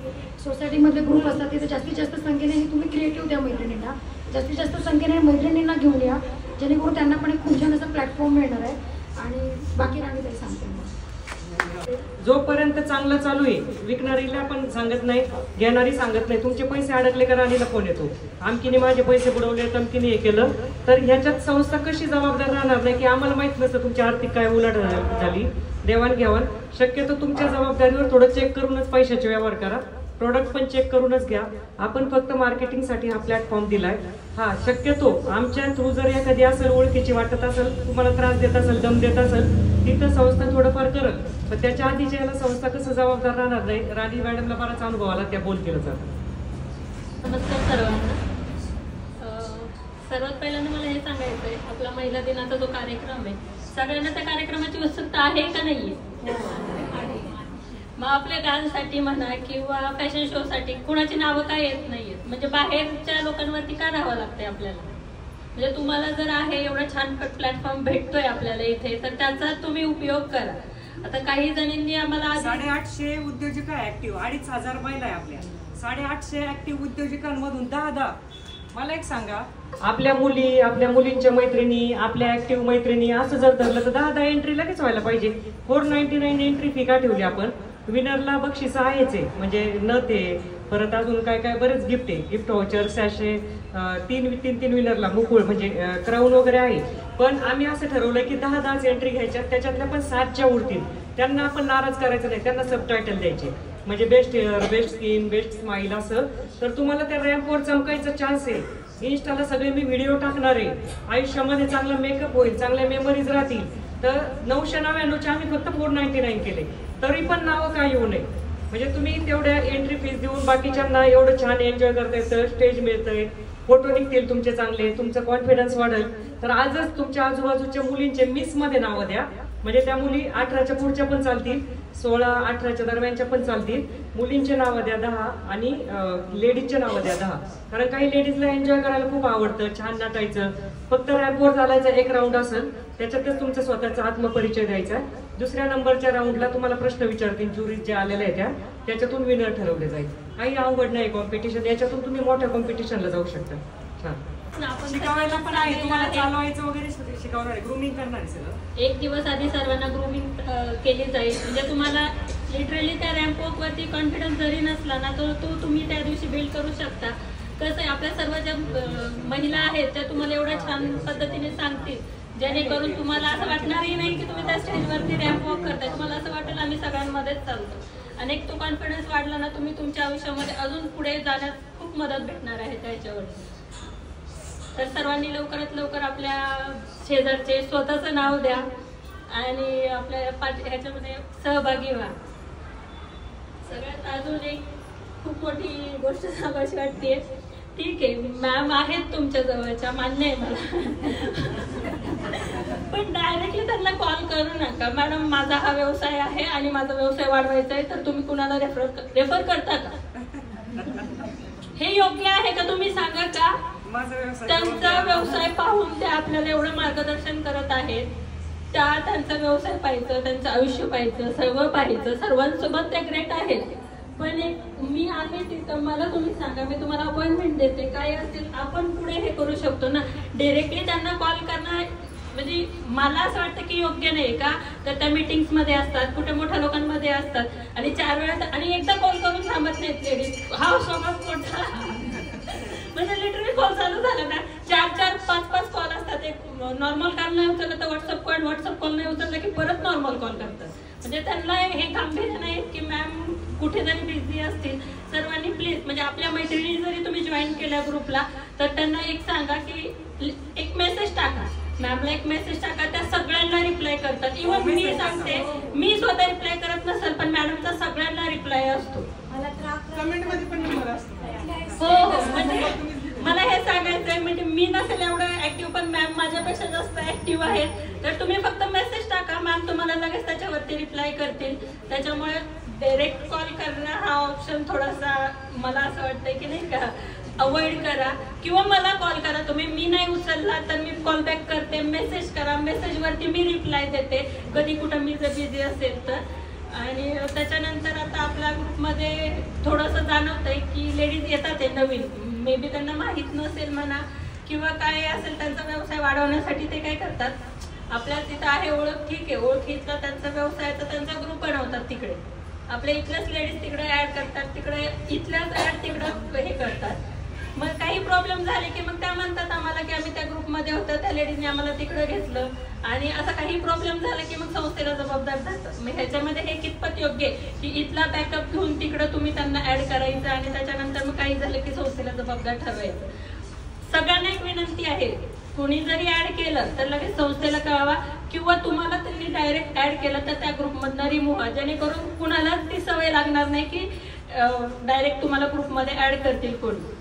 सोसायटीमधले ग्रुप असतात, तिथे जास्तीत जास्त संख्येने हे तुम्ही क्रिएटिव्ह द्या मैत्रिणींना, जास्तीत जास्त संख्येने मैत्रिणींना घेऊन या, जेणेकरून त्यांना पण एक खूप छान असं प्लॅटफॉर्म मिळणार आहे. आणि बाकी राणी तरी सांगते जोपर्यंत चांगलं चालू आहे, विकणारीला पण सांगत नाही, घेणारी सांगत नाही, तुमचे पैसे अडकले का राणीला फोन येतो, आमकीने माझे पैसे बुडवले, तमकीने हे केलं, तर ह्याच्यात संस्था कशी जबाबदार राहणार नाही की आम्हाला माहित नसतं तुमची आर्थिक काय उलाढ झाली, देवाणघेवाण. शक्यतो तुमच्या जबाबदारीवर थोडं चेक करूनच पैशाचे व्यवहार करा, प्रोडक्ट पण चेक करूनच घ्या. आपण फक्त मार्केटिंगसाठी हा प्लॅटफॉर्म दिलाय. हा शक्यतो आमच्या थ्रू जर एखादी असेल ओळखीची वाटत असेल, तुम्हाला त्रास देत असेल, दम देत असेल, तिथं संस्था थोडंफार करत, पण त्याच्या आधीच्या याला संस्था कसं जबाबदार राहणार नाही. राणी मॅडमला बराच अनुभव आला, त्या बोल केलं जातं. नमस्कार सर्वांना. सर्वात पहिल्यांदा मला हे सांगायचं आहे, आपला महिला दिनाचा जो कार्यक्रम आहे, सगळ्यांना त्या कार्यक्रमाची उत्सुकता आहे का नाहीये? मग आपल्या गार्लसाठी म्हणा किंवा फॅशन शो साठी कुणाची नावं काय येत नाहीयेत, म्हणजे बाहेरच्या लोकांवरती का राहावं लागतंय आपल्याला. म्हणजे तुम्हाला जर आहे एवढा छान प्लॅटफॉर्म भेटतोय आपल्याला इथे, तर त्याचा तुम्ही उपयोग करा. आता काही जणींनी आम्हाला 850 उद्योजिका ऍक्टिव्ह, 2,500 महिला आहे आपल्या, 850 ऍक्टिव्ह उद्योजिकांमधून 10 मला एक सांगा, आपल्या मुली, आपल्या मुलींच्या मैत्रिणी, आपल्या ऍक्टिव्ह मैत्रिणी असं जर धरलं तर 10 एंट्री लगेच व्हायला पाहिजे. 499 एंट्री फी का ठेवली आपण? विनरला बक्षीस आहेच आहे, म्हणजे नथ आहे, परत अजून काय काय बरेच गिफ्ट आहे, गिफ्ट व्हाउचर, सॅशे, तीन विनरला मुकुळ म्हणजे क्राऊन वगैरे आहे. पण आम्ही असं ठरवलं की 10 एंट्री घ्यायच्या, त्याच्यातल्या पण 7 उरतील, त्यांना आपण नाराज करायचं नाही, त्यांना सबटायटल द्यायचे, म्हणजे best hair, best skin, best smile असं. तर तुम्हाला त्या रॅम्पवर चमकायचा चान्स आहे. इन्स्टाला सगळे मी व्हिडिओ टाकणार आहे, आयुष्यामध्ये चांगला मेकअप होईल, चांगल्या मेमरीज राहतील. तर 999चे आम्ही फक्त 499 केले, तरी पण नावं काय येऊ नये. म्हणजे तुम्ही तेवढ्या एंट्री फीस देऊन बाकीच्यांना एवढं छान एन्जॉय करता येतं, स्टेज मिळतंय, फोटो निघतील तुमचे चांगले, तुमचं कॉन्फिडन्स वाढेल. तर आजच तुमच्या आजूबाजूच्या मुलींचे मिसमध्ये नावं द्या, म्हणजे त्या मुली 18च्या पुढच्या पण चालतील, 16-18च्या दरम्यानच्या पण चालतील. मुलींचे नावं द्या 10 आणि लेडीजचे नावं द्या 10. कारण काही लेडीजला एन्जॉय करायला खूप आवडतं, छान नटायचं. फक्त रॅम्पवर चालायचा एक राऊंड असेल, त्याच्यातच तुमचा स्वतःचा आत्मपरिचय द्यायचा. दुसऱ्या नंबरच्या राऊंडला तुम्हाला प्रश्न विचारतील, ज्युरी जे आलेल्या आहेत त्याच्यातून विनर ठरवले जाईल. काही अवघड नाही कॉम्पिटिशन, याच्यातून तुम्ही मोठ्या कॉम्पिटिशनला जाऊ शकता. छान शिकवायला पण आहे, तुम्हाला चालवायचं वगैरे शिकवणार आहे, ग्रूमिंग करणार आहे सगळं. एक दिवस आधी सर्वांना ग्रूमिंग केली जाईल, म्हणजे तुम्हाला लिटरली त्या रॅम्प वॉकवरती कॉन्फिडन्स जरी नसला ना, तर तो तुम्ही त्या दिवशी बिल्ड करू शकता. कसं आहे, आपल्या सर्व ज्या महिला आहेत त्या तुम्हाला एवढ्या छान पद्धतीने सांगतील, जेणेकरून तुम्हाला असं वाटणारही नाही की तुम्ही त्या स्टेजवरती रॅम्प वॉक करताय, तुम्हाला असं वाटेल आम्ही सगळ्यांमध्येच चालतो. आणि एक तो कॉन्फिडन्स वाढला ना, तुम्ही तुमच्या आयुष्यामध्ये अजून पुढे जाण्यात खूप मदत भेटणार आहे त्याच्यावर. तर सर्वांनी लवकरात लवकर आपल्या शेजारचे स्वतःचं नाव द्या आणि आपल्या ह्याच्यामध्ये सहभागी व्हा. सगळ्यात अजून एक खूप मोठी गोष्ट सांगायची वाटते. ठीक आहे, मॅम आहेत तुमच्या जवळच्या, मान्य आहे मला, पण डायरेक्टली त्यांना कॉल करू नका, मॅडम माझा हा व्यवसाय आहे आणि माझा व्यवसाय वाढवायचा आहे, तर तुम्ही कुणाला रेफर करता का? हे योग्य आहे का? तुम्ही सांगा का? त्यांचा व्यवसाय पाहून ते आपल्याला एवढं मार्गदर्शन करत आहेत, त्यांचा व्यवसाय पाहायचं, त्यांचं आयुष्य पाहायचं, सर्व पाहायचं, सर्वांसोबत ते ग्रेट आहेत. पण एक मी आहे तिथं, मला तुम्ही सांगा, मी तुम्हाला अपॉइंटमेंट देते, काय असेल आपण पुढे हे करू शकतो ना. डायरेक्टली त्यांना कॉल करणं म्हणजे मला असं वाटतं की योग्य नाही का. तर त्या मीटिंग्स मध्ये असतात, कुठे मोठ्या लोकांमध्ये असतात आणि 4 वेळा आणि एकदा कॉल करून थांबत नाहीत लेडीज. हा स्वभाव मोठा, म्हणजे लिटरली कॉल चालू झाला ना 4 5-5 कॉल असतात. एक नॉर्मल कॉल नाही उचललं तर व्हॉट्सअप कॉल नाही उचललं की परत नॉर्मल कॉल करतात. म्हणजे त्यांना हे गांभीर्य नाही की मॅम कुठे जरी बिझी असतील. सर्वांनी प्लीज म्हणजे आपल्या मैत्रिणी जरी तुम्ही जॉईन केल्या ग्रुपला तर त्यांना एक सांगा की एक मेसेज टाका, मॅमला एक मेसेज टाका, त्या सगळ्यांना रिप्लाय करतात. इव्हन मी सांगते, मी स्वतः रिप्लाय करत नसेल पण मॅडमचा सगळ्यांना रिप्लाय असतो. कमेंटमध्ये पण नंबर असतो. हो म्हणजे मला हे सांगायचंय, म्हणजे मी नसेल एवढं ऍक्टिव्ह पण मॅम माझ्यापेक्षा जास्त ऍक्टिव्ह आहेत. तर तुम्ही फक्त मेसेज टाका, मॅम तुम्हाला लगेच त्याच्यावरती रिप्लाय करतील. त्याच्यामुळे डायरेक्ट कॉल करणं हा ऑप्शन थोडासा मला असं वाटतंय की नाही का अवॉइड करा, किंवा मला कॉल करा तुम्ही. मी नाही उचलला तर मी कॉल बॅक करते, मेसेज करा, मेसेजवरती मी रिप्लाय देते कधी कुठं मी जर बिझी असेल तर. आणि त्याच्यानंतर आता आपल्या ग्रुपमध्ये थोडंसं जाणवतंय की लेडीज येतात आहे नवीन, मे बी त्यांना माहीत नसेल म्हणा किंवा काय असेल, त्यांचा व्यवसाय वाढवण्यासाठी ते काय करतात, आपल्या तिथं आहे ओळख, ठीक आहे, ओळखीतला त्यांचा व्यवसायाचा त्यांचा ग्रुप बनवतात. तिकडे आपल्या इथल्याच लेडीज तिकडे ऍड करतात, तिकडे इथल्याच ऍड तिकडं हे करतात. मग काही प्रॉब्लेम झाले की मग त्या म्हणतात आम्हाला की आम्ही त्या ग्रुपमध्ये होतं, त्या लेडीजने आम्हाला तिकडं घेतलं, आणि असा काही प्रॉब्लेम झाला की मग संस्थेला जबाबदार धरतात. मग ह्याच्यामध्ये हे कितपत योग्य आहे की इथला बॅकअप घेऊन तिकडं तुम्ही त्यांना ऍड करायचं आणि त्याच्यानंतर मग काही झालं की संस्थेला जबाबदार ठरवायचं. सगळ्यांना एक विनंती आहे, कोणी जरी ऍड केलं तर लगेच संस्थेला कळवा, किंवा तुम्हाला त्यांनी डायरेक्ट ऍड केलं तर त्या ग्रुपमधनं रिमूव्ह व्हा, जेणेकरून कुणालाच ती सवय लागणार नाही की डायरेक्ट तुम्हाला ग्रुपमध्ये ऍड करतील कोणी.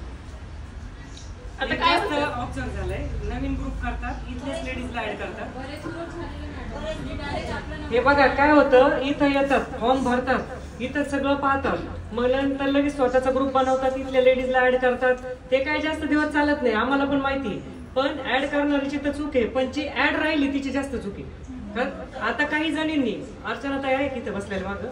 आता काय ऑब्झर्व झालंय, नवीन ग्रुप करतात, इथलेच लेडीजला ऍड करतात. हे बघा काय होतं, इथं येतात, फॉर्म भरतात, इथं सगळं पाहतात, मग नंतर लगेच स्वतःचा ग्रुप बनवतात, इथल्या लेडीजला ऍड करतात. ते काही जास्त दिवस चालत नाही, आम्हाला पण माहिती. पण ऍड करणारीची तर चूक आहे, पण जी ऍड राहिली तिची जास्त चूक आहे. आता काही जणींनी, अर्चना ताई आहे की बसलेल्या मागं,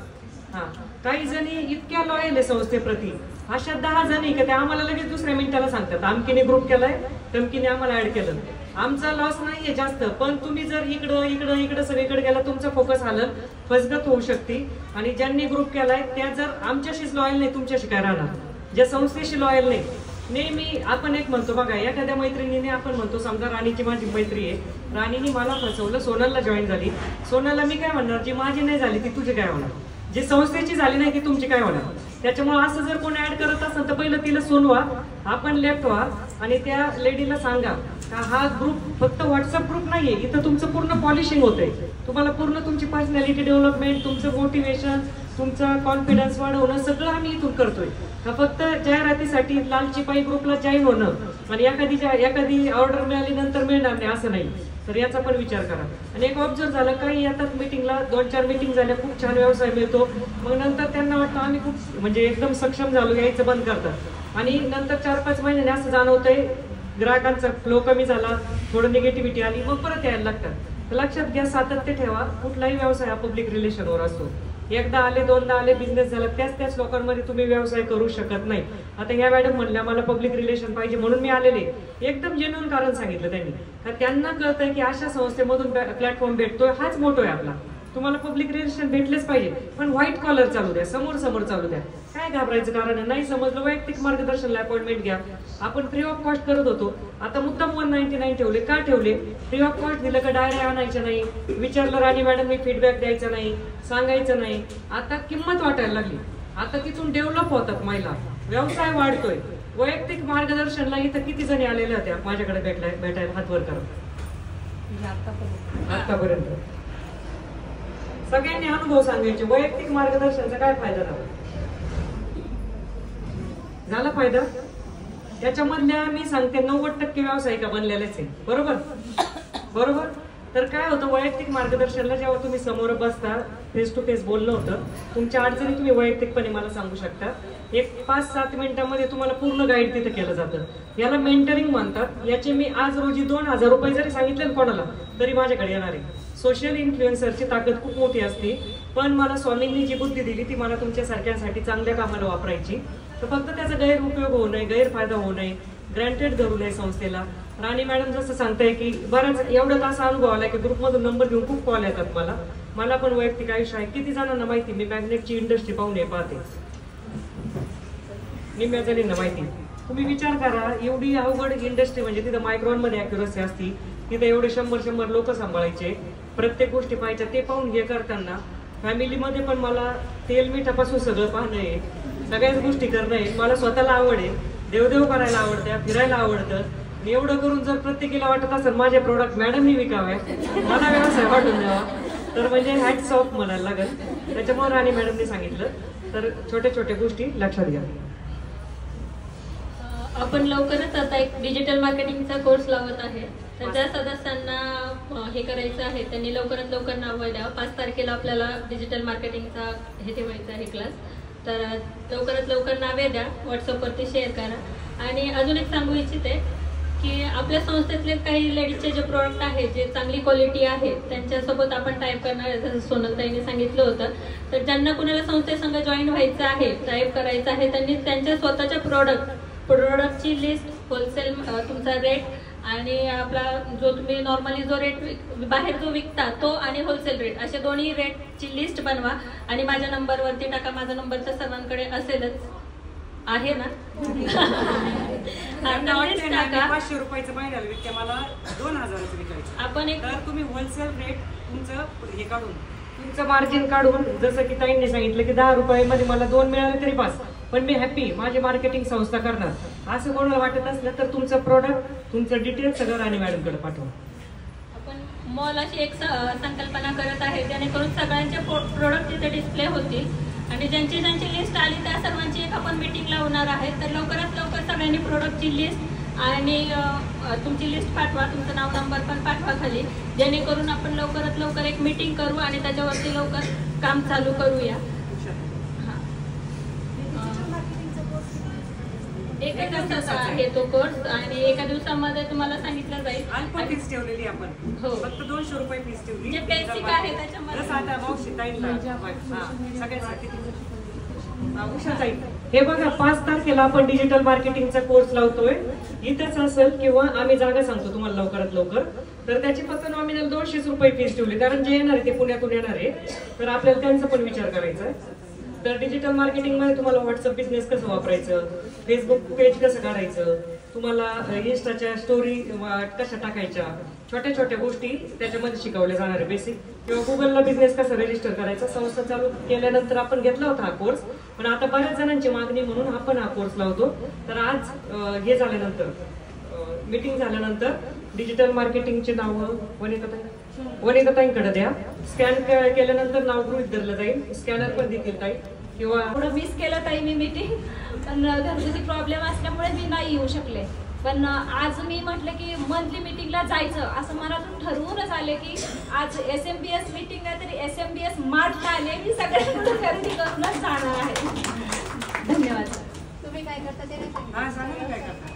हा, काही जणी इतक्या लॉयल आहे संस्थेप्रती, अशा 10 जणी की त्या आम्हाला लगेच दुसऱ्या मिनिटाला सांगतात आमकीने ग्रुप केलाय, तमकीने आम्हाला ऍड केलं. आमचा लॉस नाहीये जास्त, पण तुम्ही जर इकडं सगळीकडे गेला, तुमचा फोकस आलं, फसगत होऊ शकते. आणि ज्यांनी ग्रुप केलाय त्या जर आमच्याशीच लॉयल नाही, तुमच्याशी काय राहणार, ज्या संस्थेशी लॉयल नाही. नेहमी आपण एक म्हणतो बघा, एखाद्या मैत्रिणीने आपण म्हणतो, समजा राणीची माझी मैत्री आहे, राणीने मला फसवलं, सोनलला जॉईन झाली, सोनलला मी काय म्हणणार, जी माझी नाही झाली ती तुझी काय होणार, जी संस्थेची झाली नाही ती तुमची काय होणार. त्याच्यामुळे असं जर कोणी ऍड करत असेल तर पहिलं तिला सोनवा, आपण लेफ्ट व्हा आणि त्या लेडीला सांगा का हा ग्रुप फक्त व्हॉट्सअप ग्रुप नाहीये, इथं तुमचं पूर्ण पॉलिशिंग होतंय, तुम्हाला पूर्ण तुमची पर्सनॅलिटी डेव्हलपमेंट, तुमचं मोटिवेशन, तुमचा कॉन्फिडन्स वाढवणं सगळं आम्ही इथून करतोय. फक्त जाहिरातीसाठी लालची पाई ग्रुपला जॉईन होणं आणि एखादी ऑर्डर मिळाली नंतर मिळणार नाही असं नाही. तर याचा पण विचार करा. आणि एक ऑब्झर्व झालं, काही येतात मिटिंगला, 2-4 मिटिंग झाल्या, खूप छान व्यवसाय मिळतो, मग नंतर त्यांना वाटतं आम्ही खूप म्हणजे एकदम सक्षम झालो, यायचं बंद करतात. आणि नंतर 4-5 महिन्याने असं जाणवतंय ग्राहकांचा फ्लो कमी झाला, थोडं निगेटिव्हिटी आली, मग परत यायला लागतात. तर लक्षात घ्या, सातत्य ठेवा. कुठलाही व्यवसाय हा पब्लिक रिलेशनवर असतो. एकदा आले, 2दा आले, बिझनेस झाला, त्याच लोकांमध्ये तुम्ही व्यवसाय करू शकत नाही. आता ह्या मॅडम म्हणल्या मला पब्लिक रिलेशन पाहिजे म्हणून मी आलेले, एकदम जेन्युइन कारण सांगितलं त्यांनी. तर त्यांना कळतंय की अशा संस्थेमधून प्लॅटफॉर्म भेटतोय, हाच मोठो आहे आपला. तुम्हाला पब्लिक रिलेशन भेटलेच पाहिजे, पण व्हाईट कॉलर चालू द्या, समोर चालू द्या. काय घाबरायचं कारण आहे, नाही समजलं वैयक्तिक मार्गदर्शनला अपॉइंटमेंट घ्या. आपण फ्री ऑफ कॉस्ट करत होतो, आता मुद्दाम 199 ठेवले. का ठेवले? फ्री ऑफ कॉस्ट दिलं का डायऱ्या आणायच्या नाही, विचारलं राणी मॅडमनी फीडबॅक द्यायचा नाही, सांगायचं नाही. आता किंमत वाटायला लागली, आता तिथून डेव्हलप होतात महिला, व्यवसाय वाढतोय. वैयक्तिक मार्गदर्शनला इथं किती जणी आलेल्या होत्या माझ्याकडे भेटायला, हातवर करा आतापर्यंत. सगळ्यांनी अनुभव सांगायचे, वैयक्तिक मार्गदर्शनाचा काय फायदा झाला फायदा? त्याच्यामधल्या मी सांगते 90% व्यावसायिका बनलेलेच आहे. बरोबर. तर काय होतं, वैयक्तिक मार्गदर्शनला जेव्हा तुम्ही समोर बसता, फेस टू फेस बोलणं होतं, तुमच्या अडचणी तुम्ही वैयक्तिकपणे मला सांगू शकता. एक 5-7 मिनिटांमध्ये तुम्हाला पूर्ण गाईड तिथं केलं जातं. याला मेंटरिंग म्हणतात. याचे मी आज रोजी 2000 रुपये जरी सांगितले कोणाला तरी माझ्याकडे येणार आहे. सोशल इन्फ्लुएन्सरची ताकद खूप मोठी असते, पण मला स्वामींनी जी बुद्धी दिली ती मला तुमच्यासारख्यांसाठी चांगल्या कामाला वापरायची. तर फक्त त्याचा गैरउपयोग होऊ नये, गैरफायदा होऊ नये, ग्रँटेड धरू नये संस्थेला. राणी मॅडम जसं सांगताय की बराच एवढं तासा अनुभव आला की ग्रुपमधून नंबर घेऊन खूप कॉल येतात मला पण वैयक्तिक आयुष्य आहे. किती जणांना माहिती मी मॅग्नेटची इंडस्ट्री पाहून पाहते, निम्म्या जणींना माहिती. तुम्ही विचार करा, एवढी अवघड इंडस्ट्री म्हणजे तिथं मायक्रॉनमध्ये ॲक्युरसी असती, तिथं एवढे 100 लोक सांभाळायचे, प्रत्येक गोष्टी पाहायच्या. ते पाहून हे करताना फॅमिलीमध्ये पण मला तेल मिठापासून सगळं पाहणं आहे, सगळ्याच गोष्टी करणं आहे. मला स्वतःला आवड आहे, देवदेव करायला आवडतं, फिरायला आवडतं. एवढं करून जर प्रत्येकीला वाटत असेल माझे प्रोडक्ट मॅडमनी विकावे, मला व्यवसाय वाटून द्यावा, तर म्हणजे हॅट्स ऑफ म्हणायला लागत. त्याच्यामुळे राणी मॅडमनी सांगितलं. तर छोट्या छोट्या गोष्टी लक्षात घ्या. आपण लवकरच आता एक डिजिटल मार्केटिंगचा कोर्स लावत आहे. तर ज्या सदस्यांना हे करायचं आहे त्यांनी लवकरात लवकर नाव द्या. 5 तारखेला आपल्याला डिजिटल मार्केटिंगचा हे ठेवायचा आहे क्लास. तर लवकरात लवकर नावे द्या, व्हॉट्सअपवरती शेअर करा. आणि अजून एक सांगू इच्छिते की आपल्या संस्थेतले काही लेडीजचे जे प्रोडक्ट आहेत जे चांगली क्वालिटी आहे त्यांच्यासोबत आपण टाईप करणार आहे, जसं सोनलताईने सांगितलं होतं. तर ज्यांना कुणाला संस्थेसंग जॉईन व्हायचं आहे, टाईप करायचं आहे, त्यांनी त्यांच्या स्वतःच्या प्रोडक्टची लिस्ट, होलसेल तुमचा रेट आणि आपला जो तुम्ही नॉर्मली जो रेट बाहेर जो विकता तो आणि होलसेल रेट असे दोन्ही रेटची लिस्ट बनवा आणि माझ्या नंबरवरती टाका. माझा नंबर तर सर्वांकडे असेलच आहे ना. 500 रुपयाचं महिन्याला विकते, मला 2000चं विकायचं. आपण एक तर तुम्ही होलसेल रेट तुमचं हे काढून तुमचं मार्जिन काढून, जसं की ताईंनी सांगितलं की 10 रुपयामध्ये मला 2 मिळाले तरी पास, पण मी हॅपी, माझी मार्केटिंग संस्था करणार, असं कोणाला वाटत असलं तर तुमचं प्रोडक्ट, तुमचं डिटेल सगळं राणी मॅडमकडे पाठवा. आपण मॉल अशी एक संकल्पना करत आहे जेणेकरून सगळ्यांचे प्रोडक्ट तिथे डिस्प्ले होतील आणि ज्यांची लिस्ट आली त्या सर्वांची एक आपण मीटिंग लावणार आहे. तर लवकरात लवकर सगळ्यांनी प्रोडक्टची लिस्ट आणि तुमची लिस्ट पाठवा, तुमचं नाव नंबर पण पाठवा खाली, जेणेकरून आपण लवकरात लवकर एक मीटिंग करू आणि त्याच्यावरती लवकर काम चालू करूया. एका दिवसाचा आहे तो कोर्स आणि एका दिवसामध्ये तुम्हाला सांगितलं जाईल. अल्प फीस ठेवलेली आपण, हो, फक्त 200 रुपये फीस ठेवली. जे बेसिक आहे त्याच्यामध्ये हे बघा 5 तारखेला आपण डिजिटल मार्केटिंगचा कोर्स लावतोय. इथेच असेल किंवा आम्ही जागा सांगतो तुम्हाला लवकरात लवकर. तर त्याची फक्त नॉमिनल 200 रुपये फीस ठेवली, कारण जे येणार आहे ते पुण्यातून येणार आहे, तर आपल्याला त्यांचा पण विचार करायचा आहे. तर डिजिटल मार्केटिंग मध्ये तुम्हाला व्हॉट्सअप बिझनेस कसं वापरायचं, फेसबुक पेज कसं काढायचं, तुम्हाला इन्स्टाच्या स्टोरी कशा टाकायच्या, छोट्या छोट्या गोष्टी त्याच्यामध्ये शिकवल्या जाणार आहे बेसिक. किंवा गुगलला बिझनेस कसा रजिस्टर करायचा. संस्था चालू केल्यानंतर आपण घेतला होता हा कोर्स, पण आता बऱ्याच जणांची मागणी म्हणून आपण हा कोर्स लावतो. तर आज हे झाल्यानंतर मीटिंग झाल्यानंतर डिजिटल मार्केटिंगचे नावं वनिताताईंकडे द्या. स्कॅन केल्यानंतर नाव गृहीत धरलं जाईल, स्कॅनर पण देतील ताई. किंवा थोडं मिस केलं ताई मी मीटिंग, पण घरगुती प्रॉब्लेम असल्यामुळे मी नाही येऊ शकले. पण आज मी म्हटलं की मंथली मीटिंगला जायचं असं मनातून ठरवूनच आले की आज SMBS मीटिंग आहे तरी SMBS मार्टला आले, मी सगळ्यांना खरेदी करूनच जाणार आहे. धन्यवाद. तुम्ही काय करता ते नाही सांगितलं. काय करता